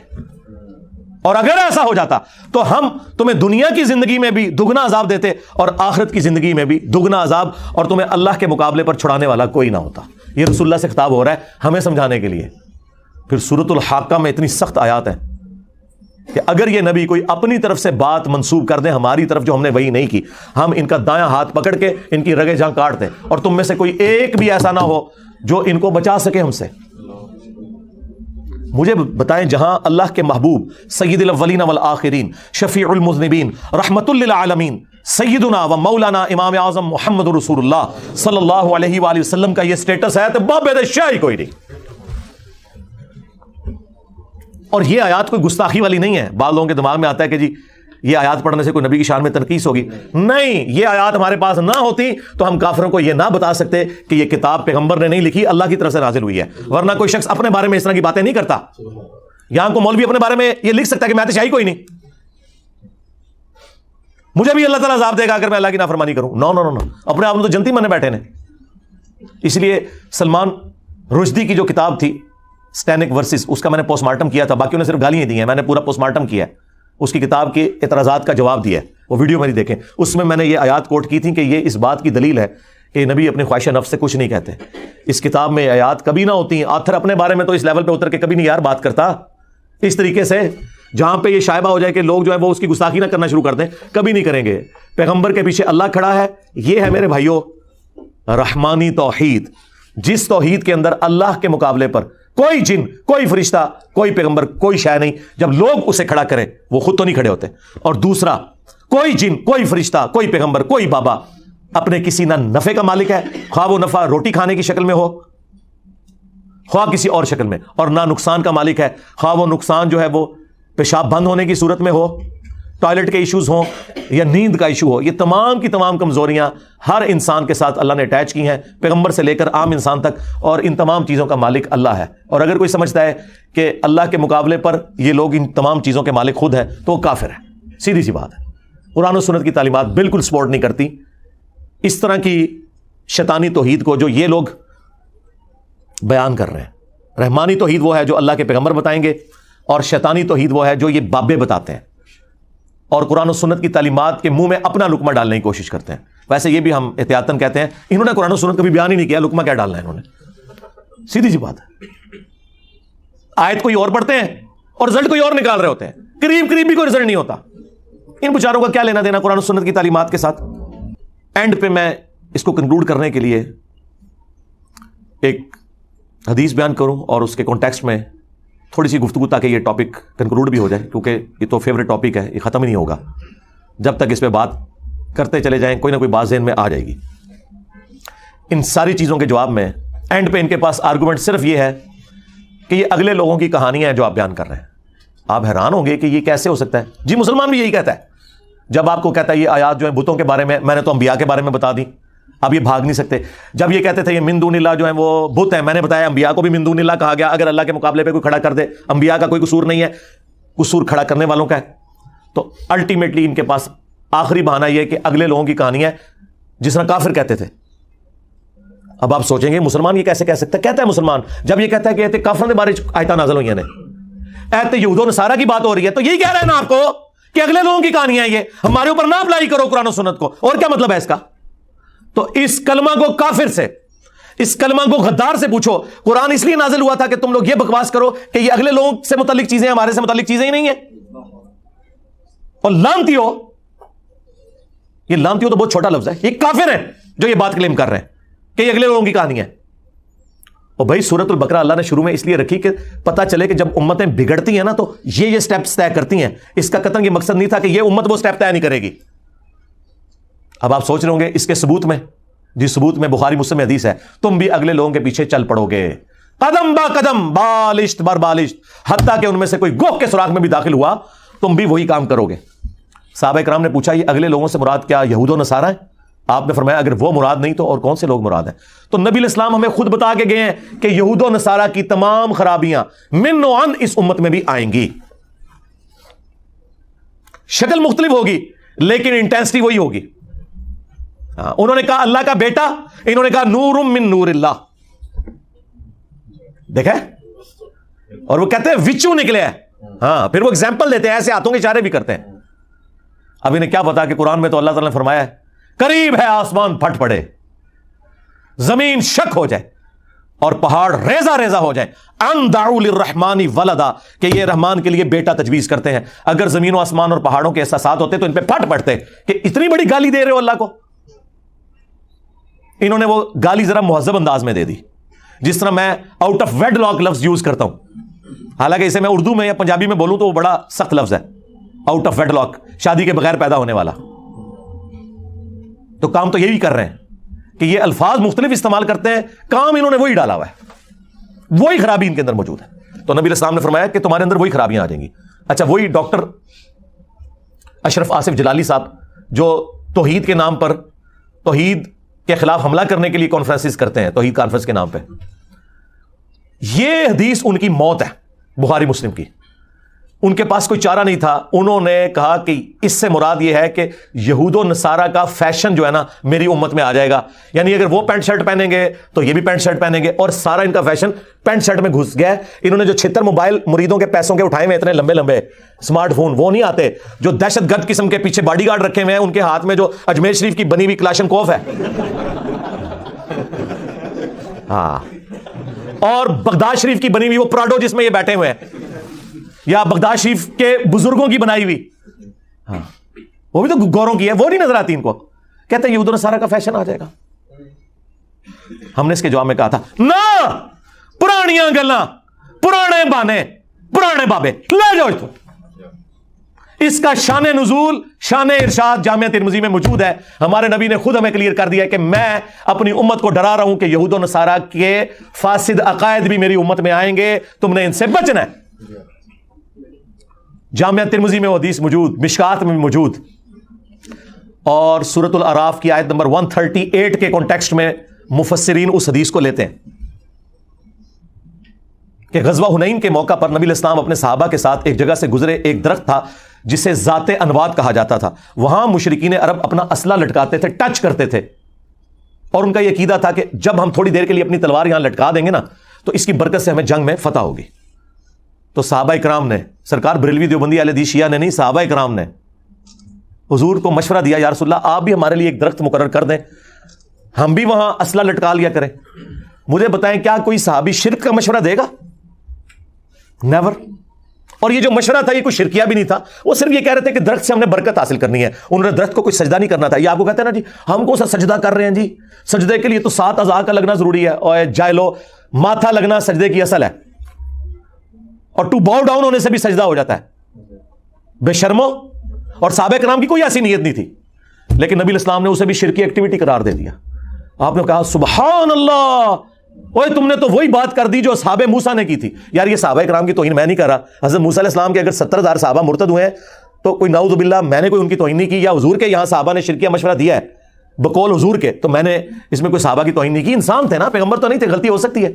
اور اگر ایسا ہو جاتا تو ہم تمہیں دنیا کی زندگی میں بھی دگنا عذاب دیتے اور آخرت کی زندگی میں بھی دگنا عذاب، اور تمہیں اللہ کے مقابلے پر چھڑانے والا کوئی نہ ہوتا۔ یہ رسول اللہ سے خطاب ہو رہا ہے ہمیں سمجھانے کے لیے۔ پھر سورۃ الحاقہ میں اتنی سخت آیات ہیں کہ اگر یہ نبی کوئی اپنی طرف سے بات منسوب کر دیں ہماری طرف جو ہم نے وہی نہیں کی، ہم ان کا دایاں ہاتھ پکڑ کے ان کی رگیں جہاں کاٹ دیں، اور تم میں سے کوئی ایک بھی ایسا نہ ہو جو ان کو بچا سکے ہم سے۔ مجھے بتائیں جہاں اللہ کے محبوب سید الاولین والآخرین، شفیع المذنبین، رحمت للعالمین، سیدنا و مولانا امام اعظم محمد رسول اللہ صلی اللہ علیہ وآلہ وسلم کا یہ سٹیٹس ہے تو بابے دے شاہی کوئی نہیں۔ اور یہ آیات کوئی گستاخی والی نہیں ہے۔ بعض لوگوں کے دماغ میں آتا ہے کہ جی یہ آیات پڑھنے سے کوئی نبی کی شان میں تنقیص ہوگی، نہیں، یہ آیات ہمارے پاس نہ ہوتی تو ہم کافروں کو یہ نہ بتا سکتے کہ یہ کتاب پیغمبر نے نہیں لکھی، اللہ کی طرف سے نازل ہوئی ہے، ورنہ کوئی شخص اپنے بارے میں اس طرح کی باتیں نہیں کرتا۔ یہاں کو مولوی اپنے بارے میں یہ لکھ سکتا ہے کہ میں تو شاہی کوئی نہیں، مجھے بھی اللہ تعالیٰ عذاب دے گا اگر میں اللہ کی نافرمانی کروں۔ نو نو نو، اپنے آپ میں تو جنتی منے بیٹھے نے۔ اس لیے سلمان رشدی کی جو کتاب تھی سٹینک ورسز، اس کا میں نے پوسٹ مارٹم کیا تھا، باقیوں نے صرف گالیاں دی ہیں، میں نے پورا پوسٹ مارٹم کیا ہے، اس کی کتاب کے اعتراضات کا جواب دیا ہے، وہ ویڈیو میری دیکھیں، اس میں نے یہ آیات کوٹ کی تھی کہ یہ اس بات کی دلیل ہے کہ نبی اپنے خواہش نفس سے کچھ نہیں کہتے۔ اس کتاب میں آیات کبھی نہ ہوتی ہیں، آتھر اپنے بارے میں تو اس لیول پہ اتر کے کبھی نہیں یار بات کرتا اس طریقے سے جہاں پہ یہ شائبہ ہو جائے کہ لوگ جو ہے وہ اس کی گستاخی نہ کرنا شروع کر دیں، کبھی نہیں کریں گے۔ پیغمبر کے پیچھے اللہ کھڑا ہے، یہ ہے میرے بھائیوں رحمانی توحید، جس توحید کے اندر اللہ کے مقابلے پر کوئی جن، کوئی فرشتہ، کوئی پیغمبر، کوئی شے نہیں، جب لوگ اسے کھڑا کریں وہ خود تو نہیں کھڑے ہوتے۔ اور دوسرا، کوئی جن، کوئی فرشتہ، کوئی پیغمبر، کوئی بابا اپنے کسی نہ نفع کا مالک ہے، خواہ وہ نفع روٹی کھانے کی شکل میں ہو، خواہ کسی اور شکل میں، اور نہ نقصان کا مالک ہے، خواہ وہ نقصان جو ہے وہ پیشاب بند ہونے کی صورت میں ہو، ٹوائلٹ کے ایشوز ہوں یا نیند کا ایشو ہو۔ یہ تمام کی تمام کمزوریاں ہر انسان کے ساتھ اللہ نے اٹیچ کی ہیں، پیغمبر سے لے کر عام انسان تک، اور ان تمام چیزوں کا مالک اللہ ہے۔ اور اگر کوئی سمجھتا ہے کہ اللہ کے مقابلے پر یہ لوگ ان تمام چیزوں کے مالک خود ہیں تو وہ کافر ہے، سیدھی سی بات ہے۔ قرآن و سنت کی تعلیمات بالکل سپورٹ نہیں کرتی اس طرح کی شیطانی توحید کو جو یہ لوگ بیان کر رہے ہیں۔ رحمانی توحید وہ ہے جو اللہ کے پیغمبر بتائیں گے، اور شیطانی توحید وہ ہے جو یہ بابے بتاتے ہیں۔ اور قرآن و سنت کی تعلیمات کے منہ میں اپنا لقمہ ڈالنے کی کوشش کرتے ہیں. ویسے یہ بھی ہم احتیاطاً کہتے ہیں انہوں نے قرآن و سنت کبھی بیان ہی نہیں کیا, لقمہ کیا ڈالنا ہے انہوں نے, سیدھی سی بات ہے. آیت کوئی اور پڑھتے ہیں اور رزلٹ کوئی اور نکال رہے ہوتے ہیں, قریب بھی کوئی رزلٹ نہیں ہوتا. ان بیچاروں کا کیا لینا دینا قرآن و سنت کی تعلیمات کے ساتھ. اینڈ پہ میں اس کو کنکلوڈ کرنے کے لیے ایک حدیث بیان کروں اور اس کے کانٹیکسٹ میں تھوڑی سی گفتگو, تاکہ یہ ٹاپک کنکلوڈ بھی ہو جائے, کیونکہ یہ تو فیوریٹ ٹاپک ہے, یہ ختم ہی نہیں ہوگا. جب تک اس پہ بات کرتے چلے جائیں کوئی نہ کوئی بات ذہن میں آ جائے گی. ان ساری چیزوں کے جواب میں اینڈ پہ ان کے پاس آرگومنٹ صرف یہ ہے کہ یہ اگلے لوگوں کی کہانیاں ہیں جو آپ بیان کر رہے ہیں. آپ حیران ہوں گے کہ یہ کیسے ہو سکتا ہے. جی مسلمان بھی یہی کہتا ہے, جب آپ کو کہتا ہے یہ آیات جو ہیں بتوں کے بارے میں نے تو انبیاء کے بارے میں بتا دی, اب یہ بھاگ نہیں سکتے. جب یہ کہتے تھے یہ من دون اللہ جو ہیں وہ بت ہیں, میں نے بتایا انبیاء کو بھی من دون اللہ کہا گیا. اگر اللہ کے مقابلے پہ کوئی کھڑا کر دے, انبیاء کا کوئی قصور نہیں ہے, قصور کھڑا کرنے والوں کا ہے. تو الٹیمیٹلی ان کے پاس آخری بہانہ یہ ہے کہ اگلے لوگوں کی کہانی ہے, جس طرح کافر کہتے تھے. اب آپ سوچیں گے مسلمان یہ کیسے کہہ سکتا ہے؟ کہتا ہے مسلمان, جب یہ کہتا ہے کہ ایت کافروں کے بارے آیتاں نازل ہوئی ہیں, ایت یہود و نصارہ کی بات ہو رہی ہے, تو یہی کہہ رہا ہے نا آپ کو کہ اگلے لوگوں کی کہانیاں ہیں, یہ ہمارے اوپر نہ اپلائی کرو قرآن و سنت کو. اور کیا مطلب ہے اس کا؟ تو اس کلمہ کو کافر سے, اس کلمہ کو غدار سے پوچھو, قرآن اس لیے نازل ہوا تھا کہ تم لوگ یہ بکواس کرو کہ یہ اگلے لوگوں سے متعلق چیزیں ہمارے سے متعلق چیزیں ہی نہیں ہیں. اور لانتی ہو, یہ لانتی ہو تو بہت چھوٹا لفظ ہے, یہ کافر ہیں جو یہ بات کلیم کر رہے ہیں کہ یہ اگلے لوگوں کی کہانی ہے. اور بھائی سورۃ البقرہ اللہ نے شروع میں اس لیے رکھی کہ پتہ چلے کہ جب امتیں بگڑتی ہیں نا تو یہ سٹیپس طے کرتی ہیں. اس کا قطعاً یہ مقصد نہیں تھا کہ یہ امت وہ سٹیپ طے نہیں کرے گی. اب آپ سوچ رہے ہوں گے اس کے ثبوت میں, جس ثبوت میں بخاری مسلم میں حدیث ہے, تم بھی اگلے لوگوں کے پیچھے چل پڑو گے قدم با قدم, بالشت بر بالشت, حتیٰ کہ ان میں سے کوئی گوہ کے سوراخ میں بھی داخل ہوا تم بھی وہی کام کرو گے. صحابہ کرام نے پوچھا یہ اگلے لوگوں سے مراد کیا یہود و نصارہ ہیں؟ آپ نے فرمایا اگر وہ مراد نہیں تو اور کون سے لوگ مراد ہیں؟ تو نبی علیہ السلام ہمیں خود بتا کے گئے ہیں کہ یہود و نصارہ کی تمام خرابیاں من و عن اس امت میں بھی آئیں گی. شکل مختلف ہوگی لیکن انٹینسٹی وہی ہوگی. انہوں نے کہا اللہ کا بیٹا, انہوں نے کہا نور من نور اللہ. دیکھیں, اور وہ کہتے ہیں وچو نکلے ہیں. ہاں, پھر وہ ایگزامپل دیتے ہیں, ایسے ہاتھوں کے اشارے بھی کرتے ہیں. اب انہیں کیا پتا کہ قرآن میں تو اللہ تعالیٰ نے فرمایا ہے قریب ہے آسمان پھٹ پڑے, زمین شک ہو جائے اور پہاڑ ریزہ ریزہ ہو جائے, ان دعوا للرحمن ولدا, کہ یہ رحمان کے لیے بیٹا تجویز کرتے ہیں. اگر زمین و آسمان اور پہاڑوں کے احساسات ہوتے تو ان پہ پھٹ پڑتے کہ اتنی بڑی گالی دے رہے ہو اللہ کو. انہوں نے وہ گالی ذرا مہذب انداز میں دے دی, جس طرح میں آؤٹ آف ویڈ لاک لفظ یوز کرتا ہوں, حالانکہ اسے میں اردو میں یا پنجابی میں بولوں تو وہ بڑا سخت لفظ ہے. آؤٹ آف ویڈ لاک, شادی کے بغیر پیدا ہونے والا. تو کام تو یہی کر رہے ہیں کہ یہ الفاظ مختلف استعمال کرتے ہیں, کام انہوں نے وہی ڈالا ہوا ہے, وہی خرابی ان کے اندر موجود ہے. تو نبی علیہ السلام نے فرمایا کہ تمہارے اندر وہی خرابیاں آ جائیں گی. اچھا, وہی ڈاکٹر اشرف آصف جلالی صاحب جو توحید کے نام پر توحید کے خلاف حملہ کرنے کے لیے کانفرنسز کرتے ہیں, توحید کانفرنس کے نام پہ, یہ حدیث ان کی موت ہے بخاری مسلم کی. ان کے پاس کوئی چارہ نہیں تھا, انہوں نے کہا کہ اس سے مراد یہ ہے کہ یہود و نصارہ کا فیشن جو ہے نا میری امت میں آ جائے گا. یعنی اگر وہ پینٹ شرٹ پہنیں گے تو یہ بھی پینٹ شرٹ پہنیں گے, اور سارا ان کا فیشن پینٹ شرٹ میں گھس گیا ہے. انہوں نے جو 76 موبائل مریدوں کے پیسوں کے اٹھائے ہوئے اتنے لمبے لمبے اسمارٹ فون, وہ نہیں آتے. جو دہشت گرد قسم کے پیچھے باڈی گارڈ رکھے ہوئے ہیں, ان کے ہاتھ میں جو اجمیر شریف کی بنی ہوئی کلاشن کوف ہے, ہاں, اور بغداد شریف کی بنی ہوئی وہ پراڈو جس میں یہ بیٹھے ہوئے ہیں, یا بغداد شریف کے بزرگوں کی بنائی ہوئی, ہاں, وہ بھی تو گوروں کی ہے, وہ نہیں نظر آتی ان کو. کہتے ہیں یہود و نصارہ کا فیشن آ جائے گا. ہم نے اس کے جواب میں کہا تھا نہ, پرانیاں گلاں, پرانے بانے, پرانے بابے لے جاؤ اس کو. اس کا شان نزول, شان ارشاد جامعہ ترمذی میں موجود ہے. ہمارے نبی نے خود ہمیں کلیئر کر دیا کہ میں اپنی امت کو ڈرا رہا ہوں کہ یہود و نصارہ کے فاسد عقائد بھی میری امت میں آئیں گے, تم نے ان سے بچنا ہے. جامعہ ترمذی میں وہ حدیث موجود, مشکات میں بھی موجود. اور سورۃ الاعراف کی آیت نمبر 138 کے کانٹیکسٹ میں مفسرین اس حدیث کو لیتے ہیں کہ غزوہ حنین کے موقع پر نبی علیہ السلام اپنے صحابہ کے ساتھ ایک جگہ سے گزرے. ایک درخت تھا جسے ذات انواد کہا جاتا تھا. وہاں مشرکین عرب اپنا اسلحہ لٹکاتے تھے, ٹچ کرتے تھے, اور ان کا یہ عقیدہ تھا کہ جب ہم تھوڑی دیر کے لیے اپنی تلوار یہاں لٹکا دیں گے نا تو اس کی برکت سے ہمیں جنگ میں فتح ہوگی. تو صحابہ کرام نے, سرکار بریلوی دیوبندی اہل حدیث شیعہ نے نہیں, صحابہ کرام نے حضور کو مشورہ دیا یا رسول اللہ آپ بھی ہمارے لیے ایک درخت مقرر کر دیں, ہم بھی وہاں اسلحہ لٹکا لیا کریں. مجھے بتائیں کیا کوئی صحابی شرک کا مشورہ دے گا؟ نیور. اور یہ جو مشورہ تھا یہ کوئی شرکیہ بھی نہیں تھا, وہ صرف یہ کہہ رہے تھے کہ درخت سے ہم نے برکت حاصل کرنی ہے. انہوں نے درخت کو کوئی سجدہ نہیں کرنا تھا. یہ آپ کو کہتے ہیں نا جی ہم کو سجدہ کر رہے ہیں, جی سجدے کے لیے تو 7 اعضاء کا لگنا ضروری ہے, اور جائلو ماتھا لگنا سجدے کی اصل ہے, اور ٹو باؤ ڈاؤن ہونے سے بھی سجدہ ہو جاتا ہے. بے شرمو. اور صحابہ کرام کی کوئی ایسی نیت نہیں تھی, لیکن نبی اسلام نے اسے بھی شرکی ایکٹیویٹی قرار دے دیا. آپ نے کہا سبحان اللہ, اوے تم نے تو وہی بات کر دی جو صحابہ موسیٰ نے کی تھی. یار یہ صحابہ کرام کی توہین میں نہیں کر رہا. حضرت موسیٰ علیہ السلام کے اگر 70,000 صحابہ مرتد ہوئے ہیں تو کوئی نعوذ باللہ میں نے کوئی ان کی توہین نہیں کی, یا حضور کے یہاں صحابہ نے شرکیہ مشورہ دیا ہے بقول حضور کے, تو میں نے اس میں کوئی صحابہ کی توہین نہیں کی. انسان تھے نا, پیغمبر تو نہیں تھے, غلطی ہو سکتی ہے.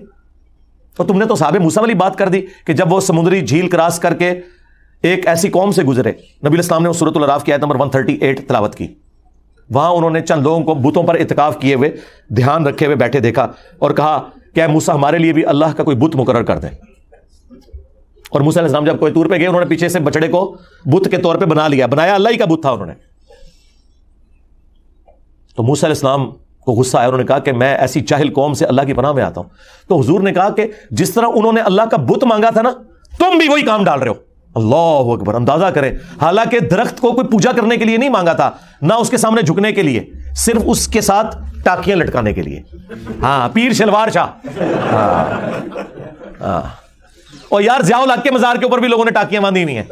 اور تم نے تو صحابہ موسیٰ والی بات کر دی کہ جب وہ سمندری جھیل کراس کر کے ایک ایسی قوم سے گزرے, نبی الاسلام نے سورۃ الاعراف کی آیت نمبر 138 تلاوت کی. وہاں انہوں نے چند لوگوں کو بتوں پر اعتکاف کیے ہوئے دھیان رکھے ہوئے بیٹھے دیکھا اور کہا کہ اے موسیٰ ہمارے لیے بھی اللہ کا کوئی بت مقرر کر دیں. اور موسیٰ علیہ السلام جب کوئی طور پہ گئے, انہوں نے پیچھے سے بچڑے کو بت کے طور پہ بنا لیا, بنایا اللہ ہی کا بت تھا انہوں نے. تو موسیٰ علیہ السلام کو غصہ آیا, انہوں نے کہا کہ میں ایسی جاہل قوم سے اللہ کی پناہ میں آتا ہوں. تو حضور نے کہا کہ جس طرح انہوں نے اللہ کا بت مانگا تھا نا, تم بھی وہی کام ڈال رہے ہو. اللہ اکبر. اندازہ کریں, حالانکہ درخت کو کوئی پوجا کرنے کے لیے نہیں مانگا تھا, نہ اس کے سامنے جھکنے کے لیے, صرف اس کے ساتھ ٹاکیاں لٹکانے کے لیے. ہاں پیر شلوار شاہ. ہاں اور یار ضیاء الحق کے مزار کے اوپر بھی لوگوں نے ٹاکیاں باندھی ہوئی ہیں.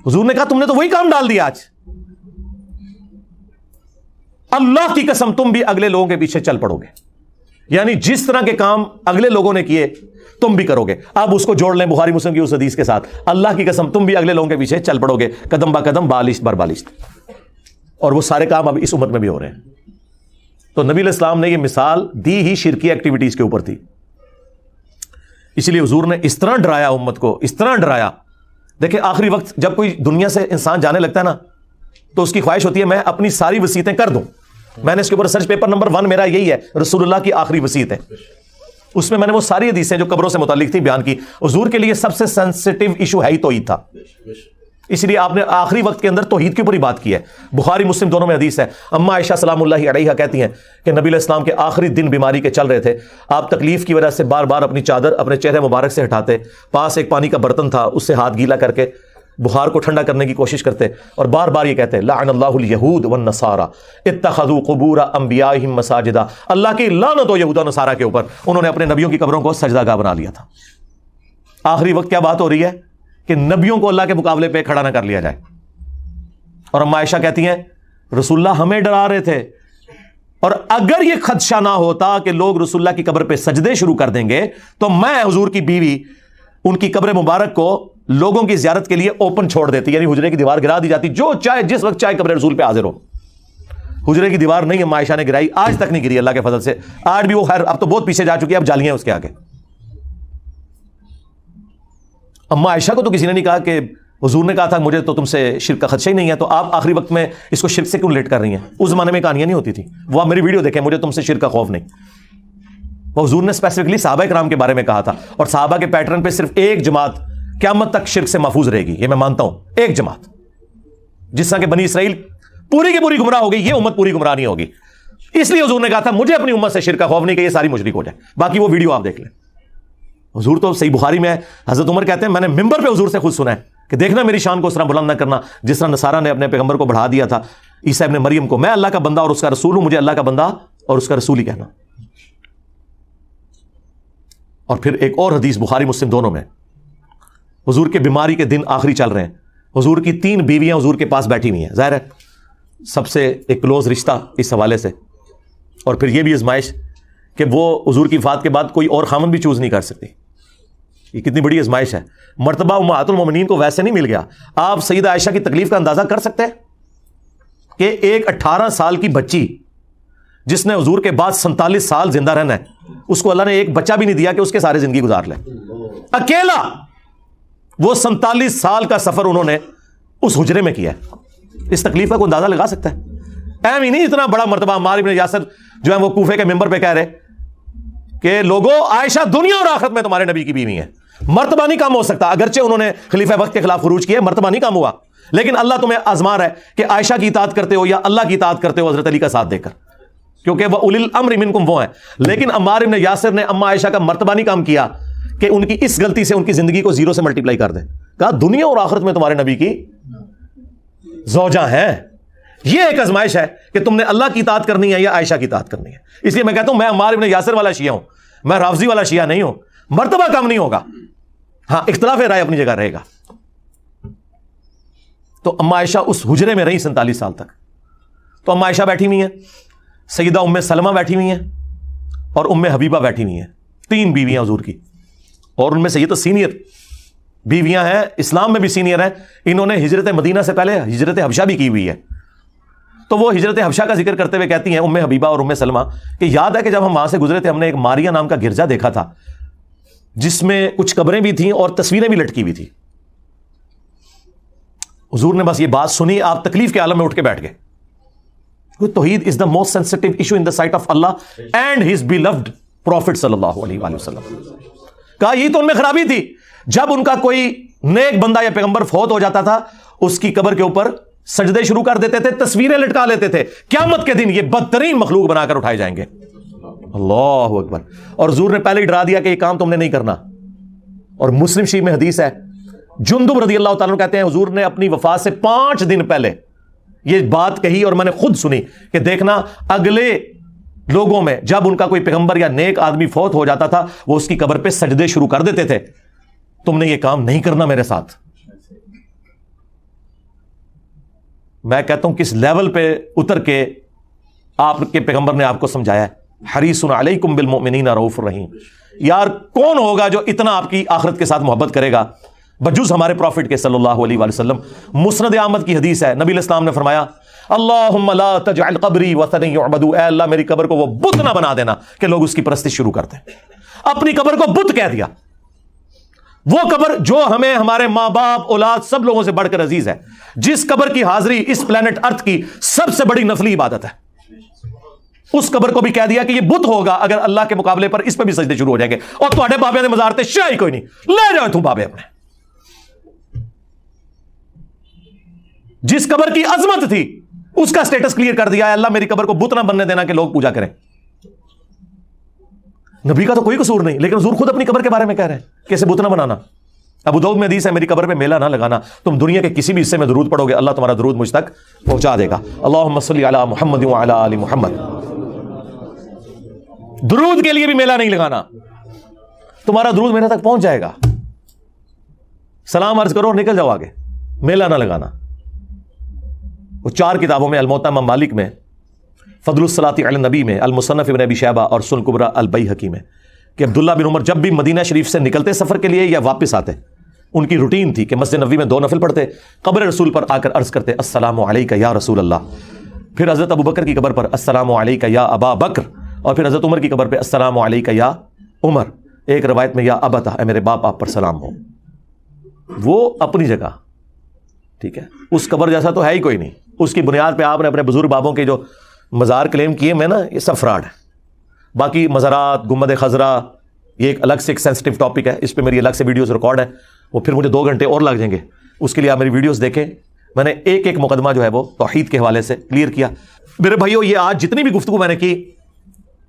حضور نے کہا تم نے تو وہی کام ڈال دیا آج. اللہ کی قسم تم بھی اگلے لوگوں کے پیچھے چل پڑو گے, یعنی جس طرح کے کام اگلے لوگوں نے کیے تم بھی کرو گے. اب اس کو جوڑ لیں بخاری مسلم کی اس حدیث کے ساتھ, اللہ کی قسم تم بھی اگلے لوگوں کے پیچھے چل پڑو گے قدم با قدم بالشت بر بالشت. اور وہ سارے کام اب اس امت میں بھی ہو رہے ہیں. تو نبی علیہ السلام نے یہ مثال دی ہی شرکی ایکٹیویٹیز کے اوپر تھی. اسی لیے حضور نے اس طرح ڈرایا امت کو, اس طرح ڈرایا. دیکھیں آخری وقت جب کوئی دنیا سے انسان جانے لگتا ہے نا, تو اس کی خواہش ہوتی ہے میں اپنی ساری وصیتیں کر دوں. میں نے اس کے اوپر ریسرچ پیپر نمبر 1 میرا یہی ہے, رسول اللہ کی آخری وصیت ہے. اس میں نے وہ ساری حدیثیں جو قبروں سے متعلق تھی بیان کی. حضور کے لیے سب سے سینسٹیو ایشو ہے ہی توحید تھا, اس لیے آپ نے آخری وقت کے اندر توحید کے اوپر ہی بات کی ہے. بخاری مسلم دونوں میں حدیث ہے. اما عائشہ سلام اللہ علیہا کہتی ہیں کہ نبی علیہ السلام کے آخری دن بیماری کے چل رہے تھے. آپ تکلیف کی وجہ سے بار بار اپنی چادر اپنے چہرے مبارک سے ہٹاتے, پاس ایک پانی کا برتن تھا, اس سے ہاتھ گیلا کر کے بخار کو ٹھنڈا کرنے کی کوشش کرتے, اور بار بار یہ کہتے لعن اللہ الیہود والنصارى اتخذوا قبور انبیائہم مساجدا. اللہ کی لعنت ہو یہود و نصارہ کے اوپر, انہوں نے اپنے نبیوں کی قبروں کو سجدہ گاہ بنا لیا تھا. آخری وقت کیا بات ہو رہی ہے کہ نبیوں کو اللہ کے مقابلے پہ کھڑا نہ کر لیا جائے. اور اما عائشہ کہتی ہیں رسول اللہ ہمیں ڈرا رہے تھے, اور اگر یہ خدشہ نہ ہوتا کہ لوگ رسول اللہ کی قبر پہ سجدے شروع کر دیں گے تو میں حضور کی بیوی ان کی قبر مبارک کو لوگوں کی زیارت کے لیے اوپن چھوڑ دیتی, یعنی حجرے کی دیوار گرا دی جاتی, جو چاہے جس وقت چاہے قبر رسول پہ حاضر ہو. حجرے کی دیوار نہیں اما عائشہ نے گرائی, آج تک نہیں گری اللہ کے فضل سے. آج بھی وہ خیر اب تو بہت پیچھے جا چکی ہے, اب جالیاں اس کے آگے. اما عائشہ کو تو کسی نے نہیں کہا کہ حضور نے کہا تھا مجھے تو تم سے شرک کا خدشہ ہی نہیں ہے, تو آپ آخری وقت میں اس کو شرک سے کیوں ریلیٹ کر رہی ہیں؟ اس زمانے میں کہانیاں نہیں ہوتی تھی. وہ آپ میری ویڈیو دیکھیں, مجھے تم سے شرک کا خوف نہیں. وہ حضور نے اسپیسیفکلی صحابہ کرام کے بارے میں کہا تھا, اور صحابہ کے پیٹرن پہ صرف ایک جماعت قیامت تک شرک سے محفوظ رہے گی, یہ میں مانتا ہوں. ایک جماعت, جس طرح کہ بنی اسرائیل پوری کی پوری گمراہ ہو گئی, یہ امت پوری گمراہ نہیں ہوگی. اس لیے حضور نے کہا تھا مجھے اپنی امت سے شرک کا خوف نہیں کہ یہ ساری مشرک ہو جائے. باقی وہ ویڈیو آپ دیکھ لیں. حضور تو صحیح بخاری میں حضرت عمر کہتے ہیں میں نے ممبر پہ حضور سے خود سنا ہے کہ دیکھنا میری شان کو اس طرح بلند نہ کرنا جس طرح نصارہ نے اپنے پیغمبر کو بڑھا دیا تھا, عیسیٰ ابن مریم کو. میں اللہ کا بندہ اور اس کا رسول ہوں, مجھے اللہ کا بندہ اور اس کا رسول ہی کہنا. اور پھر ایک اور حدیث بخاری مسلم دونوں میں, حضور کے بیماری کے دن آخری چل رہے ہیں, حضور کی 3 بیویاں حضور کے پاس بیٹھی ہوئی ہیں. ظاہر ہے سب سے ایک کلوز رشتہ اس حوالے سے, اور پھر یہ بھی آزمائش کہ وہ حضور کی وفات کے بعد کوئی اور خامن بھی چوز نہیں کر سکتی. یہ کتنی بڑی آزمائش ہے. مرتبہ امہات المومنین کو ویسے نہیں مل گیا. آپ سیدہ عائشہ کی تکلیف کا اندازہ کر سکتے ہیں کہ ایک 18 سال کی بچی جس نے حضور کے بعد 47 سال زندہ رہنا ہے, اس کو اللہ نے ایک بچہ بھی نہیں دیا کہ اس کے سارے زندگی گزار لے. اکیلا وہ 47 سال کا سفر انہوں نے اس حجرے میں کیا ہے. اس تکلیف کا کوئی اندازہ لگا سکتا ہے؟ اہم ہی نہیں اتنا بڑا مرتبہ. عمار بن یاسر جو ہے وہ کوفے کے ممبر پہ کہہ رہے کہ لوگوں عائشہ دنیا اور آخرت میں تمہارے نبی کی بیوی ہے. مرتبہ نہیں کم ہو سکتا, اگرچہ انہوں نے خلیفہ وقت کے خلاف خروج کیا, مرتبہ نہیں کم ہوا, لیکن اللہ تمہیں آزما رہا ہے کہ عائشہ کی اطاعت کرتے ہو یا اللہ کی اطاعت کرتے ہو حضرت علی کا ساتھ دے کر، کیونکہ وہ اولی الامر منکم وہ ہیں. لیکن عمار بن یاسر نے اما عائشہ کا مرتبہ نہیں کام کیا کہ ان کی اس غلطی سے ان کی زندگی کو زیرو سے ملٹیپلائی کر دیں. کہا دنیا اور آخرت میں تمہارے نبی کی زوجہ ہیں. یہ ایک آزمائش ہے کہ تم نے اللہ کی اطاعت کرنی ہے یا عائشہ کی اطاعت کرنی ہے. اس لیے میں کہتا ہوں میں عمار بن یاسر والا شیعہ ہوں، میں رافضی والا شیعہ نہیں ہوں. مرتبہ کم نہیں ہوگا، ہاں اختلاف رائے اپنی جگہ رہے گا. تو اما عائشہ اس حجرے میں رہی 47 سال تک. تو اما عائشہ بیٹھی ہوئی ہیں، سیدہ ام سلمہ بیٹھی ہوئی ہیں اور ام حبیبہ بیٹھی ہوئی ہیں. 3 بیویاں حضور کی، اور ان میں سے یہ تو سینئر بیویاں ہیں، اسلام میں بھی سینئر ہیں. انہوں نے ہجرت مدینہ سے پہلے ہجرت حبشہ بھی کی ہوئی ہے. تو وہ ہجرت حبشہ کا ذکر کرتے ہوئے کہتی ہیں ام حبیبہ اور ام سلمہ کہ یاد ہے کہ جب ہم وہاں سے گزرے تھے ہم نے ایک ماریا نام کا گرجا دیکھا تھا جس میں کچھ قبریں بھی تھیں اور تصویریں بھی لٹکی ہوئی تھی. حضور نے بس یہ بات سنی، آپ تکلیف کے عالم میں اٹھ کے بیٹھ گئے. توحید is the most sensitive issue in the sight of Allah and his beloved prophet صلی اللہ علیہ وآلہ وسلم. کہا یہ تو ان میں خرابی تھی، جب ان کا کوئی نیک بندہ یا پیغمبر فوت ہو جاتا تھا اس کی قبر کے اوپر سجدے شروع کر دیتے تھے، تصویریں لٹکا لیتے تھے. قیامت کے دن یہ بدترین مخلوق بنا کر اٹھائے جائیں گے. اللہ اکبر. اور حضور نے پہلے ہی ڈرا دیا کہ یہ کام تم نے نہیں کرنا. اور مسلم شریف میں حدیث ہے، جندب رضی اللہ تعالیٰ کہتے ہیں حضور نے اپنی وفات سے 5 دن پہلے یہ بات کہی اور میں نے خود سنی کہ دیکھنا اگلے لوگوں میں جب ان کا کوئی پیغمبر یا نیک آدمی فوت ہو جاتا تھا وہ اس کی قبر پہ سجدے شروع کر دیتے تھے. تم نے یہ کام نہیں کرنا میرے ساتھ. میں کہتا ہوں کس لیول پہ اتر کے آپ کے پیغمبر نے آپ کو سمجھایا ہے. حریص علیکم بالمؤمنین رؤوف الرحیم. یار کون ہوگا جو اتنا آپ کی آخرت کے ساتھ محبت کرے گا بجز ہمارے پروفٹ کے صلی اللہ علیہ وآلہ وسلم. مسند احمد کی حدیث ہے، نبی علیہ السلام نے فرمایا اللہم لا تجعل قبری وثنا یعبد. اے اللہ میری قبر کو وہ بت نہ بنا دینا کہ لوگ اس کی پرستش شروع کرتے ہیں. اپنی قبر کو بت کہہ دیا. وہ قبر جو ہمیں ہمارے ماں باپ اولاد سب لوگوں سے بڑھ کر عزیز ہے، جس قبر کی حاضری اس پلانٹ ارتھ کی سب سے بڑی نفلی عبادت ہے، اس قبر کو بھی کہہ دیا کہ یہ بت ہوگا اگر اللہ کے مقابلے پر اس پہ بھی سجدے شروع ہو جائیں گے. اور تواڈے بابے نے مزار تے شاہی کوئی نہیں، لے جاؤ تم بابے اپنے. جس قبر کی عظمت تھی اس کا سٹیٹس کلیئر کر دیا ہے اللہ میری قبر کو بت نہ بننے دینا کہ لوگ پوجا کریں. نبی کا تو کوئی قصور نہیں، لیکن حضور خود اپنی قبر کے بارے میں کہہ رہے ہیں کہ اسے بت نہ بنانا. ابو داؤد میں حدیث ہے میری قبر پہ میلہ نہ لگانا. تم دنیا کے کسی بھی حصے میں درود پڑھو گے اللہ تمہارا درود مجھ تک پہنچا دے گا. اللہم صلی علی محمد وعلی آل محمد. درود کے لیے بھی میلہ نہیں لگانا، تمہارا درود میرے تک پہنچ جائے گا. سلام عرض کرو نکل جاؤ آگے، میلہ نہ لگانا. وہ 4 کتابوں میں الموطا امام مالک میں، فضل الصلاۃ علی النبی میں، المصنف ابن ابی شیبہ اور سنن کبری البیہقی میں کہ عبداللہ بن عمر جب بھی مدینہ شریف سے نکلتے سفر کے لیے یا واپس آتے ان کی روٹین تھی کہ مسجد نبوی میں 2 نفل پڑھتے، قبر رسول پر آ کر عرض کرتے السلام علیک یا رسول اللہ. پھر حضرت ابو بکر کی قبر پر السلام علیک یا ابا بکر، اور پھر حضرت عمر کی قبر پہ السلام علیک یا عمر. ایک روایت میں یا ابتا، اے میرے باپ آپ پر سلام ہو. وہ اپنی جگہ ٹھیک ہے، اس قبر جیسا تو ہے ہی کوئی نہیں. اس کی بنیاد پہ آپ نے اپنے بزرگ بابوں کے جو مزار کلیم کیے میں نا یہ سب فراڈ ہے. باقی مزارات گنبد خضرا یہ ایک الگ سے ایک سینسٹیو ٹاپک ہے، اس پہ میری الگ سے ویڈیوز ریکارڈ ہیں، وہ پھر مجھے 2 گھنٹے اور لگ جائیں گے. اس کے لیے آپ میری ویڈیوز دیکھیں. میں نے ایک مقدمہ جو ہے وہ توحید کے حوالے سے کلیئر کیا. میرے بھائیو یہ آج جتنی بھی گفتگو میں نے کی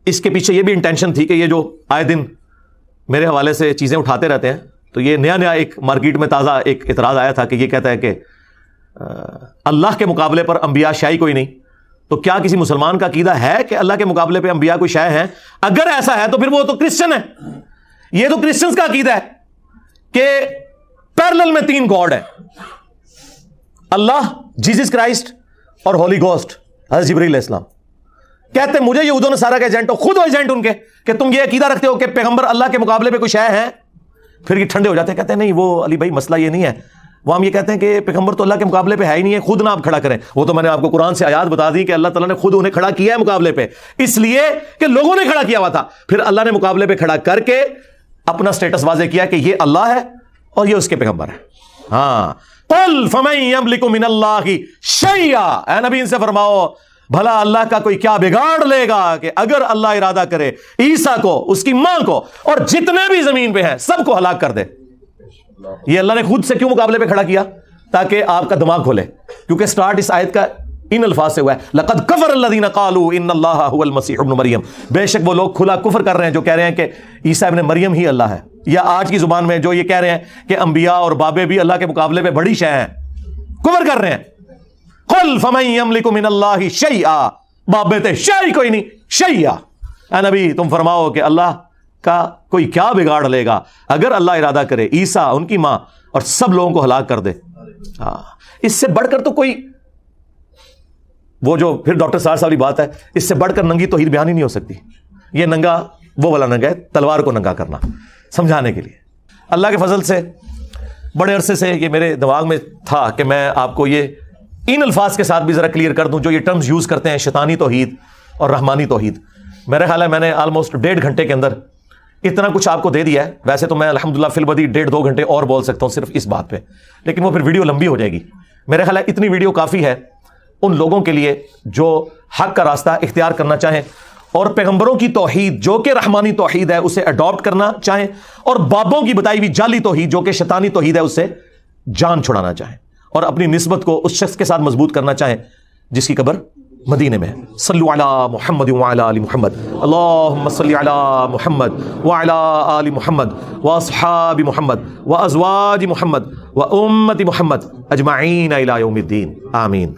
اس کے پیچھے یہ بھی انٹینشن تھی کہ یہ جو آئے دن میرے حوالے سے چیزیں اٹھاتے رہتے ہیں تو یہ نیا ایک مارکیٹ میں تازہ ایک اعتراض آیا تھا کہ یہ کہتا ہے کہ اللہ کے مقابلے پر انبیاء شے کوئی نہیں. تو کیا کسی مسلمان کا عقیدہ ہے کہ اللہ کے مقابلے پہ انبیاء کوئی شے ہیں؟ اگر ایسا ہے تو پھر وہ تو کرسچن ہے. یہ تو کرسچنز کا عقیدہ ہے کہ پیرلل میں 3 گاڈ ہیں، اللہ، جیسس کرائسٹ اور ہولی گوسٹ حضرت جبرائیل علیہ السلام. کہتے ہیں مجھے یہود و نصارہ کے ایجنٹ ہو، خود ہو ایجنٹ ان کے، کہ تم یہ عقیدہ رکھتے ہو کہ پیغمبر اللہ کے مقابلے پہ کوئی شے ہیں. پھر یہ ٹھنڈے ہو جاتے ہیں، کہتے ہیں نہیں وہ علی بھائی مسئلہ یہ نہیں ہے. وہ ہم یہ کہتے ہیں کہ پیغمبر تو اللہ کے مقابلے پہ ہے ہی نہیں ہے، خود نہ آپ کھڑا کریں. وہ تو میں نے آپ کو قرآن سے آیات بتا دی کہ اللہ تعالیٰ نے خود انہیں کھڑا کیا ہے مقابلے پہ، اس لیے کہ لوگوں نے کھڑا کیا ہوا تھا. پھر اللہ نے مقابلے پہ کھڑا کر کے اپنا سٹیٹس واضح کیا کہ یہ اللہ ہے اور یہ اس کے پیغمبر ہے. ہاں قل فمن یملک من اللہ شیئا، اے نبی ان سے فرماؤ بھلا اللہ کا کوئی کیا بگاڑ لے گا کہ اگر اللہ ارادہ کرے عیسیٰ کو، اس کی ماں کو اور جتنے بھی زمین پہ ہیں سب کو ہلاک کر دے. یہ اللہ نے خود سے کیوں مقابلے پہ کھڑا کیا؟ تاکہ آپ کا دماغ کھولے، کیونکہ سٹارٹ اس آیت کا ان الفاظ سے ہوا ہے، لقد کفر الذین قالوا ان اللہ هو المسیح ابن مریم، بے شک وہ لوگ کھلا کفر کر رہے ہیں جو کہہ رہے ہیں کہ عیسیٰ ابن مریم ہی اللہ ہے، یا آج کی زبان میں جو یہ کہہ رہے ہیں کہ انبیاء اور بابے بھی اللہ کے مقابلے میں بڑی شے ہیں، کفر کر رہے ہیں۔ قل فمن یملک من اللہ شیئا، بابے تے شیء کوئی نہیں، شیئا، اے نبی تم فرماؤ کہ اللہ کا کوئی کیا بگاڑ لے گا اگر اللہ ارادہ کرے عیسیٰ، ان کی ماں اور سب لوگوں کو ہلاک کر دے۔ اس سے بڑھ کر تو کوئی، وہ جو پھر ڈاکٹر صاحب والی بات ہے، اس سے بڑھ کر ننگی توحید بیان ہی نہیں ہو سکتی۔ یہ ننگا وہ والا ننگا ہے، تلوار کو ننگا کرنا سمجھانے کے لیے۔ اللہ کے فضل سے بڑے عرصے سے یہ میرے دماغ میں تھا کہ میں آپ کو یہ ان الفاظ کے ساتھ بھی ذرا کلیئر کر دوں جو یہ ٹرمز یوز کرتے ہیں، شیطانی توحید اور رحمانی توحید۔ میرا خیال ہے میں نے آلموسٹ 1.5 گھنٹے کے اندر اتنا کچھ آپ کو دے دیا ہے۔ ویسے تو میں الحمدللہ فی البدی 1.5-2 گھنٹے اور بول سکتا ہوں صرف اس بات پہ، لیکن وہ پھر ویڈیو لمبی ہو جائے گی۔ میرا خیال ہے اتنی ویڈیو کافی ہے ان لوگوں کے لیے جو حق کا راستہ اختیار کرنا چاہیں اور پیغمبروں کی توحید جو کہ رحمانی توحید ہے اسے اڈاپٹ کرنا چاہیں، اور بابوں کی بتائی ہوئی جعلی توحید جو کہ شیطانی توحید ہے اس سے جان چھڑانا چاہیں، اور اپنی نسبت کو اس شخص کے ساتھ مضبوط کرنا چاہیں جس کی قبر مدینے میں ہے۔ صلو علی محمد وعلی آل محمد، اللہم صلی علی محمد وعلی آل محمد واصحاب محمد وازواج محمد وامت محمد اجمعین الی یوم الدین، آمین۔